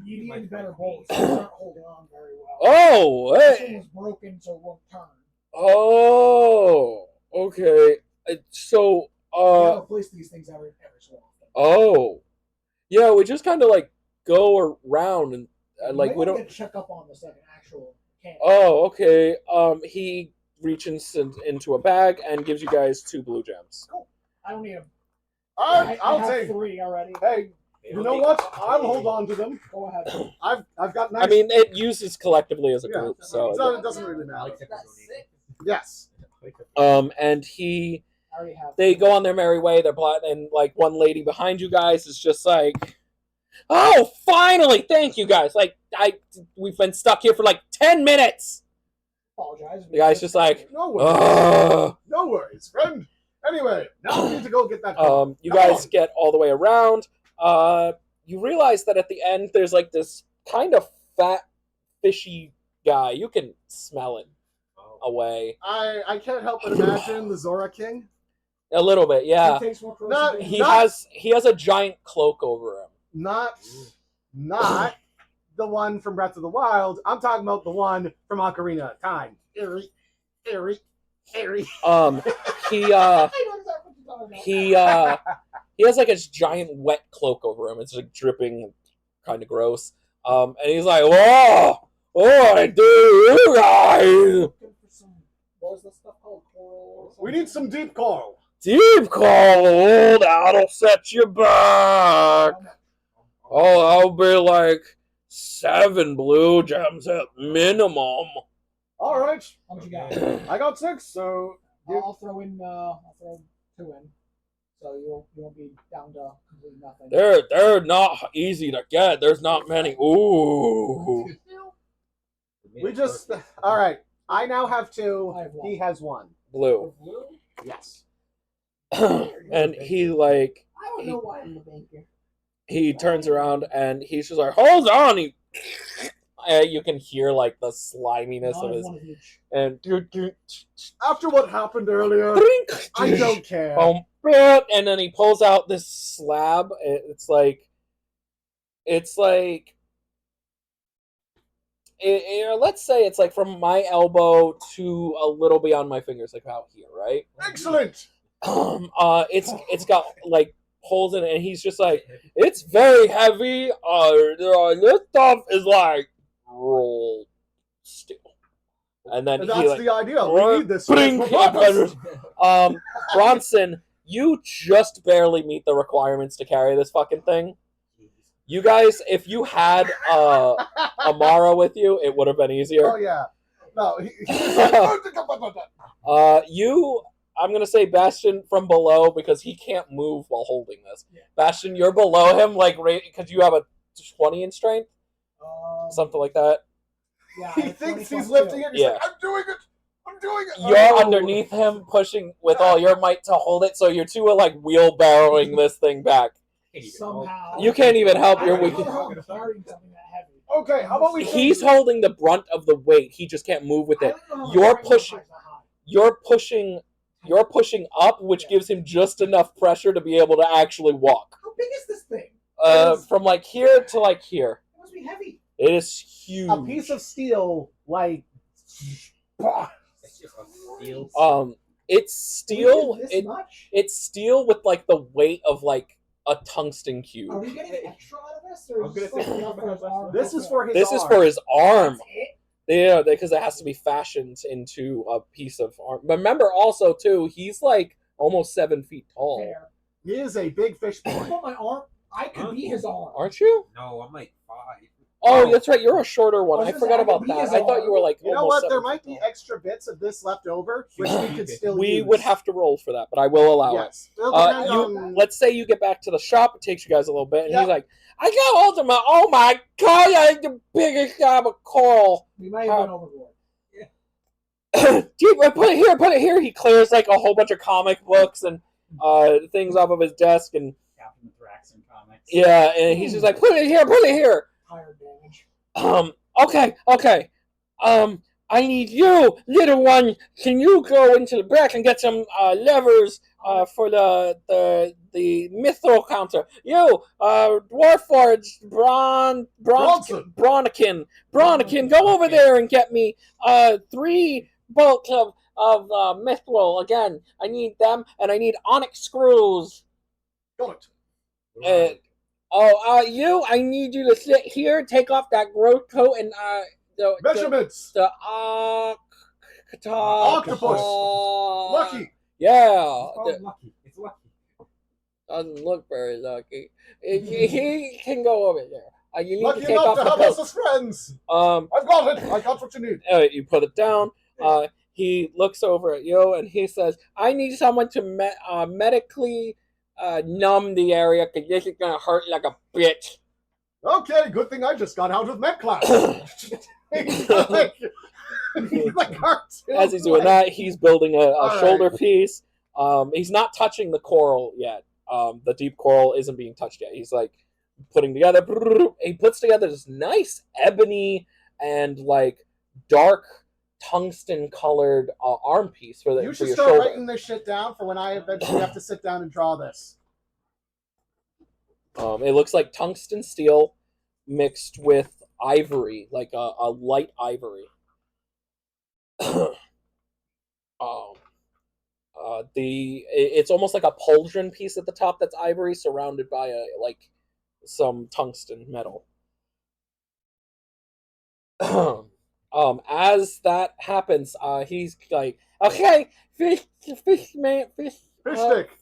You Might need better find bolts. me. These aren't holding on very well. Oh, This hey. one was broken, so it won't turn. Oh, okay. So, You gotta replace these things every so often. oh, yeah. We just kind of like go around and You like might we wanna don't. get check up on this like an actual mechanic. Oh, okay. He reaches into a bag and gives you guys 2 blue gems. I don't need them. I'll have take. 3 already. Hey, They you don't know take- what? I'll hold on to them. Go ahead. I've got nice. I mean, it uses collectively as a Yeah. group. So, So it doesn't really I matter. like that donation. Yes. and I already have. they go on their merry way. They're blind, and like one lady behind you guys is just like, "Oh, finally! Thank you guys! Like, we've been stuck here for like 10 minutes." Apologize. The guy's just like, No worries. "Ugh." No worries, friend. Anyway, now we need to go get that car. You Come guys on. get all the way around. You realize that at the end there's like this kind of fat, fishy guy. You can smell it Oh. away I can't help but imagine the Zora King. a little bit. Yeah, He takes more Not- corrosive he damage. has a giant cloak over him. Not the one from Breath of the Wild. I'm talking about the one from Ocarina of Time. Eerie. Harry. He I know exactly what you're talking about. he has like a giant wet cloak over him. It's like dripping, kind of gross. And he's like, "Whoa, what do you guys? Looking for some, what was the stuff called? Coral? We need some deep coral. Deep cold, that'll set you back. Oh, that'll be like 7 blue gems at minimum." All right. How much you got? I got 6, so I'll throw 2 in, so you won't be down to complete nothing. They're not easy to get. There's not many. Ooh. we just. All right. I now have 2. I have 1. He has 1. Blue. Blue? Yes. And he like I don't know why I'm the banker. he turns around and he's just like, "Hold on!" You can hear like the sliminess I'll of have his 1 of each. and After what happened earlier, I don't care. And then he pulls out this slab. It's like let's say it's like from my elbow to a little beyond my fingers, like out here, right? Excellent. It's got like holes in it, and he's just like, "It's very heavy. This stuff is like rolled steel." And then And he that's like, the idea. We need this. Bring for purpose. Bronson, you just barely meet the requirements to carry this fucking thing. You guys, if you had Amara with you, it would have been easier. Oh yeah. No. I'm gonna say Bastion from below because he can't move while holding this. Yeah. Bastion, you're below him, like right because you have a 20 in strength, something like that. Yeah, He thinks he's lifting it. He's Yeah. like, I'm doing it. I'm doing it. You're Oh. underneath him, pushing with all your might to hold it. So you two are like wheelbarrowing this thing back. Somehow. You can't even help I your don't weak. know how I'm carrying something that heavy. Okay, how about we? He's holding the brunt of the weight. He just can't move with I it. don't know how You're I'm pushing. carrying that high. You're pushing up, which gives him just enough pressure to be able to actually walk. How big is this thing? From like here to like here. It must be heavy. It is huge. A piece of steel, like. It's just a steel. It's steel. This much? It's steel with like the weight of like a tungsten Are cube. we getting extra out of this? Or I'm is gonna this like say- enough for his arm? This is for his. This is arm. for his arm. That's it? Yeah, because it has to be fashioned into a piece of arm. Remember, also too, he's like almost 7 feet tall. Fair. He is a big fish I boy. put my arm. I could be his arm. Aren't you? No, I'm like 5. Oh, that's right. You're a shorter one. I was I gonna forgot say, I about could be that. his I thought arm. you were like You know almost what? There 7 might feet be tall. extra bits of this left over, which we could still We use. would have to roll for that, but I will allow it. Yes. It'll depend on- Let's say you get back to the shop. It takes you guys a little bit, and Yep. he's like, "I got hold of my. Oh my god! I had the biggest job of coral." We might have gone overboard. Dude, put it here. Put it here. He clears like a whole bunch of comic books and things off of his desk, and Captain Thrax and comics. yeah, and he's just like, "Put it here. Put it here." Higher damage. Okay. I need you, little one. Can you go into the back and get some levers for the mithril counter? You, Dwarforge, Bronikin, go over there and get me 3 bolts of mithril again. I need them, and I need onyx screws. Got it. You, I need you to sit here, take off that growth coat, and the Measurements. octopus. Lucky. Yeah, It's lucky. It's lucky. doesn't look very lucky. He can go over there. You need Lucky to take enough off to the have us coat. as friends. Um, I've got it. I got what you need. you put it down. He looks over at you and he says, "I need someone to medically numb the area because this is gonna hurt like a bitch." Okay, good thing I just got out of med class. He's like cartoon. As he's doing that, he's building a All shoulder piece. He's not touching the coral yet. The deep coral isn't being touched yet. He's like putting together. He puts together this nice ebony and like dark tungsten colored arm piece for You for should your start shoulder. writing this shit down for when I eventually have to sit down and draw this. It looks like tungsten steel mixed with ivory, like a light ivory. It's almost like a pauldron piece at the top that's ivory, surrounded by some tungsten metal. As that happens, he's like, okay, fish stick.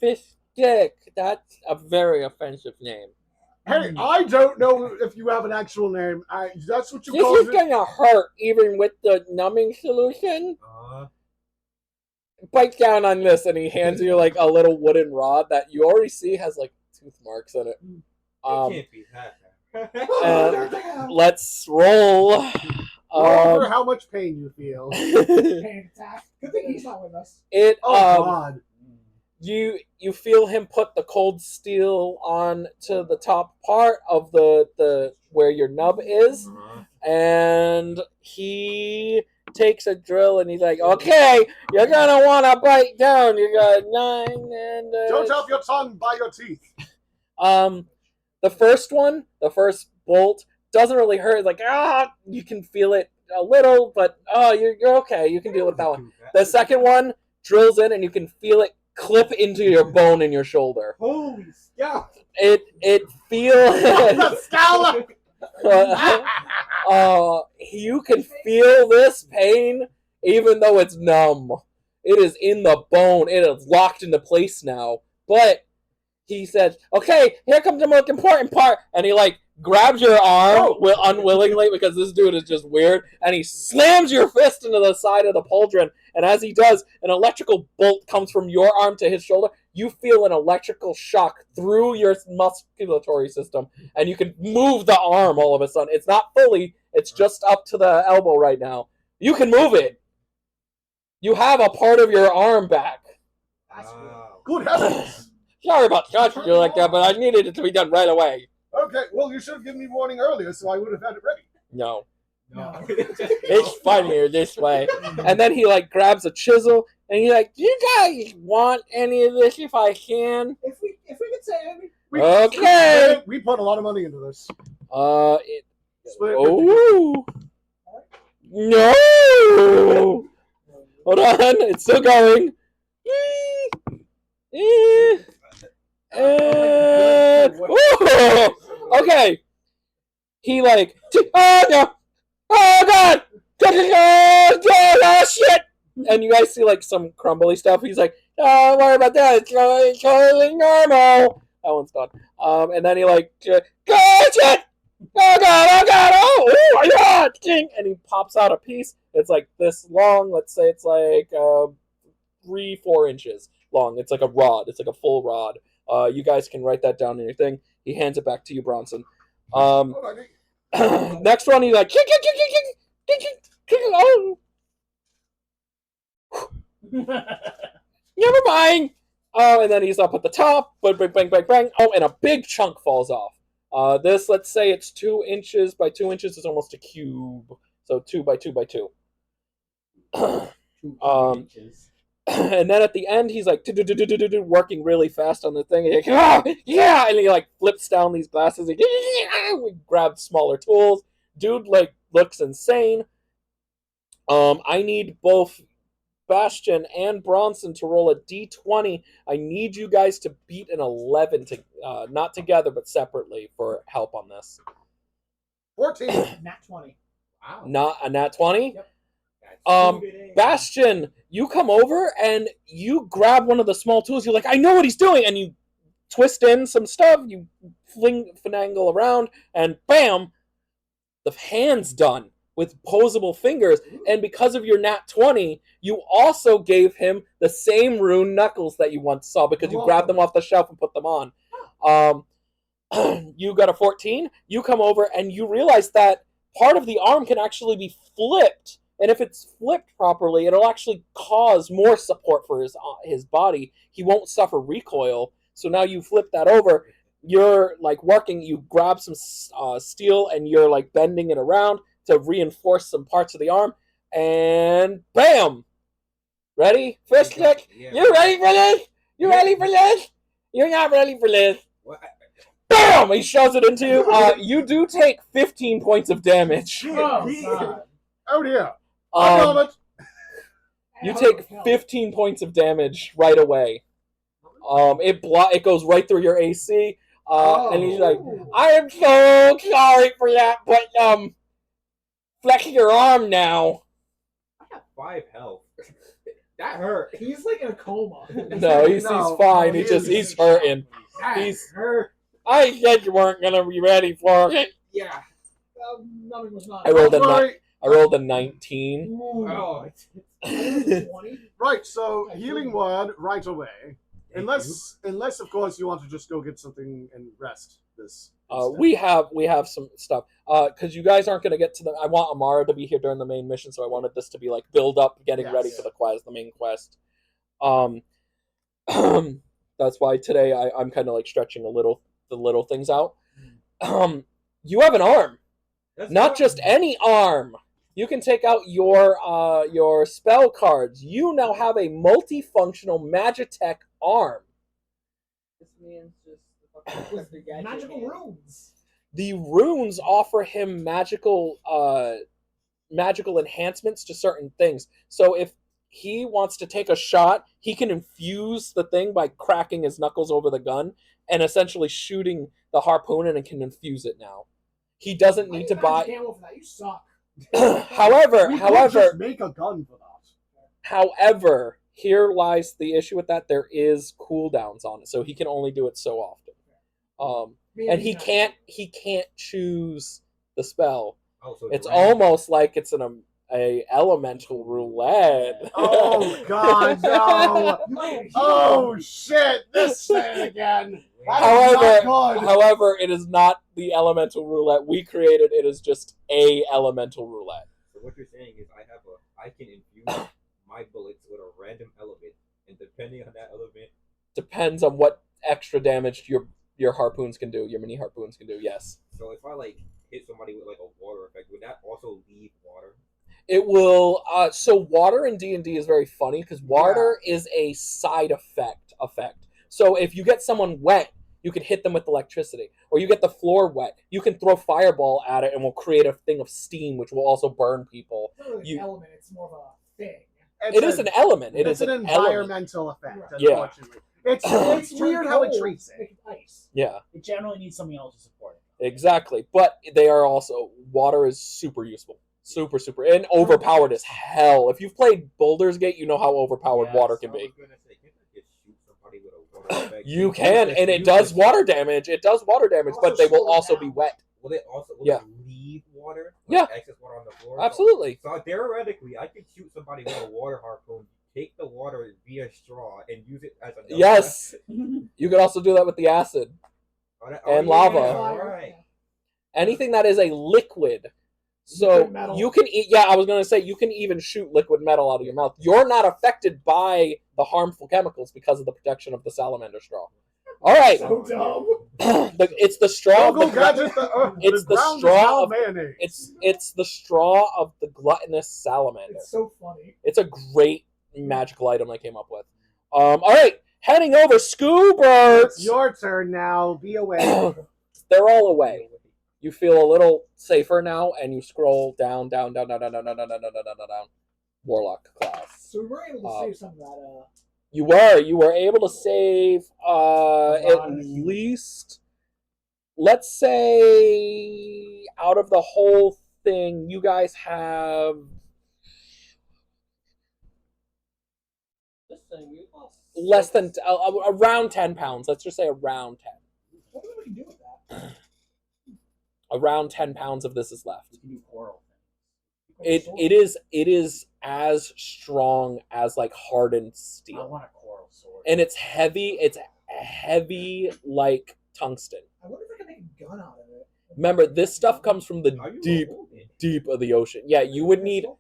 fish stick. That's a very offensive name. Hey, I don't know if you have an actual name. That's what you This call is it. gonna hurt, even with the numbing solution. Bite down on this, and he hands you like a little wooden rod that you already see has like tooth marks in it. It can't be that. Let's roll. Roll for how much pain you feel. Panic attack. Good thing he's not with us. Oh God. You feel him put the cold steel on to the top part of the where your nub is, and he takes a drill and he's like, "Okay, you're gonna want to bite down. You got 9 and Don't help your tongue by your teeth." The first bolt doesn't really hurt. Like you can feel it a little, but you're okay. You can deal with that one. The second one drills in, and you can feel it clip into your bone in your shoulder. Holy scalp! It feels. The scallop. You can feel this pain, even though it's numb. It is in the bone. It is locked into place now. But he says, "Okay, here comes the most important part," and he grabs your arm unwillingly because this dude is just weird, and he slams your fist into the side of the pauldron. And as he does, an electrical bolt comes from your arm to his shoulder. You feel an electrical shock through your musculatory system, and you can move the arm all of a sudden. It's not fully, it's just up to the elbow right now. You can move it. You have a part of your arm back. Good heavens. Sorry about touching you like that, but I needed it to be done right away. Okay, well, you should have given me warning earlier, so I would have had it ready. No. No. It's funnier this way. And then he grabs a chisel and he's like, "Do you guys want any of this if I can?" If we could say any. Okay. We put a lot of money into this. Split Split it oh. No. Hold on, it's still going. Okay. He oh no. Oh God! Oh shit! And you guys see some crumbly stuff. He's like, "Oh, don't worry about that. It's totally normal." That one's done. And then he oh shit! Oh God! Oh my God! And he pops out a piece. It's this long. Let's say it's 3-4 inches long. It's like a rod. It's like a full rod. You guys can write that down in your thing. He hands it back to you, Bronson. Next one, he's like, oh. Never mind. Oh, and then he's up at the top. Bang, bang, bang, bang, bang. Oh, and a big chunk falls off. This, let's say it's 2 inches by 2 inches. Is almost a cube. So 2 by 2 by 2. 2 inches. And then at the end, he's working really fast on the thing. And yeah, and he flips down these glasses. We grab smaller tools. Dude looks insane. I need both Bastion and Bronson to roll a d20. I need you guys to beat an 11 not together but separately for help on this. 14. Nat 20. Wow. Not a nat 20. Yep. Bastion, you come over and you grab one of the small tools. You're like, "I know what he's doing," and you twist in some stuff. You finagle around, and bam, the hand's done with posable fingers. And because of your nat 20, you also gave him the same rune knuckles that you once saw because you grabbed them off the shelf and put them on. You got a 14. You come over and you realize that part of the arm can actually be flipped. And if it's flipped properly, it'll actually cause more support for his body. He won't suffer recoil. So now you flip that over. You're working. You grab some steel and you're bending it around to reinforce some parts of the arm. And bam! Ready? First kick. Yeah. You ready for this? You ready for this? You're not ready for this. What? Bam! He shoves it into you. You do take 15 points of damage. Oh, God. Oh dear. I love it. You take 15 points of damage right away. It goes right through your AC. And he's like, I am so sorry for that, but flex your arm now. I have 5 health. That hurt. He's like in a coma. No, he's fine. He's hurting. That hurt. I said you weren't gonna be ready for it. Yeah. Nothing was not. I rolled a Right. I rolled a 19. Oh, It's 20. Right, so healing word right away. Unless of course you want to just go get something and rest this. We have some stuff. Because you guys aren't gonna get to the. I want Amara to be here during the main mission, so I wanted this to be like build up, getting ready for the main quest. That's why today I'm kind of like stretching the little things out. You have an arm, not just any arm. You can take out your spell cards. You now have a multifunctional Magitech arm. This means just the fucking Twister gadget Magical hand. runes. The runes offer him magical enhancements to certain things. So if he wants to take a shot, he can infuse the thing by cracking his knuckles over the gun and essentially shooting the harpoon, and it can infuse it now. He doesn't need to buy. Ammo for that. You suck. However, We could just make a gun for that. However, here lies the issue with that. There is cooldowns on it, so he can only do it so often. And he can't choose the spell. Oh, so It's random. almost like it's a elemental roulette. Oh God, no! Oh shit! This thing again. That is not good. However, it is not the elemental roulette we created. It is just a elemental roulette. So what you're saying is I can infuse my bullets with a random element, and depending on that element, Depends on what extra damage your harpoons can do. Your mini harpoons can do. Yes. so if I like hit somebody with like a water effect, would that also leave water? It will. So water in D&D is very funny because water is a side effect. So if you get someone wet, you can hit them with electricity, or you get the floor wet, you can throw fireball at it and will create a thing of steam, which will also burn people. It's not really an element. It's more of a thing. It is an element. It is an an element. environmental effect. Yeah. Unfortunately, it's weird how it treats it. Make ice. Yeah, It generally needs something else to support it. exactly. But they are also water is super useful, super and overpowered as hell. If you've played Baldur's Gate, you know how overpowered Yes, water can I be. was gonna say, can't I just shoot somebody with a water effect? You can, and it does water damage. It does water damage, but they will also be wet. Will it also Yeah. it leave water? Yeah. Excess water on the floor? Absolutely. So theoretically, I could shoot somebody with a water harpoon, take the water via straw, and use it as a double Yes. You could also do that with the acid. weapon. And lava. Alright. Anything that is a liquid. So Liquid metal. you can eat. Yeah, I was going to say you can even shoot liquid metal out of your mouth. You're not affected by the harmful chemicals because of the protection of the salamander straw. All right, So dumb. it's the straw. Of Google the glut- gadget. it's the ground is straw now of- mayonnaise. it's the straw of the gluttonous salamander. It's so funny. It's a great magical item I came up with. All right, heading over, Scoobers. It's your turn now. Be aware. They're all away. You feel a little safer now, and you scroll down. Warlock class. So we were able to save some of that. You were able to save at Lot. least, let's say, out of the whole thing, you guys have This thing, we lost less than around 10 pounds. Let's just say around 10. What do we can do with that? Around 10 pounds of this is left. You can do coral It is as strong as like hardened things. I steel, want a coral sword. and it's heavy. It's heavy like tungsten. I wonder if I can make a gun out of it. Remember, this stuff comes from the How you deep gonna hold it? deep of the ocean. Yeah, you would no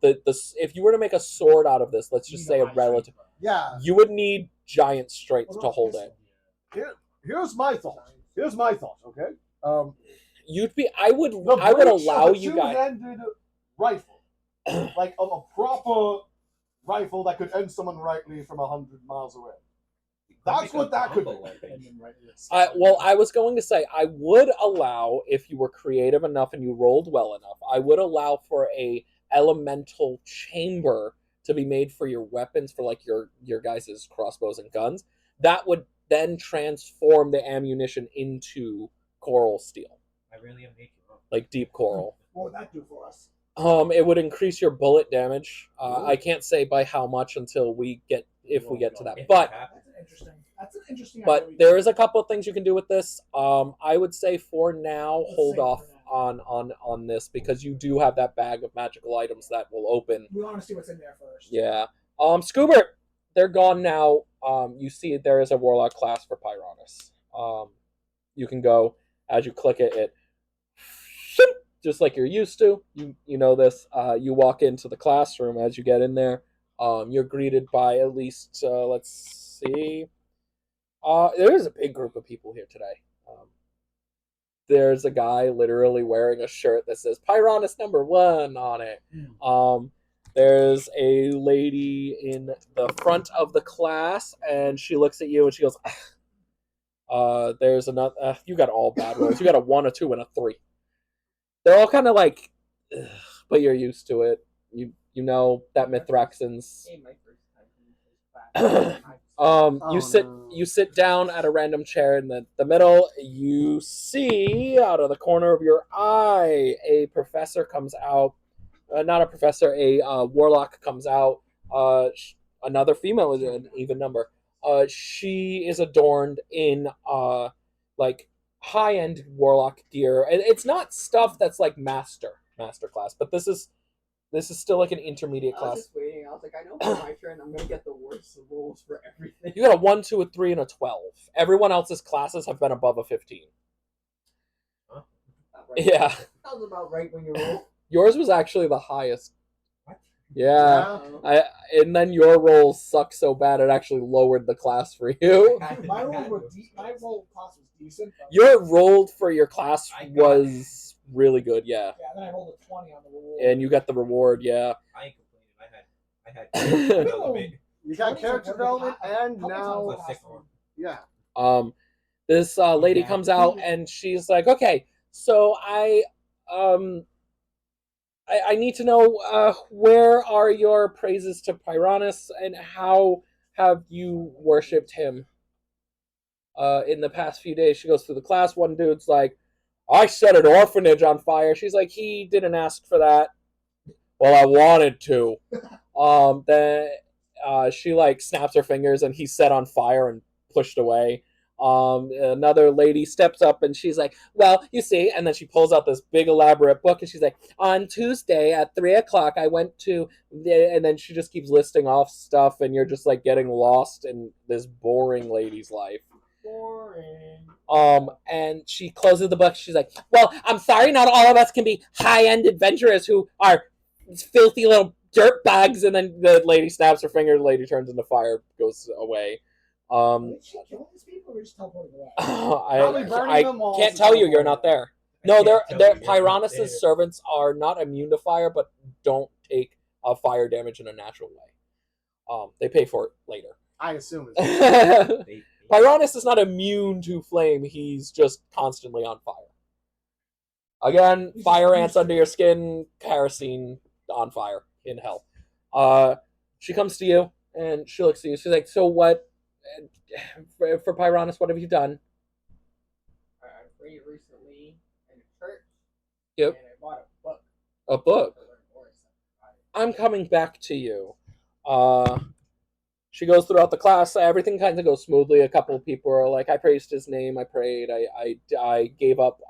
the if you were to make a sword out of this, let's You just need say a high relative, strength. Yeah. you would need giant strength What to about hold this it. one? Here's my thought. Okay. You'd be I would The I would breach allow of a you guys. two-handed rifle, like of a proper rifle that could end someone rightly from 100 miles away. That's Make a what that could combo be. weapon. And then right this. I was going to say I would allow, if you were creative enough and you rolled well enough, I would allow for a elemental chamber to be made for your weapons, for like your guys' crossbows and guns. That would then transform the ammunition into coral steel, I really am nature. like deep coral. What would that do for us? It would increase your bullet damage. I can't say by how much until we get to that. But That's an interesting. but idea. there is a couple of things you can do with this. I would say for now, Let's hold say off for now. on this, because you do have that bag of magical items that will open. We want to see what's in there first. Yeah. Scoobert, they're gone now. You see there is a warlock class for Pyronus. You can go, as you click it, just like you're used to. You know this. You walk into the classroom. As you get in there, you're greeted by at least let's see. There is a big group of people here today. There's a guy literally wearing a shirt that says Pyronus #1 on it. There's a lady in the front of the class, and she looks at you and she goes, there's another. You got all bad rolls. You got a 1, a 2, and a 3. They're all kind of like, but you're used to it. You know that Mithraxans. Hey, my first time You sit down at a random chair in the middle. You see out of the corner of your eye a professor comes out. Not a professor, a warlock comes out. Another female is an even number. She is adorned in like high-end warlock gear, and it's not stuff that's like master class, but this is still like an intermediate I was class. just waiting. I was like, I know for my turn, I'm gonna get the worst rolls for everything. You got a 1, 2, a 3, and a 12. Everyone else's classes have been above a 15. Huh? Right. Yeah, That was about right when you roll. yours was actually the highest. What? Yeah. And then your rolls suck so bad it actually lowered the class for you. My roll class was decent. But Your roll for your class I got was really good, yeah. yeah, then I rolled a 20 on the roll. And you got the reward, yeah. I ain't complaining. I had development. You got character development, and Couple now Plus 6 more. yeah. This lady Yeah. comes out and she's like, okay, so I need to know where are your praises to Pyronus, and how have you worshipped him in the past few days? She goes through the class. One dude's like, I set an orphanage on fire. She's like, he didn't ask for that. Well, I wanted to. Then she like snaps her fingers and he's set on fire and pushed away. Another lady steps up and she's like, well, you see, and then she pulls out this big elaborate book and she's like, on Tuesday at 3:00 I went to and then she just keeps listing off stuff, and you're just like getting lost in this boring lady's life. Boring. And she closes the book. She's like, well, I'm sorry, not all of us can be high-end adventurers who are filthy little dirt bags. And then the lady snaps her finger, the lady turns into fire, goes away. Did she kill these people or just teleport away? Probably burning I them all can't to tell you, teleport you're not away. there. I No, can't they're tell you, you're not Pyronus' there. servants are not immune to fire, but don't take fire damage in a natural way. They pay for it later. I assume it's They- Pyronus is not immune to flame, he's just constantly on fire. Again, He's fire just ants used to under it. your skin, kerosene on fire in hell. She comes to you and she looks at you. She's like, so what, for Pyronus, what have you done? I prayed recently in a church. Yep. And I bought a book. A book. To learn more stuff. I'm coming back to you. She goes throughout the class. Everything kind of goes smoothly. A couple of people are like, I praised his name. I prayed. I gave up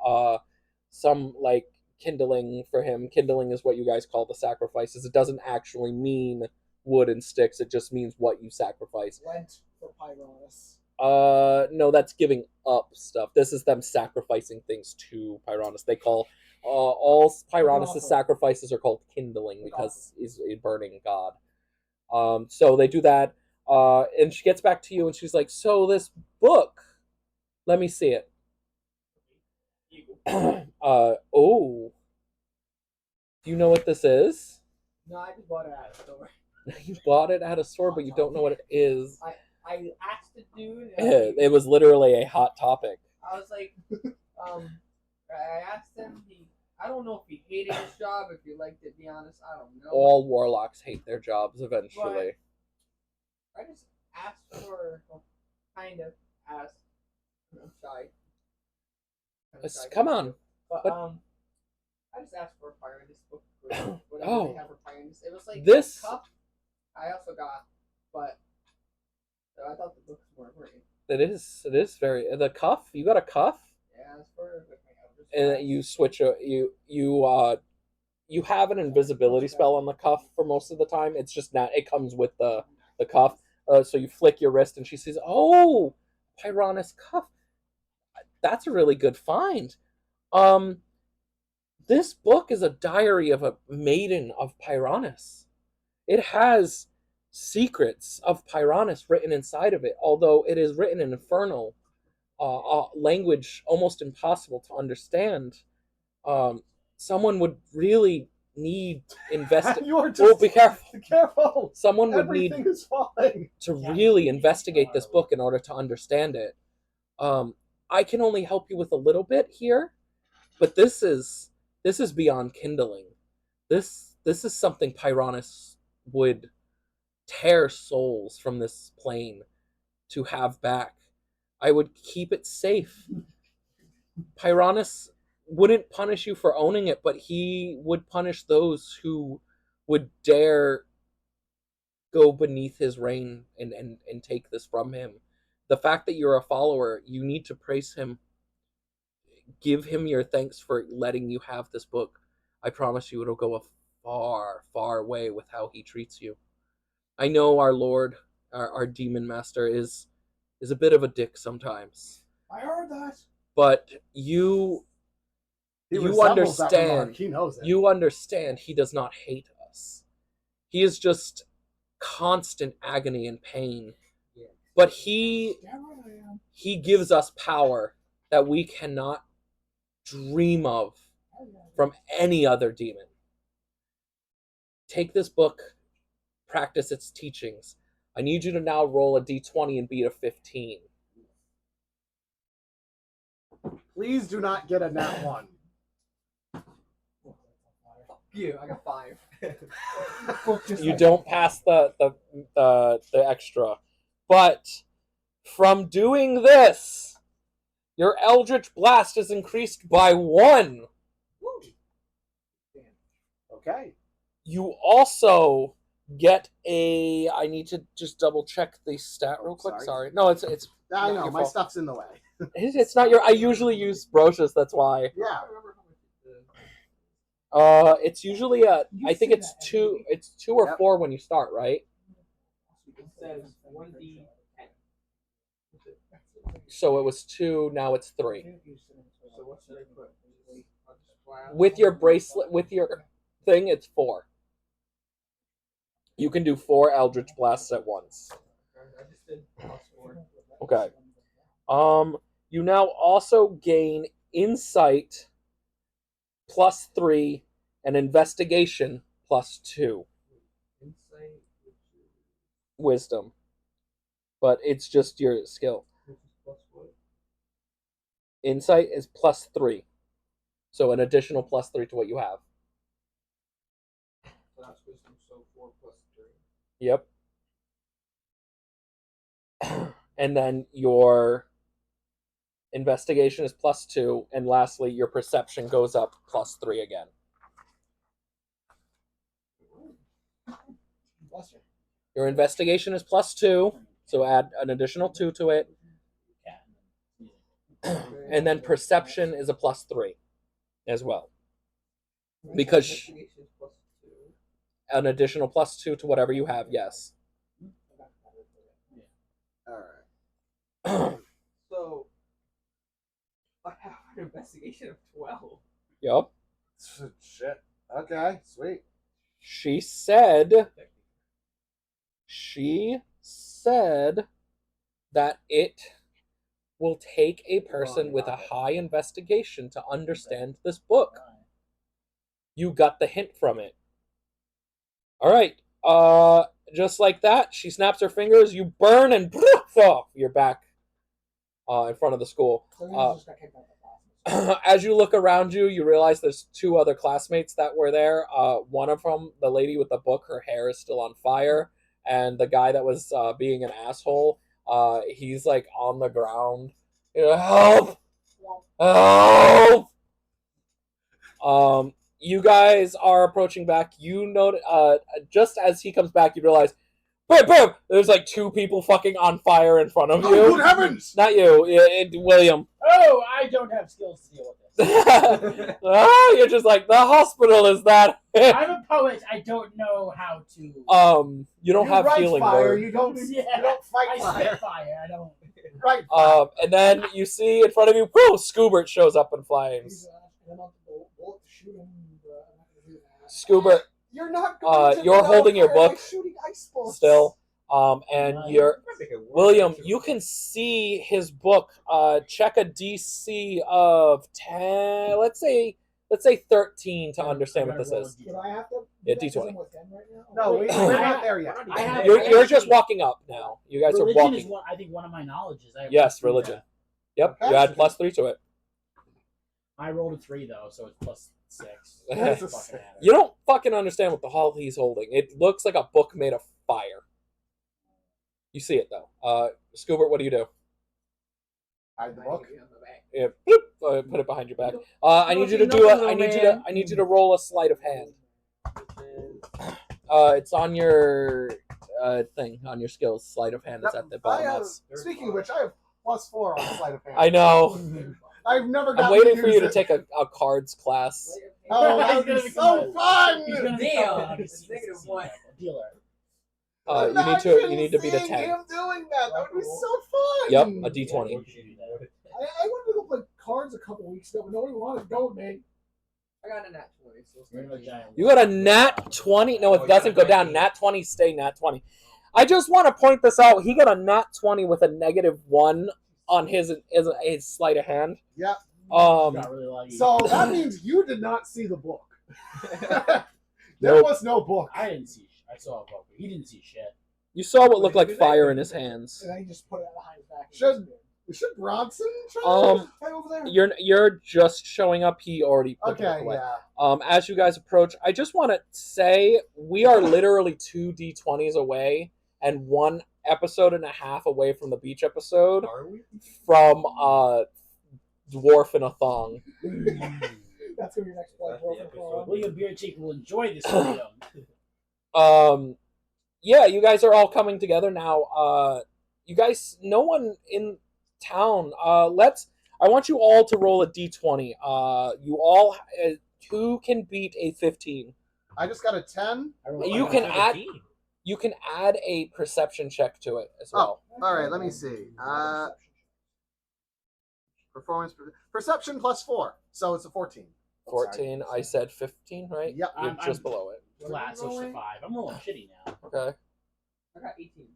some like kindling for him. Kindling is what you guys call the sacrifices. It doesn't actually mean wood and sticks. It just means what you sacrifice. Lent for Pyronus. No, that's giving up stuff. This is them sacrificing things to Pyronus. They call all Pyronus' awful. sacrifices are called kindling because he's a burning god. So they do that, and she gets back to you and she's like, so this book, let me see it. Oh, do you know what this is? No, I just bought it at a store. You bought it at a store, but you don't know what it is. I asked the dude. It was literally a hot topic. I was like, I asked him. I don't know if he hated his job, if he liked it. Be honest, I don't know. All warlocks hate their jobs eventually. I just asked for, well, kind of asked. I'm shy. Come on. But But- I just asked for a fire in this book. Whatever Oh. they have for fire in this. It was like This- a cup. I also got, but so I thought the book was more important. It is very the cuff. You got a cuff, Yeah, it's for like my elders. and you switch you have an invisibility spell on the cuff for most of the time. It's just not. It comes with the cuff. So you flick your wrist, and she says, "Oh, Pyranus cuff. That's a really good find." This book is a diary of a maiden of Pyranus. It has secrets of Pyranus written inside of it, although it is written in infernal language, almost impossible to understand. Someone would really need investigate. You're just Oh, be careful! careful. Someone would Everything need is falling. to really investigate this book in order to understand it. I can only help you with a little bit here, but this is beyond kindling. This is something Pyranus would tear souls from this plane to have back. I would keep it safe. Pyranus wouldn't punish you for owning it, but he would punish those who would dare go beneath his reign and take this from him. The fact that you're a follower, you need to praise him. Give him your thanks for letting you have this book. I promise you it'll go a far, far way with how he treats you. I know our Lord, our demon master, is a bit of a dick sometimes. I heard that. But you understand. He knows it. You understand he does not hate us. He is just constant agony and pain. But he gives us power that we cannot dream of from any other demon. Take this book, practice its teachings. I need you to now roll a d20 and beat a 15. Please do not get a nat 1. You, I got 5. You don't pass the extra. But from doing this, your Eldritch Blast is increased by 1. Okay. You also get a. I need to just double check the stat real quick. Sorry. No, it's I not know your my fault. stuff's in the way. It's not your. I usually use Brocious. That's why. Yeah. It's usually a. I think it's 2. It's 2 or Yep. 4 when you start, right? It says 1d10. So it was 2. Now it's 3. So what should I put? I'll just blast. With your bracelet, with your thing, it's 4. You can do 4 Eldritch Blasts at once. I just did +4. Okay. You now also gain Insight +3 and Investigation +2. Insight, which Wisdom. But it's just your skill. is plus what? Insight is +3. So an additional +3 to what you have. So that's wisdom, so 4 plus 3. Yep. And then your investigation is +2, and lastly, your perception goes up +3 again. Bless you. Your investigation is +2, so add an additional 2 to it, and then perception is a +3 as well. Because Investigation is plus 2. an additional +2 to whatever you have, yes. All right. So I have an investigation of 12. Yep. Shit. Okay. Sweet. She said that it will take a person with a high investigation to understand this book. You got the hint from it. All right. Just like that, she snaps her fingers. You burn and poof, you're back in front of the school. So he just got kicked out of the As you look around you, you realize there's two other classmates that were there. One of them, the lady with the book, her hair is still on fire, and the guy that was being an asshole, he's like on the ground. Help! Help! You guys are approaching back. You notice, just as he comes back, you realize, boom, boom! There's like two people fucking on fire in front of you. Oh, good heavens! Not you, William. Oh, I don't have skills to deal with this. You're just like, the hospital is that. I'm a poet. I don't know how to. You don't have write healing fire. word. You don't fight I fire. spit fire. I don't. Right. And then you see in front of you, whoo, Scoobert shows up in flames. Scoobert, You're not going to you're the holding your fire by book shooting ice bolts. still. And you're Make it work. William, you can see his book. Check a DC of 10. Let's say 13 to understand what this is. Would I have to? Yeah, do that 'cause D20. I'm with Ben right now? No, we're not there yet. I have- You're just walking up now. You guys are Religion is walking. I think one of my knowledges. I have Yes, +3 to religion. that. Yep, Okay. you add +3 to it. I rolled a 3 though, so it's +6. That's Doesn't a fucking matter. You don't fucking understand what the hell he's holding. It looks like a book made of fire. You see it though. Scoobert, what do you do? Hide the book. Yeah, bloop, put it behind your back. I need you to do a. I need you to roll a sleight of hand. It's on your thing, on your skills. Sleight of hand is at the I bottom. have, That's- speaking of which, I have +4 on sleight of hand. I know. I've never. I'm gotten waiting to for use you to it. take a cards class. Oh, that He's would gonna be become so a- fun! He's gonna Damn, become it's -1. a dealer. You need to beat a Imagine 10. seeing him doing that. That would be so fun. Yep, a D20. I wanted to go play cards a couple weeks ago, but nobody wanted to go with me. I got a nat 20, so it's You're a 13. giant You got a nat 20. No, it doesn't go down. Nat 20 stay nat 20. I just want to point this out. He got a nat 20 with a -1 on his sleight of hand. Yep. Got really lucky. So that means you did not see the book. There Nope. was no book. I didn't see. I saw a book, but he didn't see shit. You saw what looked like fire in his hands. And then he just put it behind his back. Should Bronson try Right over there. You're just showing up. He already put the book Okay, away. yeah. As you guys approach, I just want to say we are literally 2 D20s away and 1 episode and a half away from the beach episode Are we? from Dwarf in a Thong. That's gonna be your next play. That's the episode. William Beercheek will enjoy this freedom. Yeah, you guys are all coming together now. You guys, no one in town. I want you all to roll a D20. You all, who can beat a 15? I just got a 10. I rolled You a can 17. You can add a perception check to it as well. All right, let me see. Perception +4, so it's a 14. 14. I said 15, right? Yep. You're I'm- just below it. flat, so it's a 5. I'm rolling shitty now. Okay. I got 18.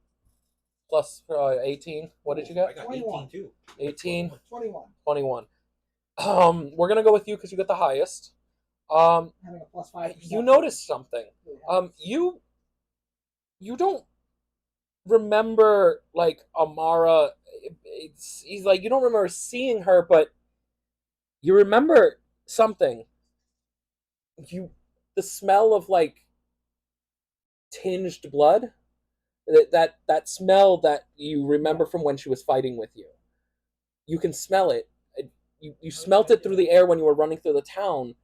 Plus 18. What did you I get? got 21. 18 too. 18. 21. 21. We're gonna go with you because you got the highest. Having a +5. You noticed something. You don't remember like Amara. He's like you don't remember seeing her, but you remember something. The smell of like tinged blood. That smell that you remember from when she was fighting with you. You can smell it. You smelt it through the air when you were running through the town.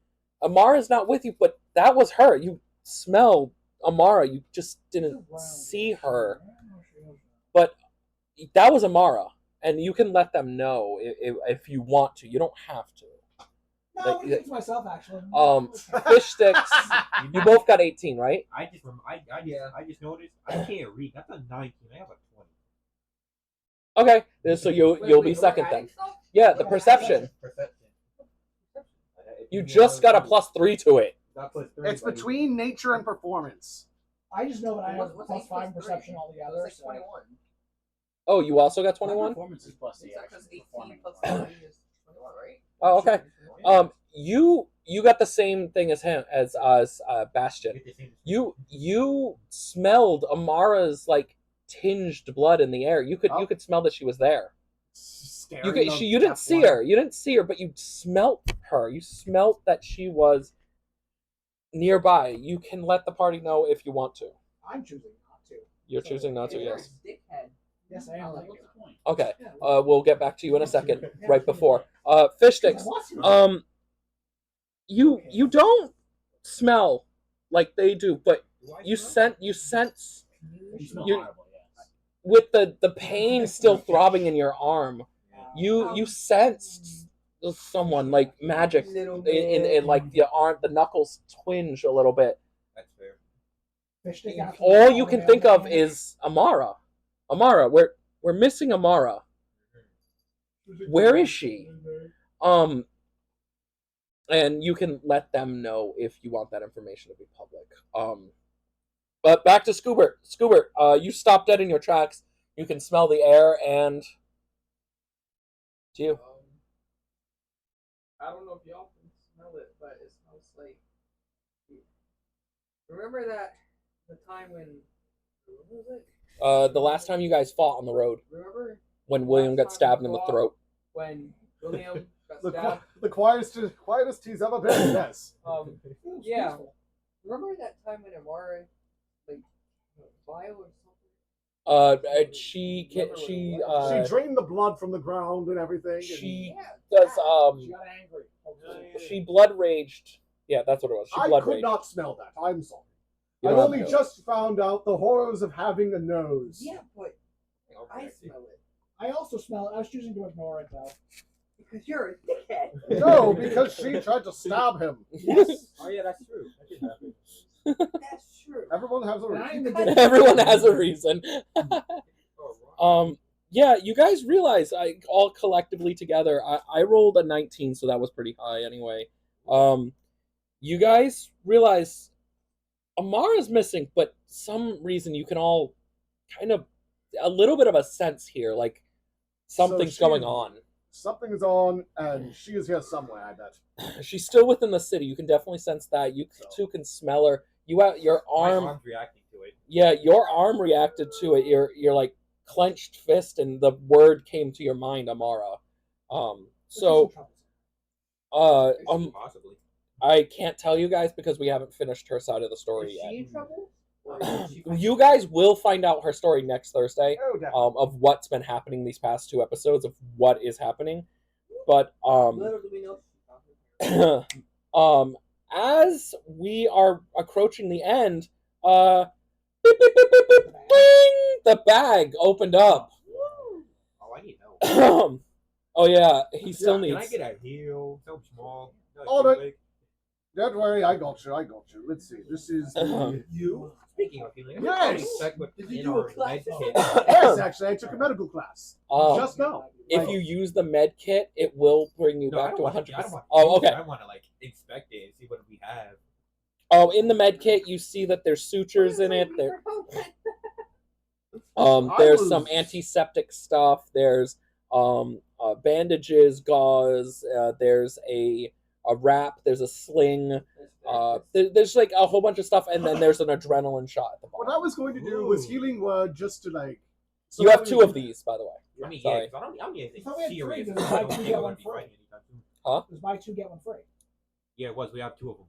Amara's not with you, but that was her. You smelled Amara. You just didn't see her. But that was Amara. And you can let them know if you want to. You don't have to. No, I would think to myself actually. Fish sticks. You both got 18, right? I just noticed I can't read. That's a 19. I have a 20. Okay. So you'll be second then. Yeah, the perception. Perception. You just got a +3 to it. Got +3, It's buddy. between nature and performance. I just know that I have What's +5 in perception altogether. It's like 21. Oh, you also got My 21? performance is +8. Because 18 Performing plus well. 3 is 21, right? Oh, okay. You got the same thing as him as Bastion. Get the same- You smelled Amara's like tinged blood in the air. You could smell that she was there. staring. You the you didn't deaf see one. her. You didn't see her, but you smelt her. You smelt that she was nearby. You can let the party know if you want to. I'm choosing not to. You're choosing not to. You're a Yes. dickhead. Yes, I am. like What's the point? Okay. Yeah, We'll get back to you in a second. Yeah, Right before. Fish sticks. You don't smell like they do, but you sense You smell You- horrible, yes. with the pain still throbbing in your arm. You sensed someone like magic in like the arm, the knuckles twinge a little bit. That's fair. Fish stick after All the you can mail think of man. is Amara. Amara, we're missing Amara. Where is she? And you can let them know if you want that information to be public. But back to Scoobert. Scoobert, you stopped dead in your tracks. You can smell the air, and it's you. I don't know if y'all can smell it, but it smells like. Remember that the time when. What was it? The last time you guys fought on the road, Remember when William got stabbed in the throat. when William got The, stabbed? the quietest he's ever been. Yes. Yeah. Remember that time when Amara, like, bio or something? She She drained the blood from the ground and everything. And she Yeah, does She got angry. she blood raged. Yeah, that's what it was. She I blood could raged. not smell that. I'm sorry. You I've don't only have to. just found out the horrors of having a nose. Yeah, but I smell it I also smell it. I was choosing to ignore it though. because you're a dickhead. No, because she tried to stab him. Yes. Oh yeah, that's true. That did happen. That's true. Everyone has a And I am reason. the dickhead. Everyone has a reason. Oh, right. Yeah, you guys realize all collectively together. I rolled a 19, so that was pretty high anyway. You guys realize Amara's missing, but some reason you can all kind of a little bit of a sense here, like something's So going on. Something is on, and she is here somewhere. I bet. She's still within the city. You can definitely sense that. You two can smell her. You have your My arm. arm's reacting to it. Yeah, your arm reacted to it. Your like clenched fist, and the word came to your mind, Amara. So Possibly. I can't tell you guys because we haven't finished her side of the story Is she yet. in trouble? Or is she You guys will find out her story next Thursday. Oh, definitely. Of what's been happening these past 2 episodes, of what is happening. But Little do we know. as we are approaching the end, beep, beep, beep, beep, beep, bing, the bag opened up. Oh, I need help. Oh yeah, he still Can needs. I get a heal? So small. No, Hold too it. big. Don't worry, I got you. Let's see. This is the... You? Speaking of healing, Yes! check what Did you in do our a class? med kit. Yes, actually, I took a medical class. Just now. If you use the med kit, it will bring you No, I back don't to want 100%. to- I don't want to Oh, use it. okay. I want to like inspect it and see what we have. Oh, in the med kit, you see that there's sutures in it. There's some antiseptic stuff. There's bandages, gauze. There's a wrap. There's a sling. There's like a whole bunch of stuff, and then there's an adrenaline shot at the What bottom. I was going to do was Ooh. healing word just to like... so You that have we 2 of can- these, by the way. I mean, Sorry. yeah, 'cause I don't need anything I thought we had serious. three, I there's don't like think two we're get gonna be one fighting anytime soon. There's buy 2 get 1 free. Yeah, it was. We have 2 of them.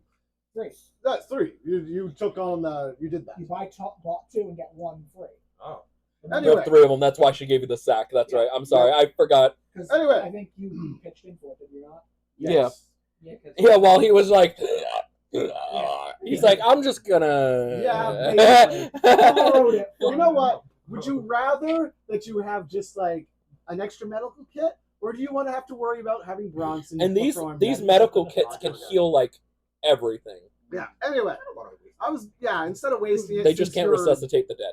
Free. That's 3. You took on the... You did that. You buy bought 2 and get 1 free. Oh. You Anyway. have 3 of them. That's why she gave you the sack. That's right. I'm sorry. I forgot. Because Anyway. I think you pitched in for it, did you not? Yes. Yeah, 'cause- Yeah, well, he was like... He's like, I'm just gonna... Yeah, basically. I wrote it. You know what? Would you rather that you have just like an extra medical kit, or do you want to have to worry about having Bronson? And these perform that? medical kits can heal like everything. Yeah. Anyway, I was instead of wasting it, They just since can't you're- resuscitate the dead.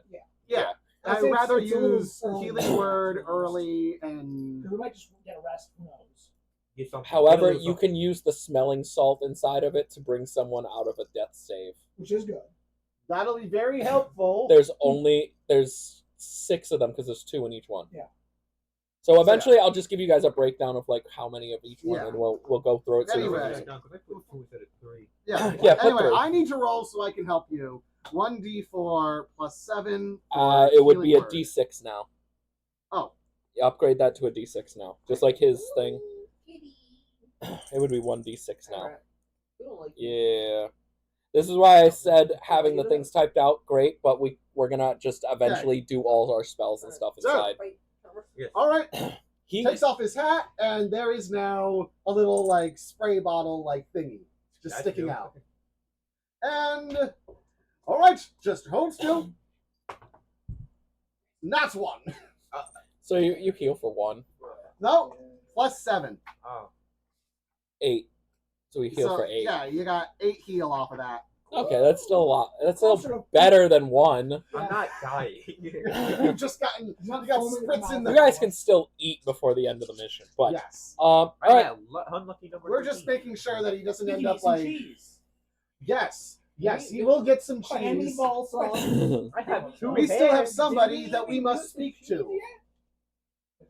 Yeah. I I'd think rather it's a little use early. healing word early and Because we might just get a rest. Who knows? Get something. However, Get a you can use the smelling salt inside of it to bring someone out of a death save. Which is good. that'll be very helpful. There's 6 of them because there's 2 in each one. Yeah. So eventually, I'll just give you guys a breakdown of like how many of each one, Yeah. and we'll go through it. So you Anyway. can Write use it it. down, 'cause I put 2 instead of 3. Yeah. Yeah, put Anyway, 3. I need to roll so I can help you. 1d4 plus 7. It would healing be a word. D6 now. Oh. Upgrade that to a D6 now, just like his thing. It would be 1d6 now. Alright. We don't like you. Yeah. This is why I said having the things typed out, great, but we're gonna just eventually do all our spells and stuff So- inside. Wait, cover. Yes. All right. He Takes off his hat, and there is now a little like spray bottle like thingy just That's sticking dope. out. And all right, just hold still. That's one. so you heal for 1. No, +7. Oh, 8. So we heal So, for 8. yeah, you got 8 heal off of that. Okay, that's still a lot. That's Closer still to- better than 1. I'm not dying. You've just gotten. You Not got foaming spritz in in the. You guys can still eat before the end of the mission, but Yes. all I'm right. at unlucky number. We're just 13. making sure that he doesn't We end can up eat some like. cheese. Yes. Yes, he will get some And cheese. meatball sauce. I have 2 We still have hands. somebody that we must speak to.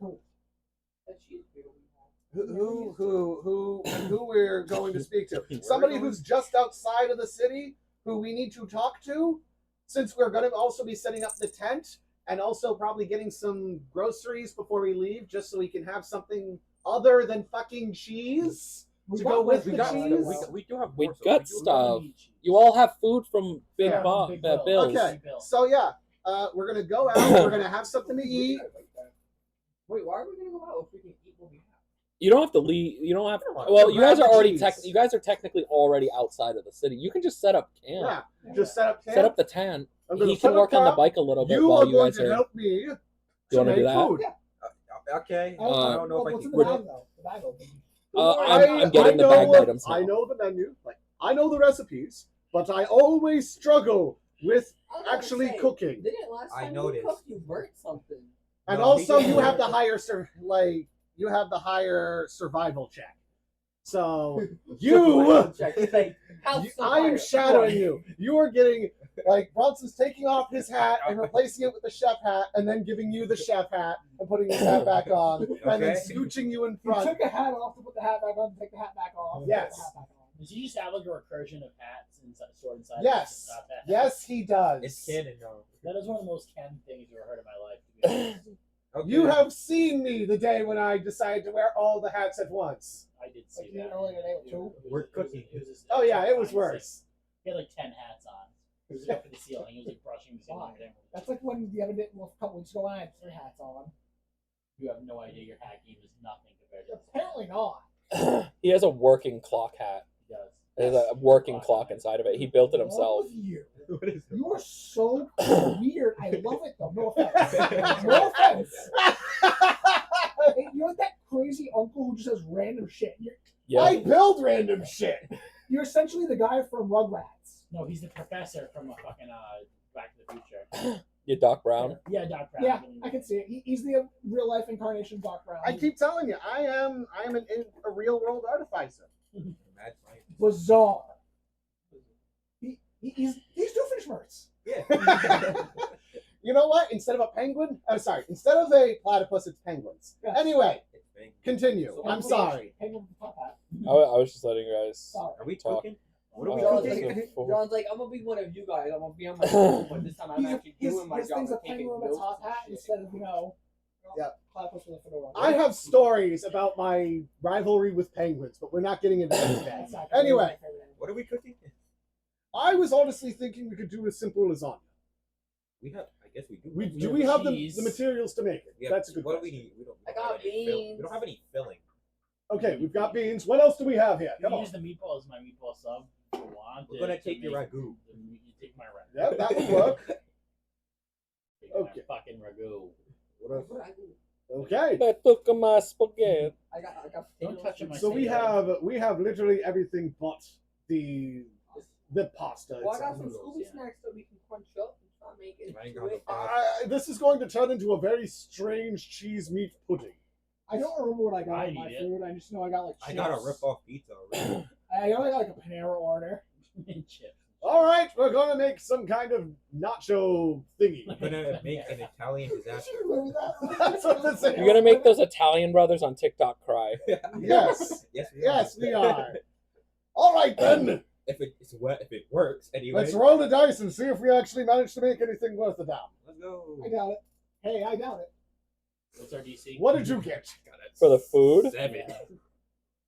That cheese beer we have. Who we're going to speak to? Somebody who's just outside of the city, who we need to talk to, since we're going to also be setting up the tent and also probably getting some groceries before we leave, just so we can have something other than fucking cheese to go with We the got. cheese. We do have. We more, so got do stuff. We need cheese. You all have food from Big Yeah, Bob Big Bills. Bill. Okay, Bill. so yeah, we're gonna go out. We're gonna have something to eat. Wait, why are we gonna go out if we can eat what we have? You don't have to leave. You don't have. Come on, Well, go you guys grab are the already cheese. you guys are technically already outside of the city. You can just set up camp. Yeah, just set up camp. Set up the tent. I'm gonna He set can up work on the camp. bike a little bit You while are you going guys to are. help me You to wanna do make that? food. Okay. Uh, I don't know if I What's can. in the bag though? The bag open. I'm getting the bagged items now. I know the menu. Like I know the recipes, but I always struggle with I was gonna actually say, cooking. Didn't last I time noticed. you cooked, you burnt something. And No, also, he you didn't. have the higher you have the higher survival check. So you, Check. It's like, help I am survive. shadowing you. You are getting like Bronson's taking off his hat and replacing it with the chef hat, and then giving you the chef hat and putting his hat back on, and then Okay. scooching you in You front. took a hat off to put the hat back on, take the hat back off. Yes. Put the hat back on. Does he just have like a recursion of hats inside, stored inside? Yes. His hat? Yes, he does. It's canon now. That is one of the most Ken things you've ever heard in my life. To be honest. Okay. You have seen me the day when I decided to wear all the hats at once. I did see Like you that. earlier today with two. It was- We're it was- cooking. it was just- Oh yeah, it was fine. worse. He had like 10 hats on. He was up in the ceiling. He was like brushing the ceiling. Fine. That's like when the other day, well, a couple weeks ago, I had 3 hats on. You have no idea your hat game is nothing compared to this. Apparently not. He has a working clock hat. He does. There's a working clock inside of it. He built it himself. Wrong with you. What is You are so weird. I love it though. No offense. No offense. Hey, you're like that crazy uncle who just has random shit. Yeah. I build random shit. You're essentially the guy from Rugrats. No, he's the professor from a fucking Back to the Future. You Doc Brown. Yeah, Doc Brown. Yeah, I can see it. He's the real life incarnation of Doc Brown. I keep telling you, I am a real world artificer. Mad science. Bizarre. He's Doofenshmirtz. Yeah. You know what? Instead of a penguin, instead of a platypus, it's penguins. Yes. Anyway, It's big. continue. So- I'm sorry. Penguin with the top hat. I was just letting you guys. Sorry. Are we Talk. cooking? What are we Oh, cooking? okay. John's like, I'm gonna be one of you guys. I'm gonna be on my own, but this time I'm actually doing my his job. thing's a and taking penguin with a notes top and hat shit. instead of, Yep. platypus with a fedora. I have stories about my rivalry with penguins, but we're not getting into that today. Exactly. Anyway, What are we cooking? I was honestly thinking we could do a simple lasagna. We have. I guess we do. Do we have the cheese. materials to make it? We have- That's a good What do question. we need? We don't. I we got don't have any fill- beans. We don't have any filling. Okay, we've got beans. What else do we have here? You Come can on. use the meatball as my meatball sub. If you want We're it gonna to take your make- ragu. You take my ragu. Yeah, that would work. Take my Okay. fucking ragu. What else? What I do? Okay. They took my spaghetti. I got Don't potatoes. touch it, my So we have literally everything but the pasta. Well, I got itself. some noodles, Scooby yeah. snacks that we can crunch up and try to make it. I ain't into got it. no This is going to turn into a very strange cheese meat pudding. I don't remember what I got I with my need it. food. I just know I got like chips. I got a rip-off pizza already. I got like a Panera order. and chips. All right, we're going to make some kind of nacho thingy. We're gonna make an Italian disaster. Remember that? That's what this is. You're gonna make those Italian brothers on TikTok cry. Yes. Yes. We Yes, we are. All right, then. If it's wet, if it works, anyway. Let's roll the dice and see if we actually manage to make anything worth a damn. Let's go. I doubt it. Hey, I doubt it. What's our DC? What did you get? For the food? 7.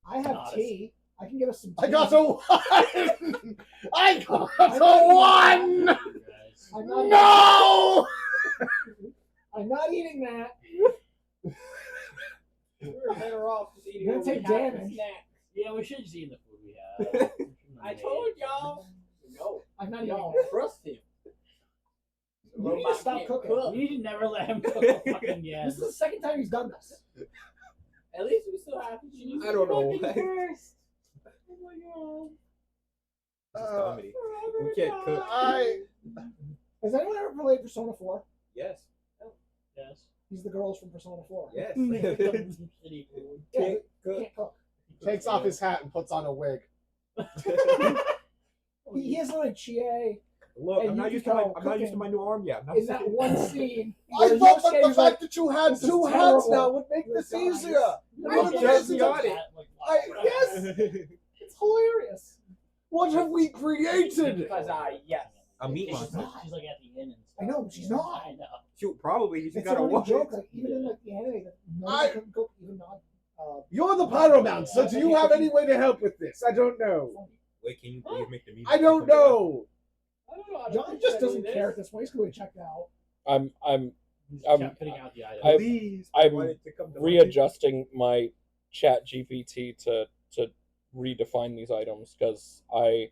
I have Honest. tea. I can give us some tea. I got a 1! I got a 1! Guys. I'm not No! I'm not eating that. We were better off just eating You're what gonna we take had for damage. snack. Yeah, we should just eat the food we have. I told y'all. No, I'm not eating y'all that. trust him. You need to stop cooking. We need to never let him cook fucking again. This is the second time he's done this. At least we still have cheese. I don't know. First. Oh my god. This is comedy. We can't cook. Has anyone ever played Persona 4? Yes. Yes. He's the girls from Persona 4. Yes. Shitty food. Yeah, Can't he cook. can't cook. Takes off his hat and puts on a wig. He has like Chie Look, And I'm not you used can to my tell I'm not used to cooking my new arm yet. I'm not in that one scene. I where thought that the Yosuke's like, fact that you had "This is 2 hats terrible. now would make You're this dying." easier. No, What no, is no, it? no, yes, it's hilarious. What have we created? Because yes. A meat She's monster. not- She's like at the end and stuff. I know, but she's not. I know. Shoot, probably you just It's a gotta running watch joke. it. Like even in like the anime, that no I- one can cook, even not. You're the pyromancer. Do you have any way to help with this? I don't know. Wait, can you please make the meat I don't monster come know. I don't know how to John fix just any doesn't of care this. at this point. He's going to check out. I'm Just I'm- kept putting out the items. I've- Please, I'm want it to come to life. readjusting my chat GPT to redefine these items because I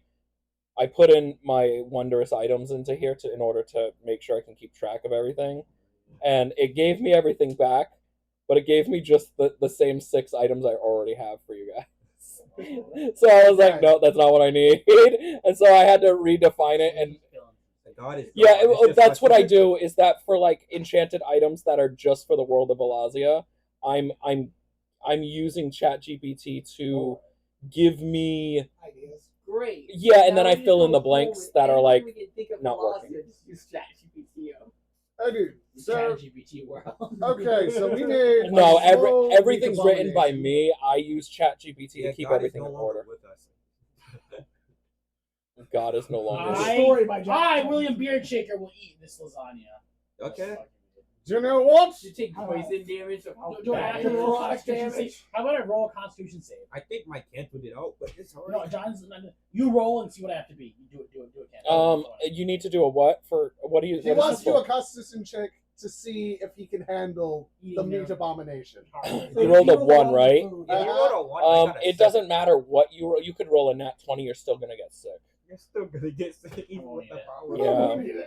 put in my wondrous items into here in order to make sure I can keep track of everything, and it gave me everything back, but it gave me just the same 6 items I already have for you guys. So I was like, Okay. no, that's not what I need, and so I had to redefine it. And The god is yeah, God. It's just that's what I like- do. Is that for like enchanted items that are just for the world of Vilazia? I'm using ChatGPT to give me Ideas. Great. yeah, and Now then I we fill just in the go blanks forward. that are Anything like we can think of not Vilazia, working. Just use ChatGPT. I do. So, ChatGPT world. okay, so we need. no, a slow everything's written by abomination. me. I use ChatGPT Yeah, to keep God is everything no in longer order. with us. God is no longer. It's a I- story by John. I, William Beardshaker, will eat this lasagna. Okay. Do you know what? You take poison damage of how Do I bad have it to is. roll a Necrotic constitution damage. save? How about I roll a constitution save? I think my canceled it out, but it's hard. No, John's. You roll and see what I have to be. You do it. Ken. You need to do a what for what do you? He what is wants this to do for? a constitution check to see if he can handle the Eating meat their- abomination. You rolled a roll 1, the right? food. Yeah, you rolled a 1. I got a It 7. doesn't matter what you roll. You could roll a nat 20. You're still gonna get sick. You're still gonna get sick even won't with eat the it. power. Yeah.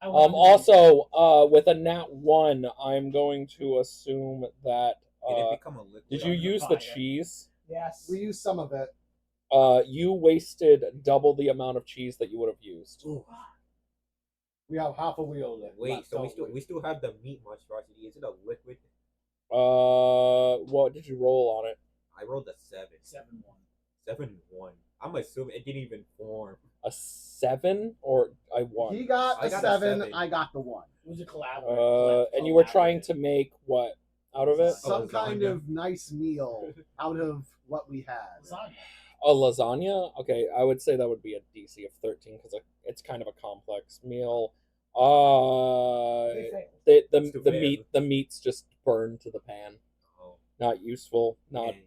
I want to- Also, with a nat 1, I'm going to assume that. Did it become a liquid? Did you on the use the fire. cheese? Yes. We use some of it. You wasted double the amount of cheese that you would have used. We have half a wheel left. Wait, so don't we still have the meat monstrosity. Is it a liquid? What did you roll on it? I rolled a 7. 7-1. 7-1. I'm assuming it didn't even form. A 7 or I won? He got I a got a 7, 7. I got the 1. It was a collaborative. And you were trying to make what out of it? Some lasagna. kind of nice meal out of what we had. lasagna. A lasagna? Okay, I would say that would be a DC of 13 because it's kind of a complex meal. They failed. Too bad. The meat's just burned to the pan. Oh, Not useful. Not man.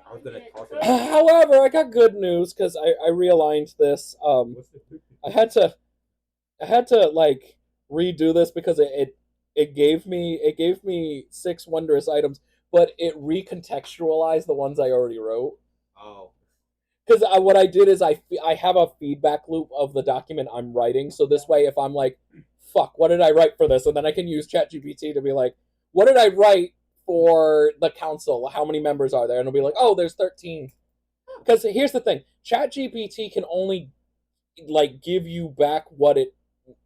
I was gonna toss it. However, I got good news because I realigned this. What's the I had to like redo this because it gave me 6 wondrous items, but it recontextualized the ones I already wrote. Oh. Because what I did is I have a feedback loop of the document I'm writing, so this way if I'm like, fuck, what did I write for this? And then I can use ChatGPT to be like, what did I write for the council? How many members are there? And it'll be like, oh, there's 13. Because here's the thing, ChatGPT can only like give you back what it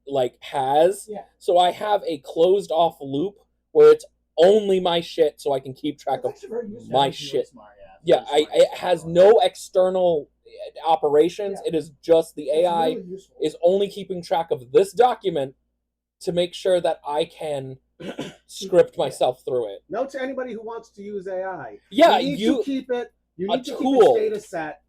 like has. Yeah. So I have a closed off loop where it's only my shit, so I can keep track That's of actually very useful. my That's really shit. Smart, Yeah, it has no external operations. Yeah. It is just the It's AI really useful. is only keeping track of this document to make sure that I can script myself through it. Note to anybody who wants to use AI. Yeah, you need you to keep it. You a need to keep tool. its data set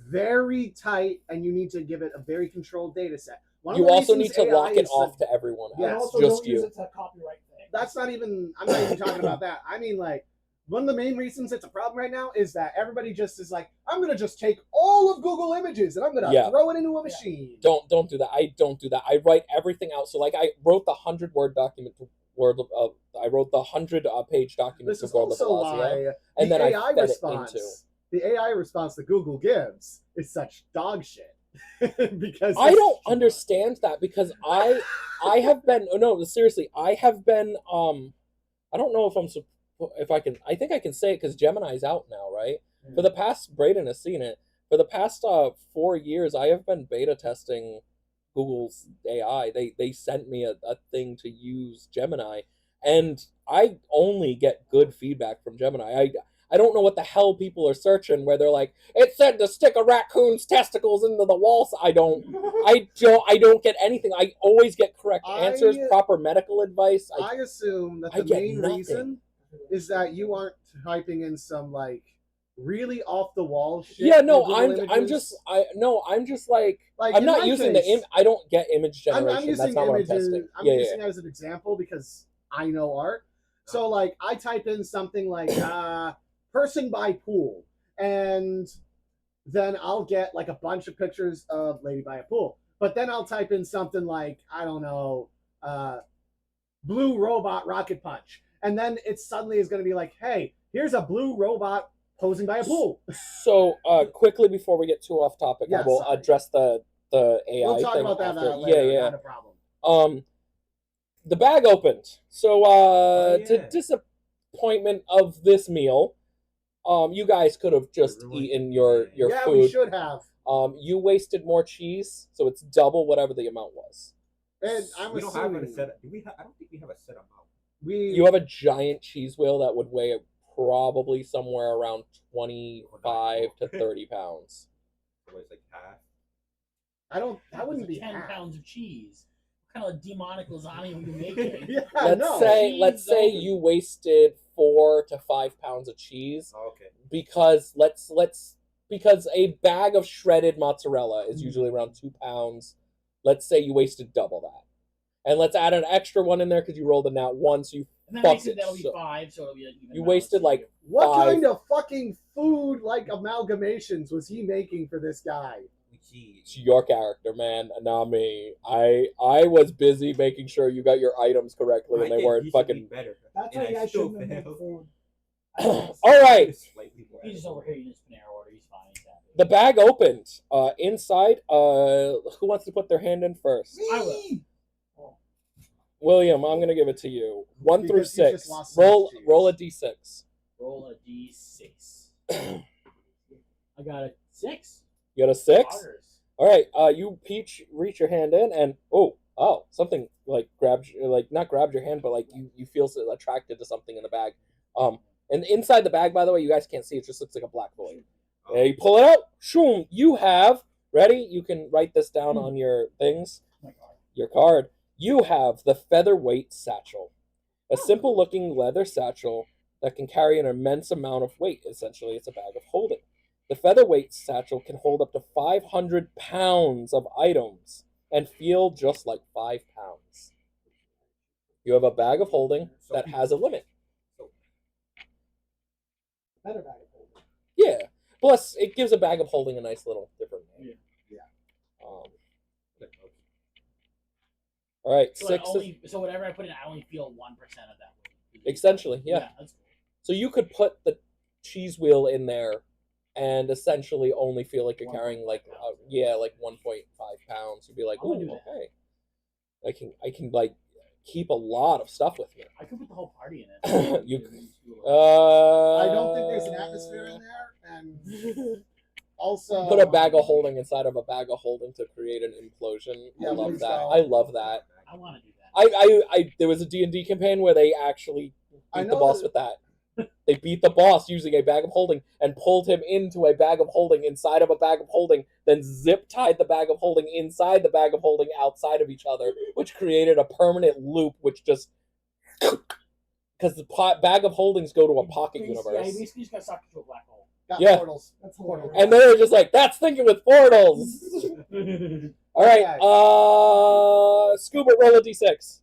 very tight, and you need to give it a very controlled data set. One of you the also need reasons to AI lock it is off to everyone Yeah, And else, also just don't use you. it to copyright things. that's not even. I'm not even talking about that. I mean, like, one of the main reasons it's a problem right now is that everybody just is like, I'm gonna just take all of Google Images and I'm gonna Yeah. throw it into a machine. Don't do that. I don't do that. I write everything out. So like I wrote the 100-word document to Word of I wrote the 100-page document This to is World of also Vilazia, why and the then AI I fed response, it into. the AI response that Google gives is such dog shit. Because I don't understand that because I have been no seriously I have been I don't know if I can I think I can say it because Gemini's out now, right? For the past, Braden has seen it. For the past 4 years, I have been beta testing Google's AI. They sent me a thing to use Gemini, and I only get good feedback from Gemini. I don't know what the hell people are searching where they're like, it said to stick a raccoon's testicles into the walls. I don't get anything. I always get correct answers, proper medical advice. I assume that I the get main nothing. reason is that you aren't typing in some like really off the wall shit. Yeah, no, Google I'm Images. just like Like, I'm in not my using case, I don't get image I'm generation. using That's not what I'm images. testing. I'm Yeah, using it as an example because I know art. So like I type in something like person by pool, and then I'll get like a bunch of pictures of lady by a pool. But then I'll type in something like, I don't know, blue robot rocket punch. And then it suddenly is going to be like, hey, here's a blue robot posing by a pool. So quickly before we get too off topic, Yeah, I will sorry. address the AI We'll talk thing about that after. later. Yeah. Not a problem. The bag opened. So yeah. to disappointment of this meal, you guys could have just Ruined eaten it. your Yeah, we food. should have. You wasted more cheese, so it's double whatever the amount was. And I'm We don't have assuming a set. Do we? I don't think we have a set amount. You have a giant cheese wheel that would weigh probably somewhere around 25 to 30 pounds. So it's like half. That wouldn't be 10 half. pounds of cheese. What kind of demonic lasagna are you making? Yeah, Let's say you wasted 4 to 5 pounds of cheese. Oh, okay. Because because a bag of shredded mozzarella is usually around 2 pounds. Let's say you wasted double that. And let's add an extra one in there because you rolled a nat 1, so you And then fucked makes it. that'll be So 5, so it'll be like even you balance wasted to like you. What 5. kind of fucking food like amalgamations was he making for this guy? It's your character, man, not me. I was busy making sure you got your items correctly and they weren't fucking. Better. That's And why you I guys still shouldn't have made failed. food. All right. He's just over here in his Panera order. He's fine. He's happy. The bag opened. Inside, who wants to put their hand in first? I will. William, I'm gonna give it to you. 1 through Because you 6. just lost so Roll much cheese. roll a d6. Roll a d6. I got a 6. You got a 6? Otters. All right. You reach your hand in, and something like grabs, like not grabbed your hand, but like you feel so attracted to something in the bag. And inside the bag, by the way, you guys can't see. It just looks like a black void. You pull it out. Shoom. You have ready. You can write this down on your things. Oh my God. Your card. You have the featherweight satchel, a simple-looking leather satchel that can carry an immense amount of weight. Essentially, it's a bag of holding. The featherweight satchel can hold up to 500 pounds of items and feel just like 5 pounds. You have a bag of holding that has a limit. Better bag of holding. Yeah. Plus, it gives a bag of holding a nice little different name. Yeah. All right. So, 6. so whatever I put in, I only feel 1% of that weight. Essentially, yeah. That's cool. So you could put the cheese wheel in there and essentially only feel like you're carrying like 1.5 pounds. You'd be like, I'm ooh, gonna do that. okay. I can like keep a lot of stuff with me. I could put the whole party in it. You I don't think there's an atmosphere in there, and also put a bag of holding inside of a bag of holding to create an implosion. Yeah, I love please that. don't. I love that. I want to do that. I there was a D&D campaign where they actually I beat the know boss that- with that. They beat the boss using a bag of holding and pulled him into a bag of holding inside of a bag of holding, then zip tied the bag of holding inside the bag of holding outside of each other, which created a permanent loop, which just because the bag of holdings go to a pocket Yeah, universe. he basically just got sucked into a black hole. got Yeah. portals. That's hilarious. And they were just like, that's thinking with portals. All right, Okay. Scuba, roll a d6.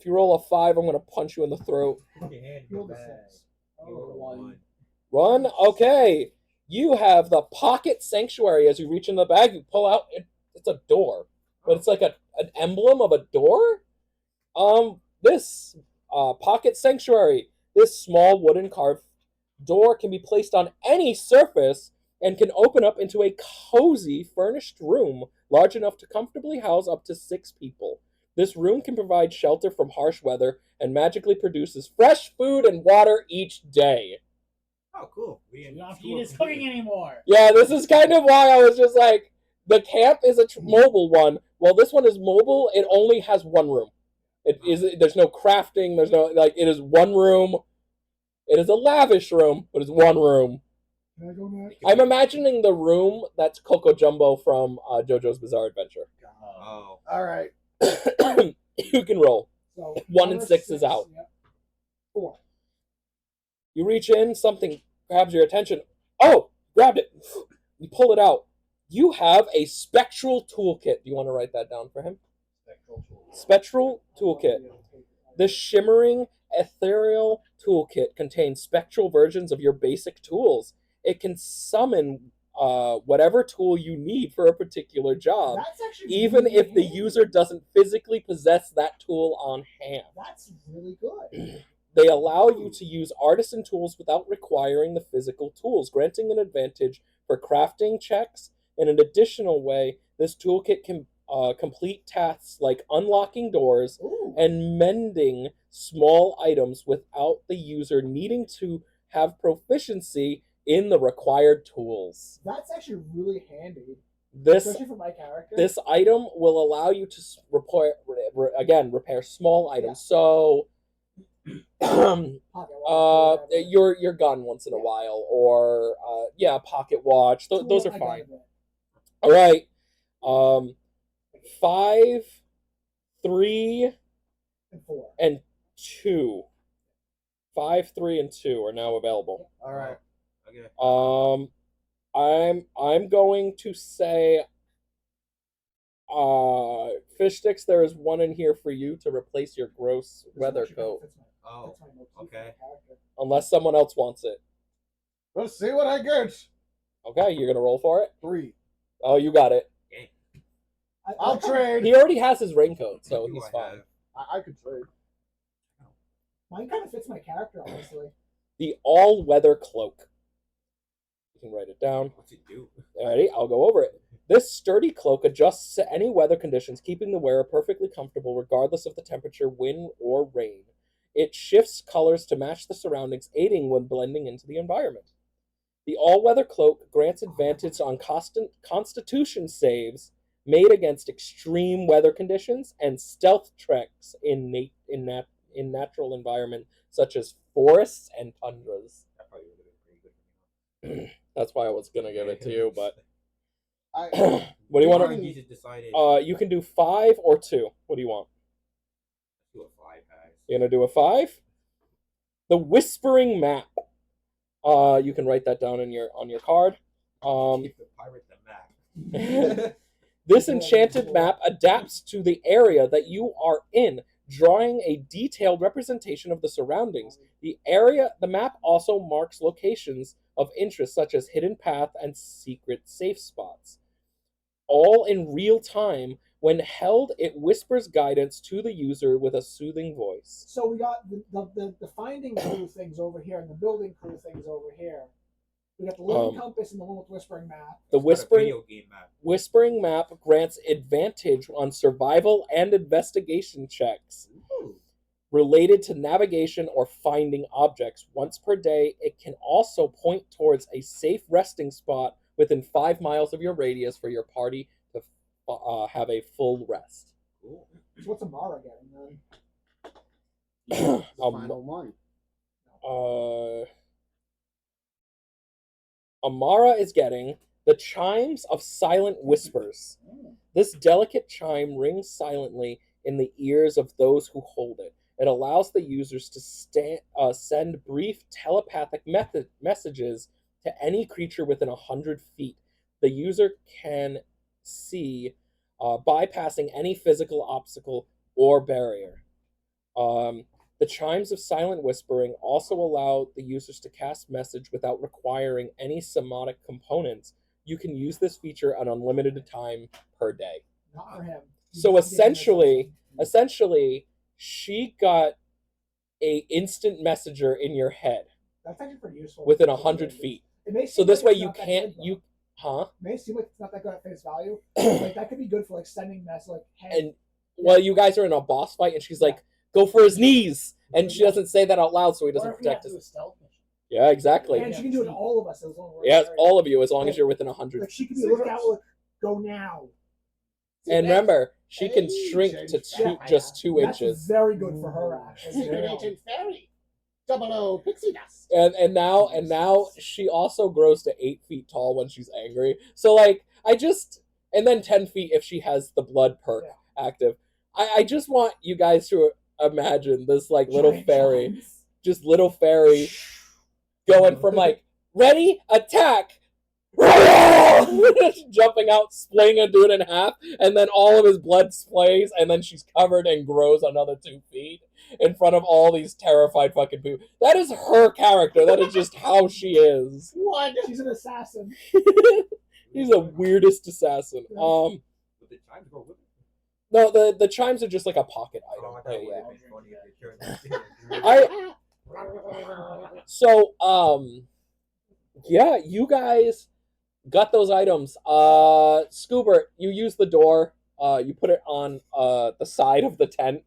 If you roll a 5, I'm gonna punch you in the throat. Roll the 6. You roll a 1. Run. Okay. You have the pocket sanctuary. As you reach in the bag, you pull out. It's a door, but it's like an emblem of a door. This pocket sanctuary. This small wooden carved door can be placed on any surface and can open up into a cozy furnished room large enough to comfortably house up to 6 people. This room can provide shelter from harsh weather and magically produces fresh food and water each day. Oh, cool. We You don't have to eat his cooking anymore. Yeah, this is kind of why I was just like, the camp is a mobile one. Well, this one is mobile. It only has one room. There's no crafting. There's no, like, it is one room. It is a lavish room, but it's one room. Can I go next? I'm imagining the room that's Coco Jumbo from JoJo's Bizarre Adventure. Oh. All right. You can roll. So 1 and 6 is out. Yep. 4. You reach in, something grabs your attention. Oh, grabbed it. You pull it out. You have a spectral toolkit. Do you want to write that down for him? Spectral toolkit. This shimmering, ethereal toolkit contains spectral versions of your basic tools. It can summon whatever tool you need for a particular job, That's actually even really if the handy. user doesn't physically possess that tool on hand. That's really good. They allow you to use artisan tools without requiring the physical tools, granting an advantage for crafting checks. In an additional way, this toolkit can complete tasks like unlocking doors Ooh. and mending small items without the user needing to have proficiency in the required tools. That's actually really handy, This especially for my character. this item will allow you to repair small items. So Pocket watch, whatever. your gun once in a while, or pocket watch. Those are I got fine. it. All right. 5, 3, And 4. and 2. 5, 3, and 2 are now available. All right. Okay. I'm going to say, fish sticks. There is one in here for you to replace your gross weather coat, Oh. Okay. unless someone else wants it. Let's see what I get. Okay, you're gonna roll for it. 3. Oh, you got it. I'll trade. He already has his raincoat, so What do he's I fine. have? I could trade. Mine kind of fits my character, honestly. The all-weather cloak. You can write it down. What's it do? Alrighty, I'll go over it. This sturdy cloak adjusts to any weather conditions, keeping the wearer perfectly comfortable regardless of the temperature, wind, or rain. It shifts colors to match the surroundings, aiding when blending into the environment. The all-weather cloak grants advantage on constitution saves made against extreme weather conditions and stealth treks in natural environment such as forests and tundras. That probably would have been pretty good for me. That's why I was gonna give it to you, but I what do you want You just decided to? You can do 5 or 2. What do you want? to do a 5 guys. You're gonna do a 5. The Whispering Map. You can write that down on your card. Keep the pirate the map. This enchanted map adapts to the area that you are in, drawing a detailed representation of the surroundings. The map also marks locations of interest such as hidden path and secret safe spots. All in real time. When held, it whispers guidance to the user with a soothing voice. So we got the finding crew things over here and the building crew things over here. We got the living compass and the one with whispering map. The It's got a video game map. Whispering Map grants advantage on survival and investigation checks Ooh. related to navigation or finding objects. Once per day, it can also point towards a safe resting spot within 5 miles of your radius for your party to have a full rest. Cool. So what's Amara getting then? the final one. Amara is getting the Chimes of Silent Whispers. This delicate chime rings silently in the ears of those who hold it. It allows the users to send brief telepathic messages to any creature within 100 feet. The user can see bypassing any physical obstacle or barrier. The chimes of silent whispering also allow the users to cast message without requiring any somatic components. You can use this feature an unlimited time per day. Not for him. So essentially, she got a instant messenger in your head that's actually pretty useful. within 100 feet. It may So seem this like way it's you not that can't good, though. huh? It may seem like it's not that good at face value. Like that could be good for like sending mess like hey. And while you guys are in a boss fight, and she's like, "Go for his knees," and she doesn't say that out loud, so he Or doesn't if we have protect to do a us. stealth mission. Yeah, exactly. and she can do it to all of us as long as we're Yeah, in it's the area. all of you as long as you're within 100. Like she can be look out, look, go now. And remember, she can Hey, shrink Jen to Fry. just 2 That's inches. very good for her actually. Secret Agent Fairy. 00 Pixie Dust. And now she also grows to 8 feet tall when she's angry. So like and then 10 feet if she has the blood perk active. I just want you guys to imagine this like little Giant fairy, giants. just little fairy going from like ready attack, jumping out, splitting a dude in half, and then all of his blood splays, and then she's covered and grows another 2 feet in front of all these terrified fucking people. That is her character. That is just how she is. What? She's an assassin. He's the weirdest assassin. Would the chimes go with it? No, the chimes are just like a pocket item. Oh, I thought it would Yeah. have been funny if they turned So, yeah, you guys got those items. Scoobert, you use the door. You put it on the side of the tent,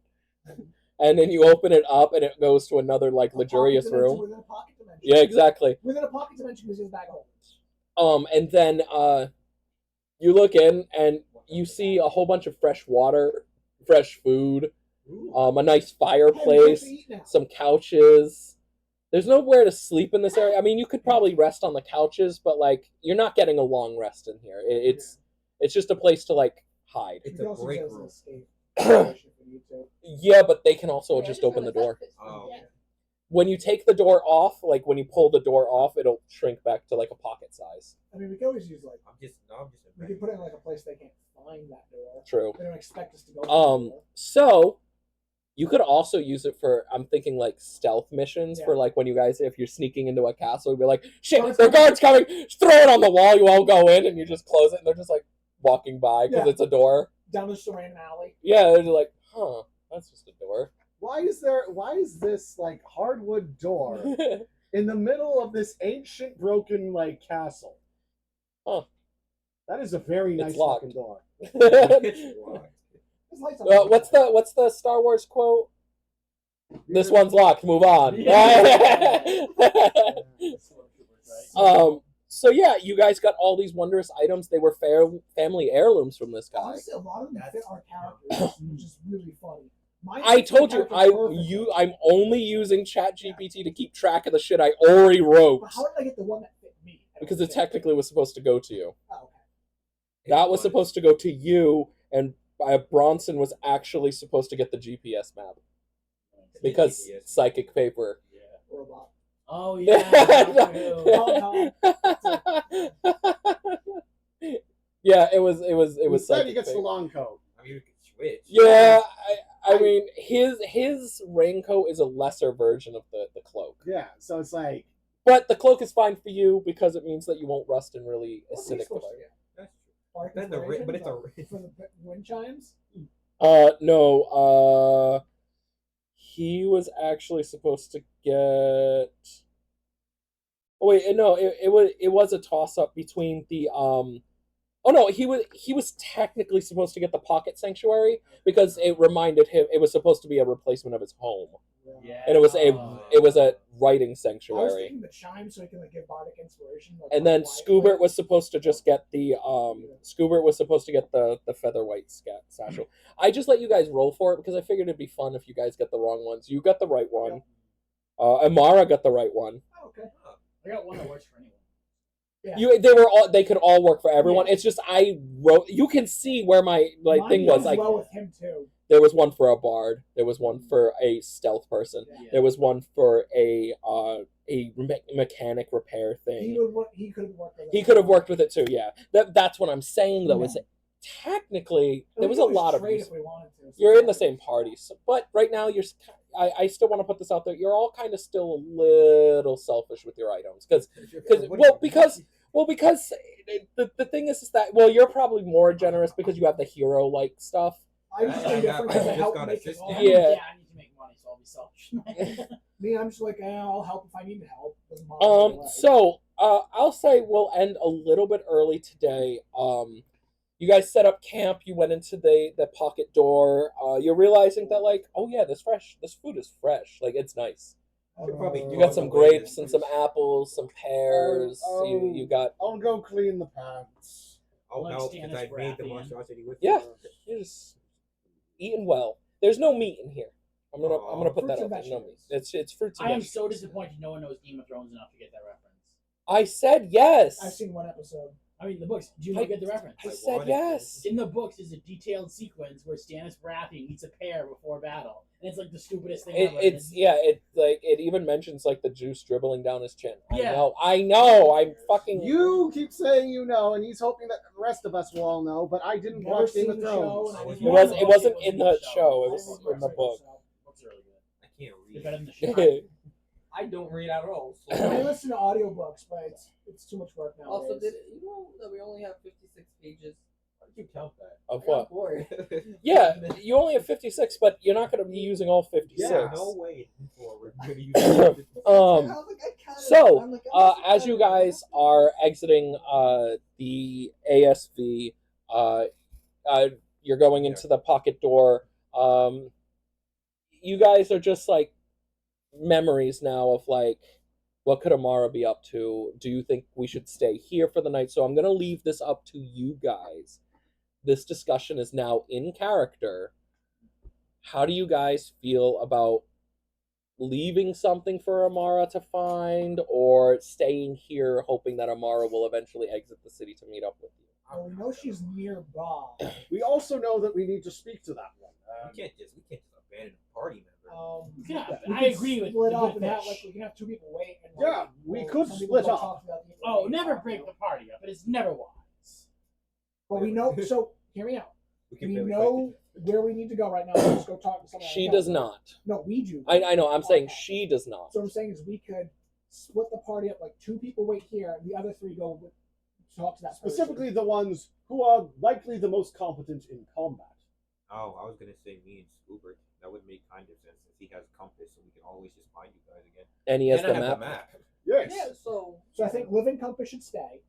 and then you open it up, and it goes to another like luxurious room. Within a pocket dimension. Yeah, exactly. Within a pocket dimension is his bag of holdings. And then you look in, and you see a whole bunch of fresh water, fresh food, a nice fireplace, some couches. There's nowhere to sleep in this area. I mean, you could probably rest on the couches, but like you're not getting a long rest in here. It's just a place to like hide. It's He a also break says room. escape situation if we need to. Yeah, but they can also just open the door. Oh, okay. When you take the door off, like when you pull the door off, it'll shrink back to like a pocket size. I mean, we can always use like I'm just we can put it in like a place they can't find that door. True. They don't expect us to go. through the door. So you could also use it for, I'm thinking like stealth missions for like when you guys, if you're sneaking into a castle, you'd be like, shit, the guard's coming, throw it on the wall, you all go in and you just close it and they're just like walking by because it's a door. Down the random alley. Yeah, they're like, huh, that's just a door. Why is this like hardwood door in the middle of this ancient broken like castle? Huh. That is a very nice It's locked. looking door. It's locked. There's lights on. What's the Star Wars quote? This one's locked. Move on. So yeah, you guys got all these wondrous items. They were family heirlooms from this guy. Honestly, a lot of them fit our characters, which is really funny. I told you, I'm only using ChatGPT to keep track of the shit I already wrote But how did I get the one that fit me? because it technically was supposed to go to you. Oh, okay. That was supposed to go to you, and Bronson was actually supposed to get the GPS map because psychic paper. Robot. Oh yeah. Yeah, it was Instead, psychic he gets the paper. long coat. I mean, you can switch. Yeah, I mean his raincoat is a lesser version of the cloak. Yeah, so it's like But the cloak is fine for you because it means that you won't rust in really What's he acidic supposed to weather. get? That's true. Spark Then the inspiration, but it's a for the wind chimes. No, he was actually supposed to get. Oh wait, no, it was a toss up between the Oh no, he was technically supposed to get the pocket sanctuary because it reminded him it was supposed to be a replacement of his home, Yeah. and it was a writing I was sanctuary. thinking the chime so he can like give bardic inspiration. Like, And then quiet Scoobert place. was supposed to just get the feather white satchel. I just let you guys roll for it because I figured it'd be fun if you guys get the wrong ones. You got the right one. Amara got the right one. Oh, okay. I got one that works for anyone. Yeah. They could all work for everyone. Yeah. It's just I wrote. You can see where my Mine thing was. goes Like well with him too. there was one for a bard. There was one for a stealth person. Yeah. There was one for a mechanic repair thing. He could have worked with He could have worked with it too. Yeah, that's what I'm saying though. Is technically, there We was could a always lot of trade reasons. if we wanted to. You're in the same party, so, but right now I still want to put this out there. You're all kind of still a little selfish with your items because the thing is that you're probably more generous because you have the hero like stuff. I just I think got- different I to just help got make it assistant. all. Yeah. I need to make money, so I'll be selfish. Me, I'm just like, I'll help if I need help. Doesn't bother me either way. So I'll say we'll end a little bit early today. You guys set up camp. You went into the pocket door. You're realizing that like, oh yeah, this food is fresh. Like it's nice. Could probably You do got it some the way grapes this and is. some apples, some pears. You got I'll go clean the pants. I'll Like help because Stannis I made the Baratheon. monstrosity with Yeah. you. you're just eating well. There's no meat in here. I'm gonna put Fruits that and out there. No meat. vegetables. It's fruits and I am vegetables. so disappointed no one knows Game of Thrones enough to get that reference. I said yes. I've seen one episode. I mean, the books. Do you not get the reference? I I said wanted yes. In the books, there's a detailed sequence where Stannis Baratheon eats a pear before battle, and it's like the stupidest thing ever. It even mentions like the juice dribbling down his chin. Yeah. I know. I'm fucking. You keep saying you know, and he's hoping that the rest of us will all know, but I didn't Never watch Game seen of the show, Thrones. and I It didn't was. watch It wasn't It in wasn't the in the show. It show. was I in the book. Books are really good. I can't They're read. better than the show. I don't read at all. I So. listen to audiobooks, but it's too much work now. Also, did you know that we only have 56 pages? How did you count that? Of I got what? bored. Yeah, you only have 56, but you're not going to be using all 56. Yeah, no way. We're gonna use it. Um, I was like, I counted. So, I'm like, I must have as you counted. guys are exiting the ASV, you're going into the pocket door. You guys are just like memories now of like, what could Amara be up to? Do you think we should stay here for the night? So I'm going to leave this up to you guys. This discussion is now in character. How do you guys feel about leaving something for Amara to find or staying here hoping that Amara will eventually exit the city to meet up with you? Well, we know she's nearby. We also know that we need to speak to that one. We can't just abandon a party member. Yeah, we I could agree with split the up good and have fish. like we can have two people wait. And, Yeah, like, we well, could some people split go up. talk to the other people Oh, they never talk break to. the party up, but it's never wise. But we know. So hear me out. We can We barely know fight where we need to go right now. Let's go talk to someone. She does not. No, we do. I know, I'm saying Okay. she does not. So what I'm saying is we could split the party up. Like two people wait here, and the other three go talk to that person. Specifically, the ones who are likely the most competent in combat. Oh, I was gonna say me and Scoobert. That would make kind of sense since he has compass, so we can always just find you guys again. And he has And I the have map. Yes. Yeah, so So I think Living Compass should stay.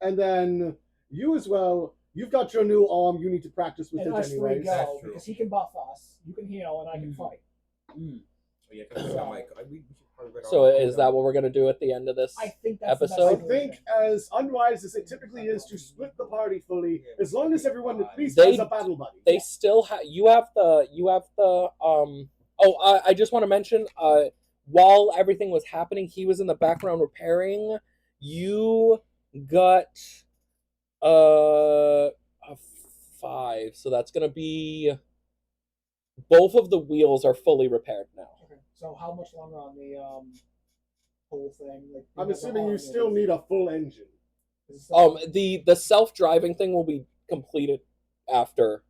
And then you as well. You've got your new arm. You need to practice with And it us three anyways. go That's true. because he can buff us. You can heal, and I can Mm. fight. Oh, yeah, because we should probably read So our is that what we're gonna do at the end of this? I think that's Episode? The I best think, solution. as unwise as it typically is to split the party fully, as long as everyone at least They- has a battle buddy. They still have. You have the. I just want to mention. While everything was happening, he was in the background repairing. You got a 5, so that's gonna be. Both of the wheels are fully repaired now. Okay. So how much longer on the whole thing? Like, I'm assuming you still need a full engine. The self-driving thing will be completed after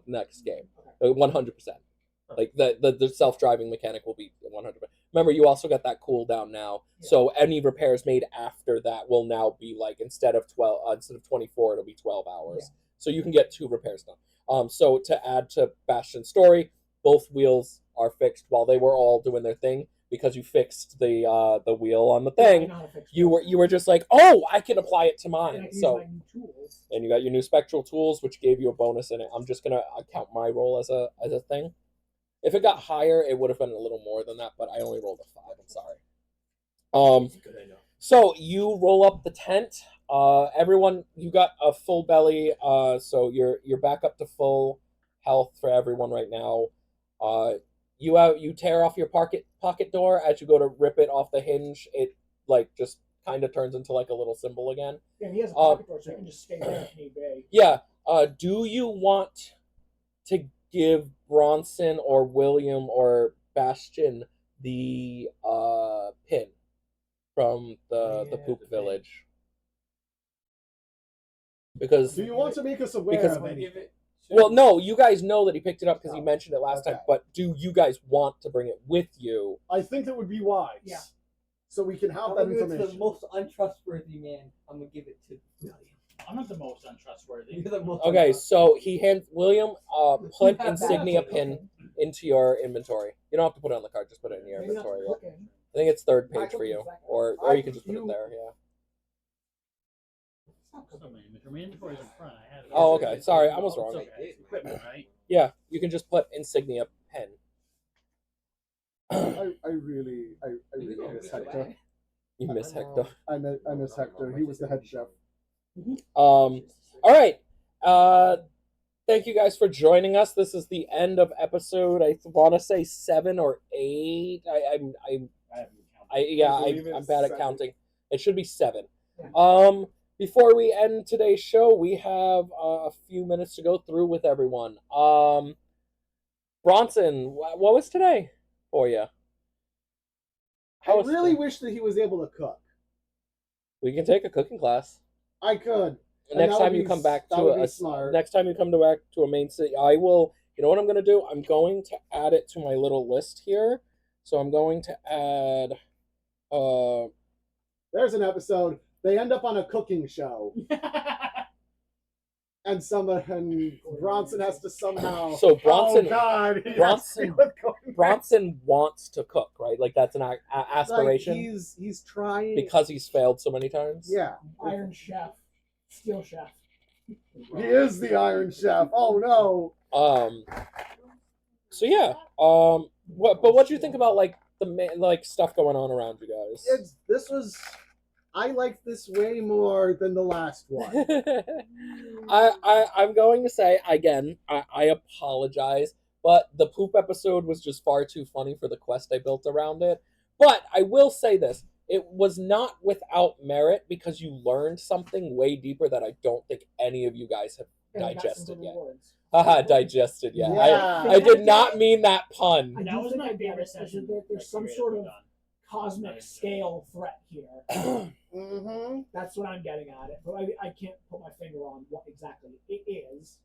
next game. 100%. Like the self-driving mechanic will be 100%. Remember, you also got that cooldown now, Yeah. so any repairs made after that will now be like instead of 24, it'll be 12 hours. Yeah. So you can get 2 repairs done. So to add to Bastion's story, both wheels are fixed while they were all doing their thing because you fixed the wheel on the thing. You were just like, oh, I can apply it to And I mine. can use So my new tools. and you got your new spectral tools, which gave you a bonus in it. I'm just gonna count my roll as a thing. If it got higher, it would have been a little more than that, but I only rolled a 5. I'm sorry. Good, I know. So you roll up the tent. Everyone, you got a full belly. So you're back up to full health for everyone right now. You tear off your pocket door as you go to rip it off the hinge. It like just kind of turns into like a little symbol again. Yeah, he has a pocket door, so he can just stay there if need be. Yeah. Do you want to give Bronson or William or Bastion the pin from the Yeah, Poop the pin. Village? because Do you want to make us aware Because- of anything? Give it. well, no, you guys know that he picked it up because he Oh, mentioned it last time. okay. But do you guys want to bring it with you? I think that would be wise. Yeah. So we can have I'm that gonna give it to the information. most untrustworthy man. I'm gonna give it to William. I'm not the most untrustworthy. You're the most Okay, untrustworthy. so he hands William put have insignia that. pin into your inventory. You don't have to put it on the card; just put it in your Maybe not inventory. Yeah. cooking. I think it's third My page for you, cooking's second. or you can just put it You- there. Yeah. It's not So cooking. my inventory's in front. I had it. Oh, okay. Sorry, I was It's wrong. okay. It's equipment, right? Yeah, you can just put insignia pen. I really miss Hector. You miss Hector. I miss Hector. He was the head chef. All right. Thank you guys for joining us. This is the end of episode. I want to say 7 or 8. I'm bad at counting. It should be 7. Before we end today's show, we have a few minutes to go through with everyone. Bronson, what was today for you? I really wish that he was able to cook. We can take a cooking class. I could. And Next that would time you be- come back that to would be a smart. next time you come back to a main city, I will. You know what I'm going to do? I'm going to add it to my little list here. So I'm going to add. There's an episode. They end up on a cooking show, and Bronson has to somehow. So Bronson- Oh God! he has Bronson- to go back. Bronson wants to cook, right? Like that's an aspiration Like, he's trying because he's failed so many times. Yeah, Iron Chef, Steel Chef. he is the Iron Chef. Oh no! So yeah. What do you think about like stuff going on around you guys? I like this way more than the last one. I'm going to say again, I apologize, but the poop episode was just far too funny for the quest I built around it. But I will say this. It was not without merit because you learned something way deeper that I don't think any of you guys have And I got some digested good yet. rewards. Haha, digested, yeah. Yeah. I did not mean that pun. I That do was think my I get favorite it. session. There's some criteria sort that of we've done. cosmic scale threat here. Mm-hmm. That's what I'm getting at it, but I can't put my finger on what exactly it is.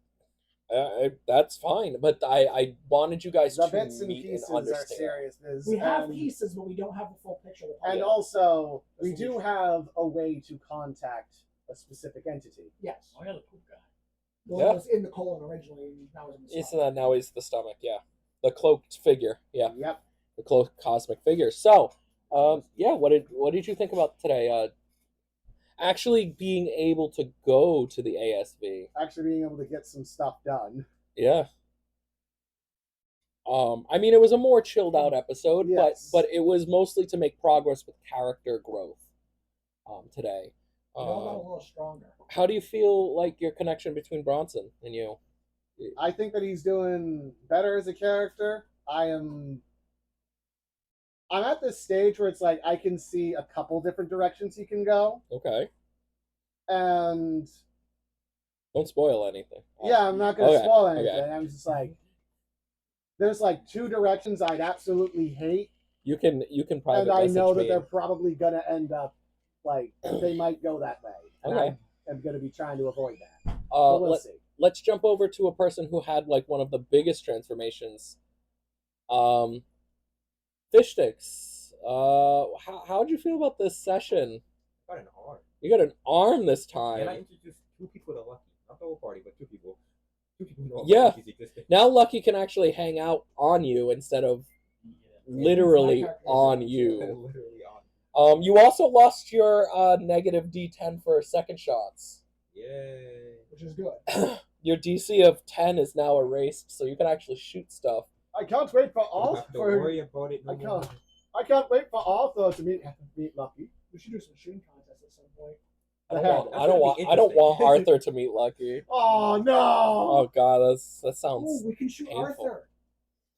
That's fine, but I wanted you guys The to bits and meet pieces and are understand. serious. Biz, We have and, pieces, but we don't have the full picture. Of the and puzzle. also we do have a way to contact a specific entity. Yes, Oh, yeah, the poop guy. well, Yeah. it was in the colon originally, and now it's in the Isn't stomach. that now he's the stomach? Yeah, the cloaked figure. Yeah, Yep. the cloaked cosmic figure. So, yeah, what did you think about today? Actually being able to go to the ASV. Actually being able to get some stuff done. Yeah. I mean, it was a more chilled out episode, Yes. but it was mostly to make progress with character growth. Today. We all got a little stronger. How do you feel like your connection between Bronson and you? I think that he's doing better as a character. I'm at this stage where it's like I can see a couple different directions he can go. Okay. And Don't spoil anything. yeah, I'm not gonna Okay, spoil anything. okay. I'm just like there's like 2 directions I'd absolutely hate, You can private and I message know that me. they're probably gonna end up like they might go that way. And Okay. I am gonna be trying to avoid that. But we'll see. Let's jump over to a person who had like one of the biggest transformations. Fish sticks. How'd you feel about this session? Got an arm. You got an arm this time. And I introduced 2 people to Lucky. Not the whole party, but 2 people. 2 people know Yeah. Lucky's existence. Now Lucky can actually hang out on you instead of literally on you. Literally on. You also lost your negative D10 for second shots. Yay. Which is good. Your DC of 10 is now erased, so you can actually shoot stuff. I can't wait for Don't have to worry Arthur. about it no I more. can't. I can't wait for Arthur to meet Lucky. We should do some shooting contests at some point. I don't The want. heck? I don't want. That's I don't gonna want be Arthur to meet Lucky. Oh no! Oh God, that Oh, sounds. we can shoot painful. Arthur.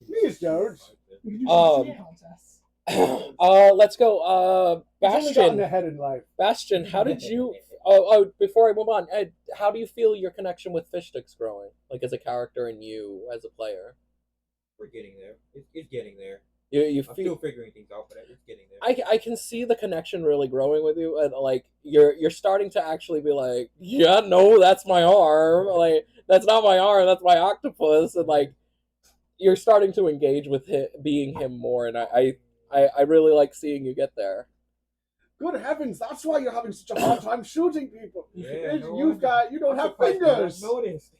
Please don't. We can do Um, some shooting contests. Let's go. He's only gotten Bastion. ahead in life. Bastion, how did you? Oh, before I move on, Ed, how do you feel your connection with Fish Sticks growing, like as a character and you as a player? We're getting there. It's getting there. You I'm feel still figuring things out, but it's getting there. I can see the connection really growing with you, and like you're starting to actually be like, yeah, no, that's my arm. Like that's not my arm, that's my octopus, and like you're starting to engage with being him more, and I really like seeing you get there. Good heavens, that's why you're having such a hard time shooting people. Yeah, no you don't I'm have surprised you haven't fingers. noticed.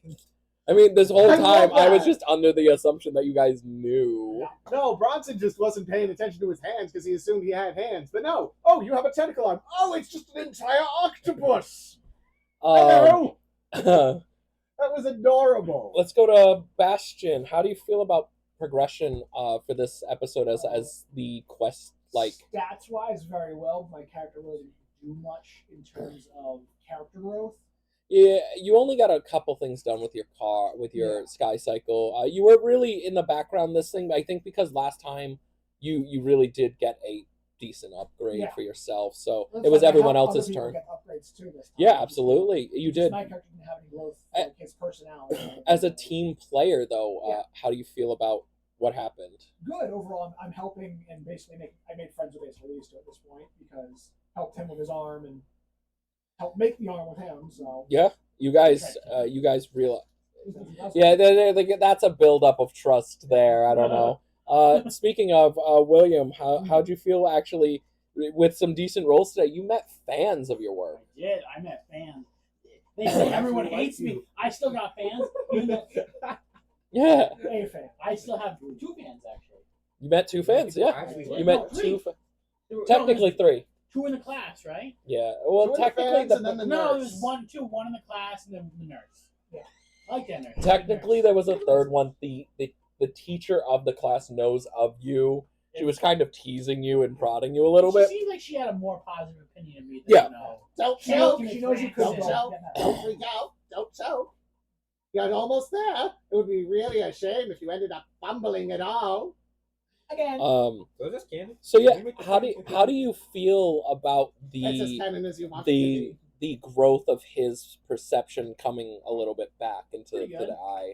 I mean, this whole I time love I was that. just under the assumption that you guys knew. No, Bronson just wasn't paying attention to his hands because he assumed he had hands. But no, oh, you have a tentacle arm. Oh, it's just an entire octopus. Hello. That was adorable. Let's go to Bastion. How do you feel about progression for this episode as the quest like? Stats wise, very well. My character really didn't do much in terms of character growth. Yeah, you only got a couple things done with your car, with your Sky Cycle. You were really in the background this thing, but I think because last time you really did get a decent upgrade for yourself, so That's it was fine. I everyone helped else's other people turn. get upgrades too this time. Yeah, absolutely, you Just did. My character didn't have any growth, like his personality. As a team player, though, how do you feel about what happened? Good overall. I'm helping and basically I made friends with basically these two at this point because helped him with his arm and helped make the arm with him. So Yeah, you guys realize. Yeah, that's a buildup of trust there. I don't know. Speaking of William, how'd you feel actually with some decent roles today? You met fans of your work. I did. I met fans. They say everyone hates me. I still got fans. Even though Yeah. A fan. I still have 2 fans actually. You met 2 fans, yeah. Actually, You met 2. Technically 3. 2 in the class, right? Yeah. Well, 2 technically fans and then the No, nurse. there's 1 in the class and then the nurse. Yeah. I like that nurse. technically there was a third one. The teacher of the class knows of you. She was kind of teasing you and prodding you a little bit. She seemed like she had a more positive opinion of me than Yeah. Don't She choke. knows She knows you could Don't go. choke. Don't freak out. Don't choke. You're almost there. It would be really a shame if you ended up fumbling it all. Again. So this canon. So yeah, how do you feel about That's as canon as you want the growth of his perception coming a little bit back into Pretty to good. the eye?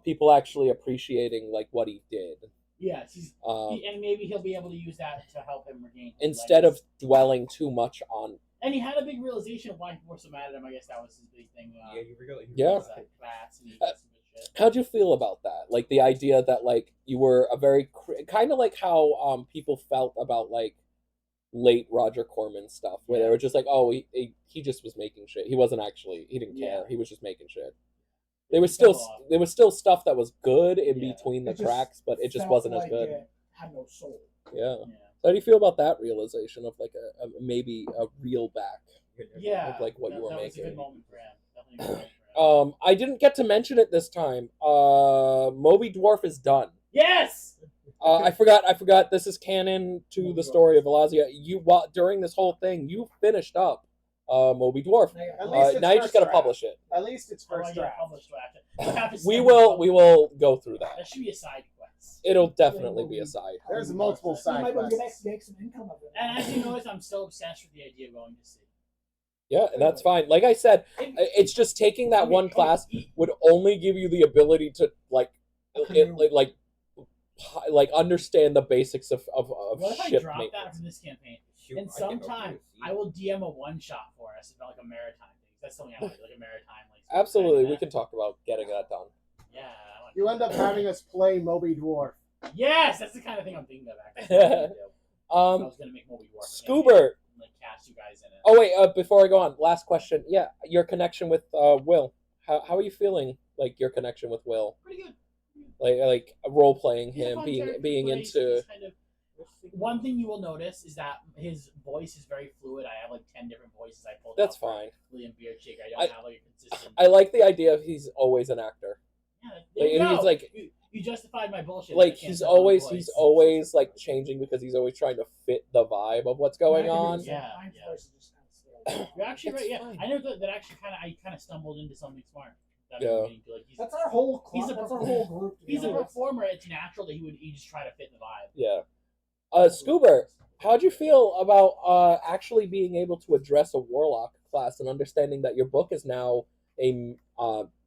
People actually appreciating like what he did. Yes, and maybe he'll be able to use that to help him regain his Instead of legs. dwelling too much on. And he had a big realization of why people were so mad at him. I guess that was his big thing. Yeah, you really. Yeah. His, class and he did some good shit. How'd you feel about that? Like the idea that like you were a very kind of like how people felt about like late Roger Corman stuff, where they were just like, oh, he just was making shit. He wasn't actually. He didn't care. He was just making shit. There was still stuff that was good in between the It just cracks, but it just felt wasn't as like good. It had no soul. Yeah. So how do you feel about that realization of like a maybe a reel back? Yeah, Of like what you were that was a making. good moment for him. Definitely a good moment for him. I didn't get to mention it this time. Moby Dwarf is done. Yes. I forgot. This is canon to the story of Vilazia. During this whole thing, you finished up Moby Dwarf. At least Now you just gotta publish it. At least it's Oh, first yeah, draft. published draft. We will go through that. That should be a side quest. It'll definitely be a side. There's multiple You side might be able to quests. make some income of it. And as you notice, I'm still obsessed with the idea of going to sea. Yeah, and that's fine. Like I said, it's just taking that one class would only give you the ability to like understand the basics of What if I ship drop that maintenance. from this campaign? Shoot, And I can sometime open I will DM a one shot for us about like a maritime thing. That's something I want to do, like a maritime like. Absolutely, we can talk about getting that done. Yeah. I wanna You do end up that. having us play Moby Dwarf. Yes, that's the kind of thing I'm thinking of. Actually. I was gonna make Moby Dwarf. Scuba. Like cast you guys in it. Oh wait, before I go on, last question. Yeah, your connection with Will. How are you feeling? Like your connection with Will, Pretty good. like role playing He's a him, fun being character to being play. into. He's kind of. One thing you will notice is that his voice is very fluid. I have like 10 different voices I pulled. That's out for fine. William Beardchick. I don't have like a consistent. I like the idea of he's always an actor. Yeah, there you Like, go. he's like- you justified my bullshit. Like I can't he's tell my always voice. like changing because he's always trying to fit the vibe of what's going on. Yeah, You're actually It's right. Yeah, fine. I know that actually kind of stumbled into something smart. That Yeah. I'm beginning to, like, That's our whole club. He's a- That's our whole group. to be he's a honest. performer. It's natural that he just try to fit the vibe. Yeah. Scuba, how'd you feel about actually being able to address a warlock class and understanding that your book is now a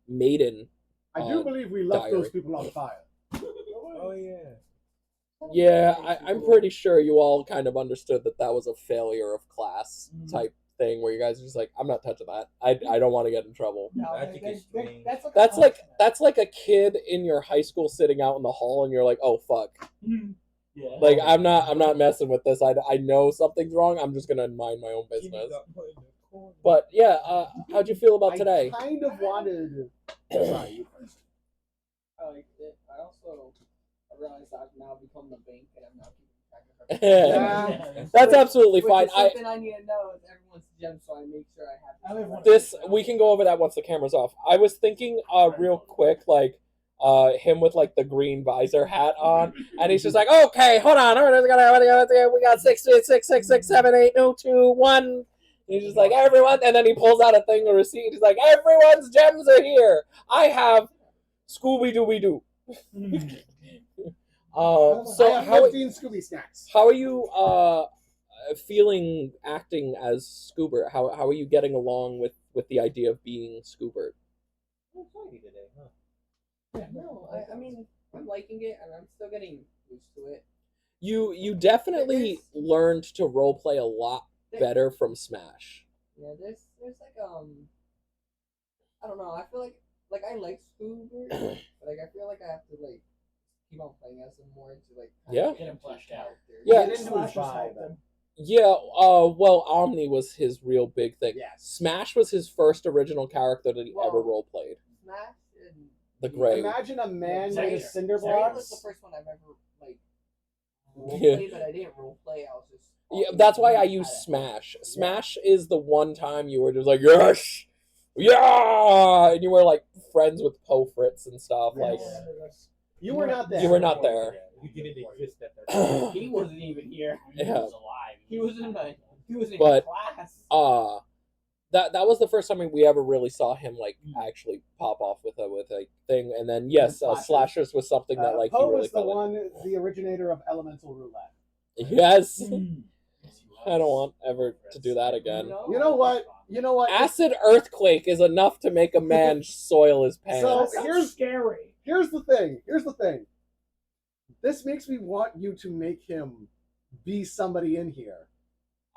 maiden? I do believe we left diary. those people on fire. Oh yeah. Yeah, I'm pretty sure you all kind of understood that that was a failure of class type thing where you guys are just like, I'm not touching that. I don't want to get in trouble. No, Magic is strange. That's like a kid in your high school sitting out in the hall and you're like, oh fuck. Yeah. Like I'm not messing with this. I know something's wrong. I'm just gonna mind my own business. But yeah, how'd you feel about today? I kind of wanted. Sorry, you first. I liked it. I also realized I've now become the bank and I'm now keeping track of everything. Yeah. That's absolutely Which fine. is something I need to know is everyone's gem, so I make sure I have This we can go over that once the camera's off. I was thinking real quick, like him with like the green visor hat on, and he's just like, okay, hold on, we got 6, 7, 8, no, 2, 1. He's just like, everyone, and then he pulls out a thing, a receipt. He's like, everyone's gems are here. I have Scooby Dooby Doo. So I have 15 Scooby snacks. how are you feeling acting as Scoobert? How are you getting along with the idea of being Scoobert? Today, huh? Yeah, no, I mean, I'm liking it and I'm still getting used to it. You definitely learned to roleplay a lot better from Smash. Yeah, there's like I don't know. I feel like I like Scoober, but like I feel like I have to like keep on playing as him more to like Yeah. Get him fleshed out. Yeah. Get into his vibe. Yeah, well, Omni was his real big thing. Yes. Smash was his first original character that he ever roleplayed. Smash and The Gray. Imagine a man Xavier. made of cinder Xavier was the blocks. first one I've ever like Yeah. roleplayed, but I didn't roleplay. I was just Yeah, that's why I use Smash. Smash is the one time you were just like, yes! Yeah! And you were like friends with Poe Fritz and stuff. Like, You were not there. you were not there. You didn't exist at that time. He wasn't even here. He Yeah. was alive. he was in But, class. That was the first time we ever really saw him like actually pop off with a thing, and then yes, slashers was something that like he Poe really was the felt like. one, the originator of elemental roulette. Yes, I don't want ever to do that again. You know what? You know what? Acid earthquake is enough to make a man soil his pants. So here's scary. Here's the thing. Here's the thing. This makes me want you to make him be somebody in here,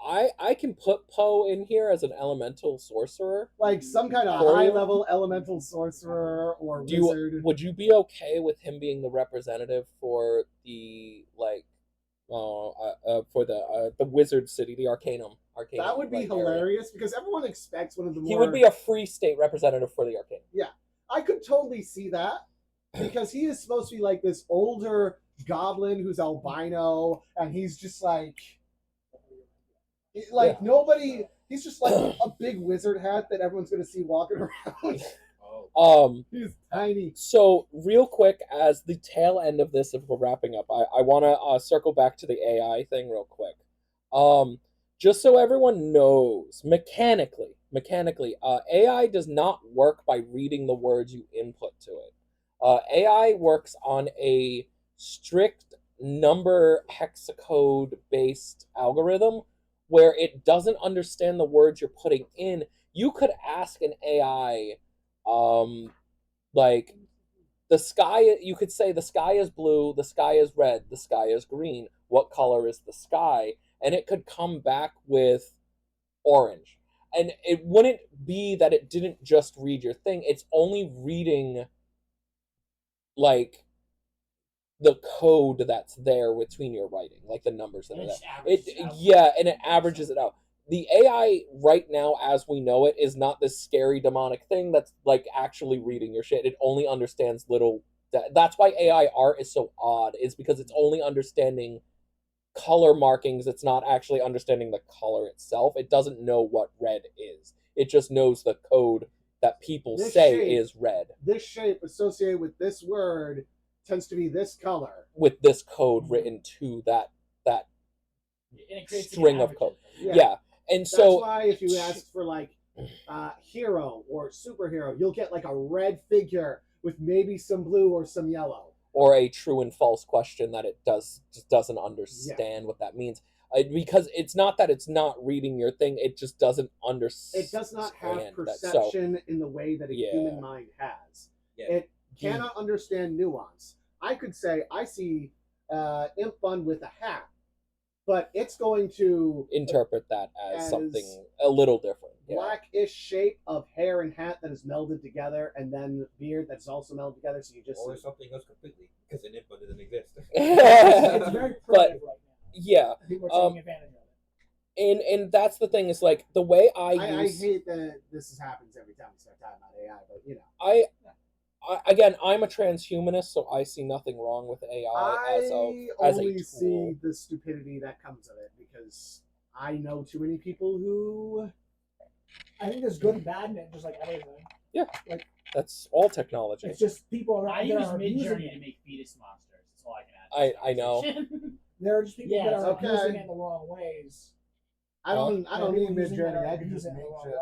I can put Poe in here as an elemental sorcerer. like some kind of For you? high-level elemental sorcerer or wizard. Would you be okay with him being the representative for the like, for the wizard city, the Arcanum? That would be like, hilarious because everyone expects one of the area. more. He would be a free state representative for the Arcanum. I could totally see that because he is supposed to be like this older goblin who's albino, and he's just like nobody. He's just like a big wizard hat that everyone's gonna see walking around. He's tiny. So real quick, as the tail end of this, if we're wrapping up, I want to circle back to the AI thing real quick. Just so everyone knows, mechanically, AI does not work by reading the words you input to it. AI works on a strict number hexacode based algorithm where it doesn't understand the words you're putting in. You could ask an AI, like, the sky, you could say the sky is blue, the sky is red, the sky is green. What color is the sky? And it could come back with orange. And it wouldn't be that it didn't just read your thing. It's only reading, like, the code that's there between your writing, like the numbers that are there. And it averages it out. The AI right now, as we know it, is not this scary demonic thing that's like actually reading your shit. It only understands little. That's why AI art is so odd, is because it's only understanding color markings. It's not actually understanding the color itself. It doesn't know what red is. It just knows the code that people say is red. This shape associated with this word tends to be this color with this code written to that string of code. Yeah. And so that's why if you ask for like hero or superhero, you'll get like a red figure with maybe some blue or some yellow, or a true and false question that it just doesn't understand what that means. Because it's not that it's not reading your thing, it just doesn't understand. It does not have perception in the way that a human mind has. It cannot understand nuance. I could say I see imp bun with a hat, but it's going to Interpret that as As something a little different. Yeah. blackish shape of hair and hat that is melded together, and then beard that's also melded together. So you just Or see. something else completely, because an info doesn't exist. It's very primitive right now. Yeah, People are taking advantage of it. and that's the thing is like the way I I use hate that this happens every time we start talking about AI, but you know. again, I'm a transhumanist, so I see nothing wrong with AI I as a only tool. see the stupidity that comes of it because I know too many people who. I think there's good and bad in it, just like everything. That's all technology. It's just people I around use there are abusing Midjourney to it. make fetus monsters. That's all I can add. I know. There are just people Yeah, that are okay. abusing it in the wrong ways. I don't There need are people using it Midjourney. that I are can just abusing it make in the wrong shit.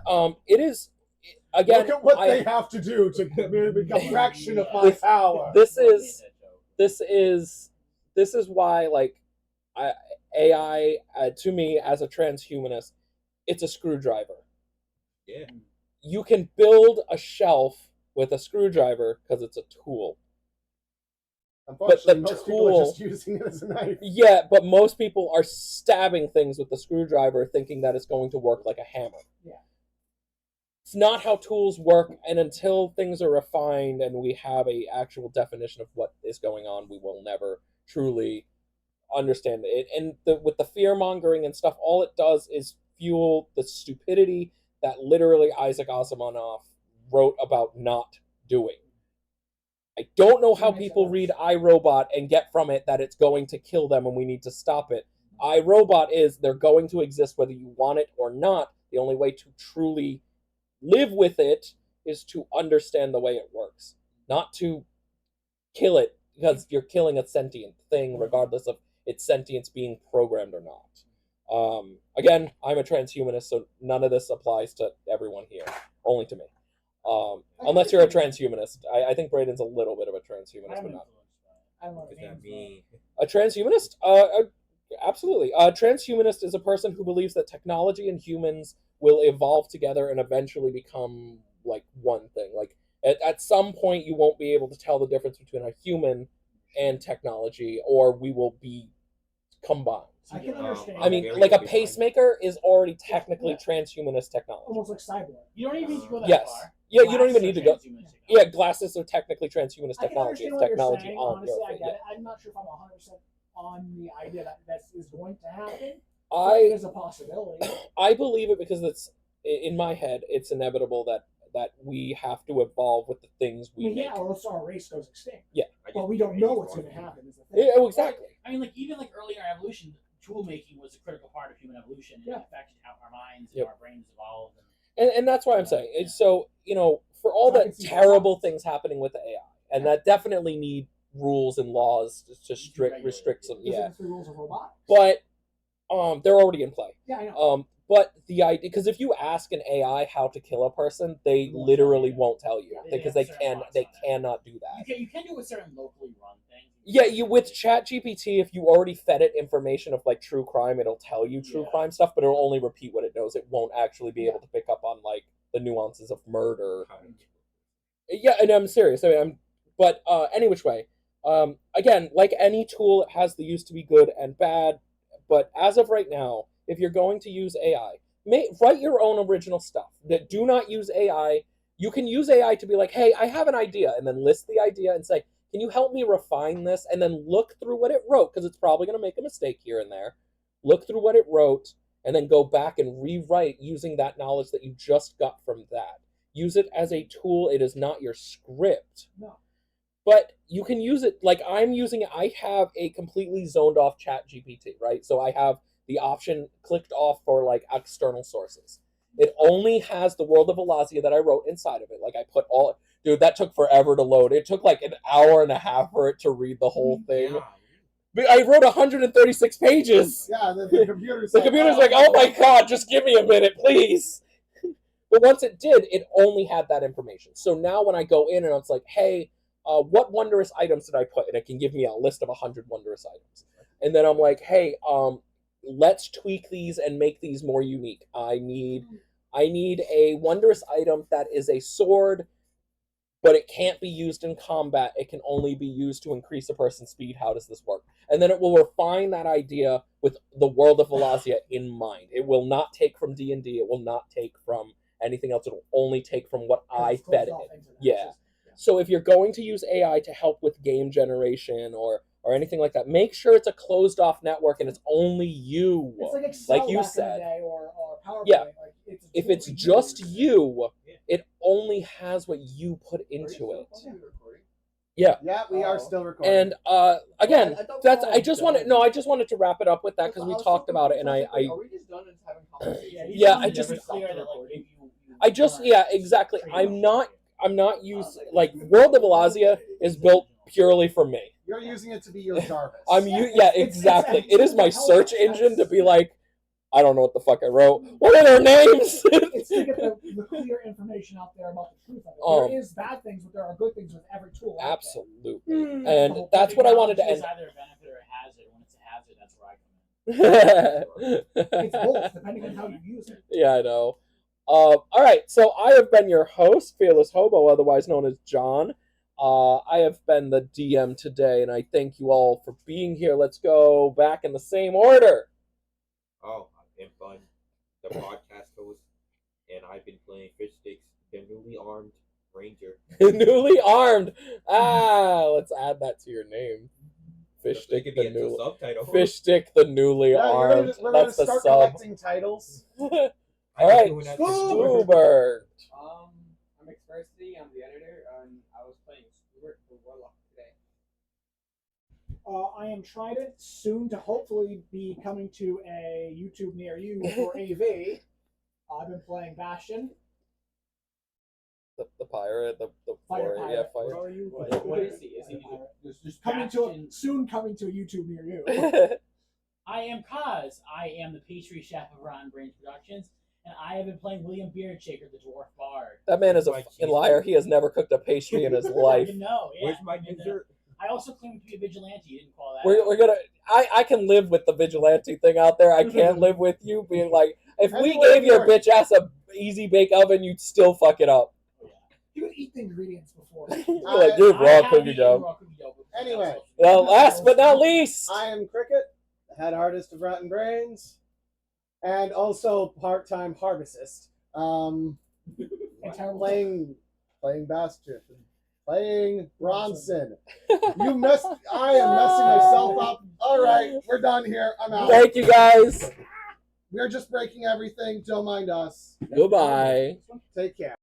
way. Yeah. It is again. Look at what I- they have to do to make a fraction of my This- power. This is why like AI to me as a transhumanist, it's a screwdriver. Yeah. You can build a shelf with a screwdriver because it's a tool. Unfortunately, the most people are tool- just using it as a knife. Yeah, but most people are stabbing things with the screwdriver thinking that it's going to work like a hammer. Yeah. It's not how tools work, and until things are refined and we have a actual definition of what is going on, we will never truly understand it. And with the fear mongering and stuff, all it does is fuel the stupidity that literally Isaac Asimov wrote about not doing. I don't know how people read iRobot and get from it that it's going to kill them and we need to stop it. iRobot is they're going to exist whether you want it or not. The only way to truly live with it is to understand the way it works, not to kill it because you're killing a sentient thing regardless of its sentience being programmed or not. Again, I'm a transhumanist, so none of this applies to everyone here, only to me. Unless you're a transhumanist. I think Braden's a little bit of a transhumanist, but not. I don't know what What it does that means. mean? A transhumanist? Absolutely. A transhumanist is a person who believes that technology and humans will evolve together and eventually become like one thing. Like at some point, you won't be able to tell the difference between a human and technology, or we will be combined. I can understand. I mean, Very like a defined. pacemaker is already technically Yeah. transhumanist technology. Almost like cyborg. You don't even need to go that Yes. far. Yeah, you don't even need to go. Transhumanist technology. Yeah, glasses are technically transhumanist I can technology. understand It's what technology you're saying. on Honestly, Earth. I get Yeah. it. I'm not sure if I'm 100% on the idea that that is going to happen. I There's a possibility. I believe it because it's in my head. It's inevitable that we have to evolve with the things I we mean, make. yeah, or else our race goes extinct. I just But we think don't know it's what's going to wrong. happen. Is the thing. Yeah, oh, exactly. I mean, like even like early in our evolution, tool making was a critical part of human evolution. Yeah. It affected how our minds and Yep. our brains evolved. And that's why I'm saying. Yeah. And so for all So I can the see terrible both sides. things happening with the AI, and that definitely need rules and laws to restrict some. Those are Yeah, the three rules of robotics. but they're already in play. Yeah, I know. But the idea, because if you ask an AI how to kill a person, they Won't literally tell you. won't tell you Yeah, because they they have certain can laws they on it. cannot do that. You can do it with certain locally run things. Yeah, you with ChatGPT, if you already fed it information of like true crime, it'll tell you true Yeah. crime stuff, but it'll only repeat what it knows. It won't actually be Yeah. able to pick up on like the nuances of murder. How to- Yeah, and I'm serious. I mean, but any which way, again, like any tool, it has the use to be good and bad. But as of right now, if you're going to use AI, write your own original stuff. Do not use AI. You can use AI to be like, hey, I have an idea, and then list the idea and say, can you help me refine this? And then look through what it wrote, because it's probably going to make a mistake here and there. Look through what it wrote, and then go back and rewrite using that knowledge that you just got from that. Use it as a tool. It is not your script. No. But you can use it, like I'm using it. I have a completely zoned off ChatGPT, right? So I have the option clicked off for like external sources. It only has the world of Vilazia that I wrote inside of it. Like I put all, dude, that took forever to load. It took like an hour and a half for it to read the whole thing. Yeah. But I wrote 136 pages. Yeah, the computer's The computer's like, oh my god, just give me a minute, please. But once it did, it only had that information. So now when I go in and it's like, hey, what wondrous items did I put? And it can give me a list of 100 wondrous items. And then I'm like, hey, let's tweak these and make these more unique. I need a wondrous item that is a sword but it can't be used in combat. It can only be used to increase a person's speed. How does this work? And then it will refine that idea with the world of Vilazia in mind. It will not take from D&D. It will not take from anything else. It will only take from what I It's fed closed it off in. into that Yeah. system. So if you're going to use AI to help with game generation or anything like that, make sure it's a closed off network and it's only you. It's like Excel Like you back in said. the day or PowerPoint. Yeah. Like, it's a If tool it's to just use. you, Yeah. it only has what you put Are you into still it. fucking recording? Yeah. Yeah, we are Oh. still recording. And again, I thought we that's were I just wanted done. I just wanted to wrap it up with that because I we was talked so about it and confused. I Are we just done and just having conversations? Yeah, wanted I to just- be clear that like exactly. I'm not used like World of Vilazia is built purely for me. You're using it to be your Jarvis. Yeah, exactly. it's It is my help search us. engine to be like, I don't know what the fuck I wrote. What are their names? It's to get the clear information out there about the truth of it. There is bad things, but there are good things with every tool. out Absolutely. there. And that's what I wanted to Technology is end. either a benefit or a hazard. When it's a hazard, that's where I come in. It's both, depending on how you use it. Yeah, I know. All right, so I have been your host, Fearless Hobo, otherwise known as John. I have been the DM today, and I thank you all for being here. Let's go back in the same order. Oh, I've been fun. The podcast host, and I've been playing Fish Sticks, the newly armed ranger. Newly armed. Let's add that to your name. Fish It Stick could the be a new subtitle. Fish Stick the newly Yeah, armed. we're gonna That's the start sub. collecting titles. All I've been right, doing that since Stuber. I'm Expressity. I'm the editor, and I was playing Stuart the Warlock today. I am Trident, soon to hopefully be coming to a YouTube near you for AV. I've been playing Bastion. The pirate, the Fire warrior, Pirate. yeah, What are you? What is he? Is he Pirate. just Coming to Bastion? soon coming to a YouTube near you. fire. I am Kaz. I am the pastry chef of Rotten Brains Productions, and I have been playing William Beardshaker, the dwarf bard. That man is a Like fucking cheese. liar. He has never cooked a pastry in his life. You know, yeah. Where's my And, dessert? I also claim to be a vigilante. You didn't call that. We're out. gonna. I can live with the vigilante thing out there. I can't live with you being like, if we Anyway, gave your Mark. bitch ass a easy bake oven, you'd still fuck it up. You would eat the ingredients before. You're like, you're I raw have cookie eaten dough. raw cookie dough before. Anyway. Well, last but not least, I am Cricket, the head artist of Rotten Brains, and also part-time harvestist. And terrible. Playing Bastion, playing Bronson. I am messing myself up. All right, we're done here. I'm out. thank you guys. We're just breaking everything. Don't mind us. Goodbye. Take care.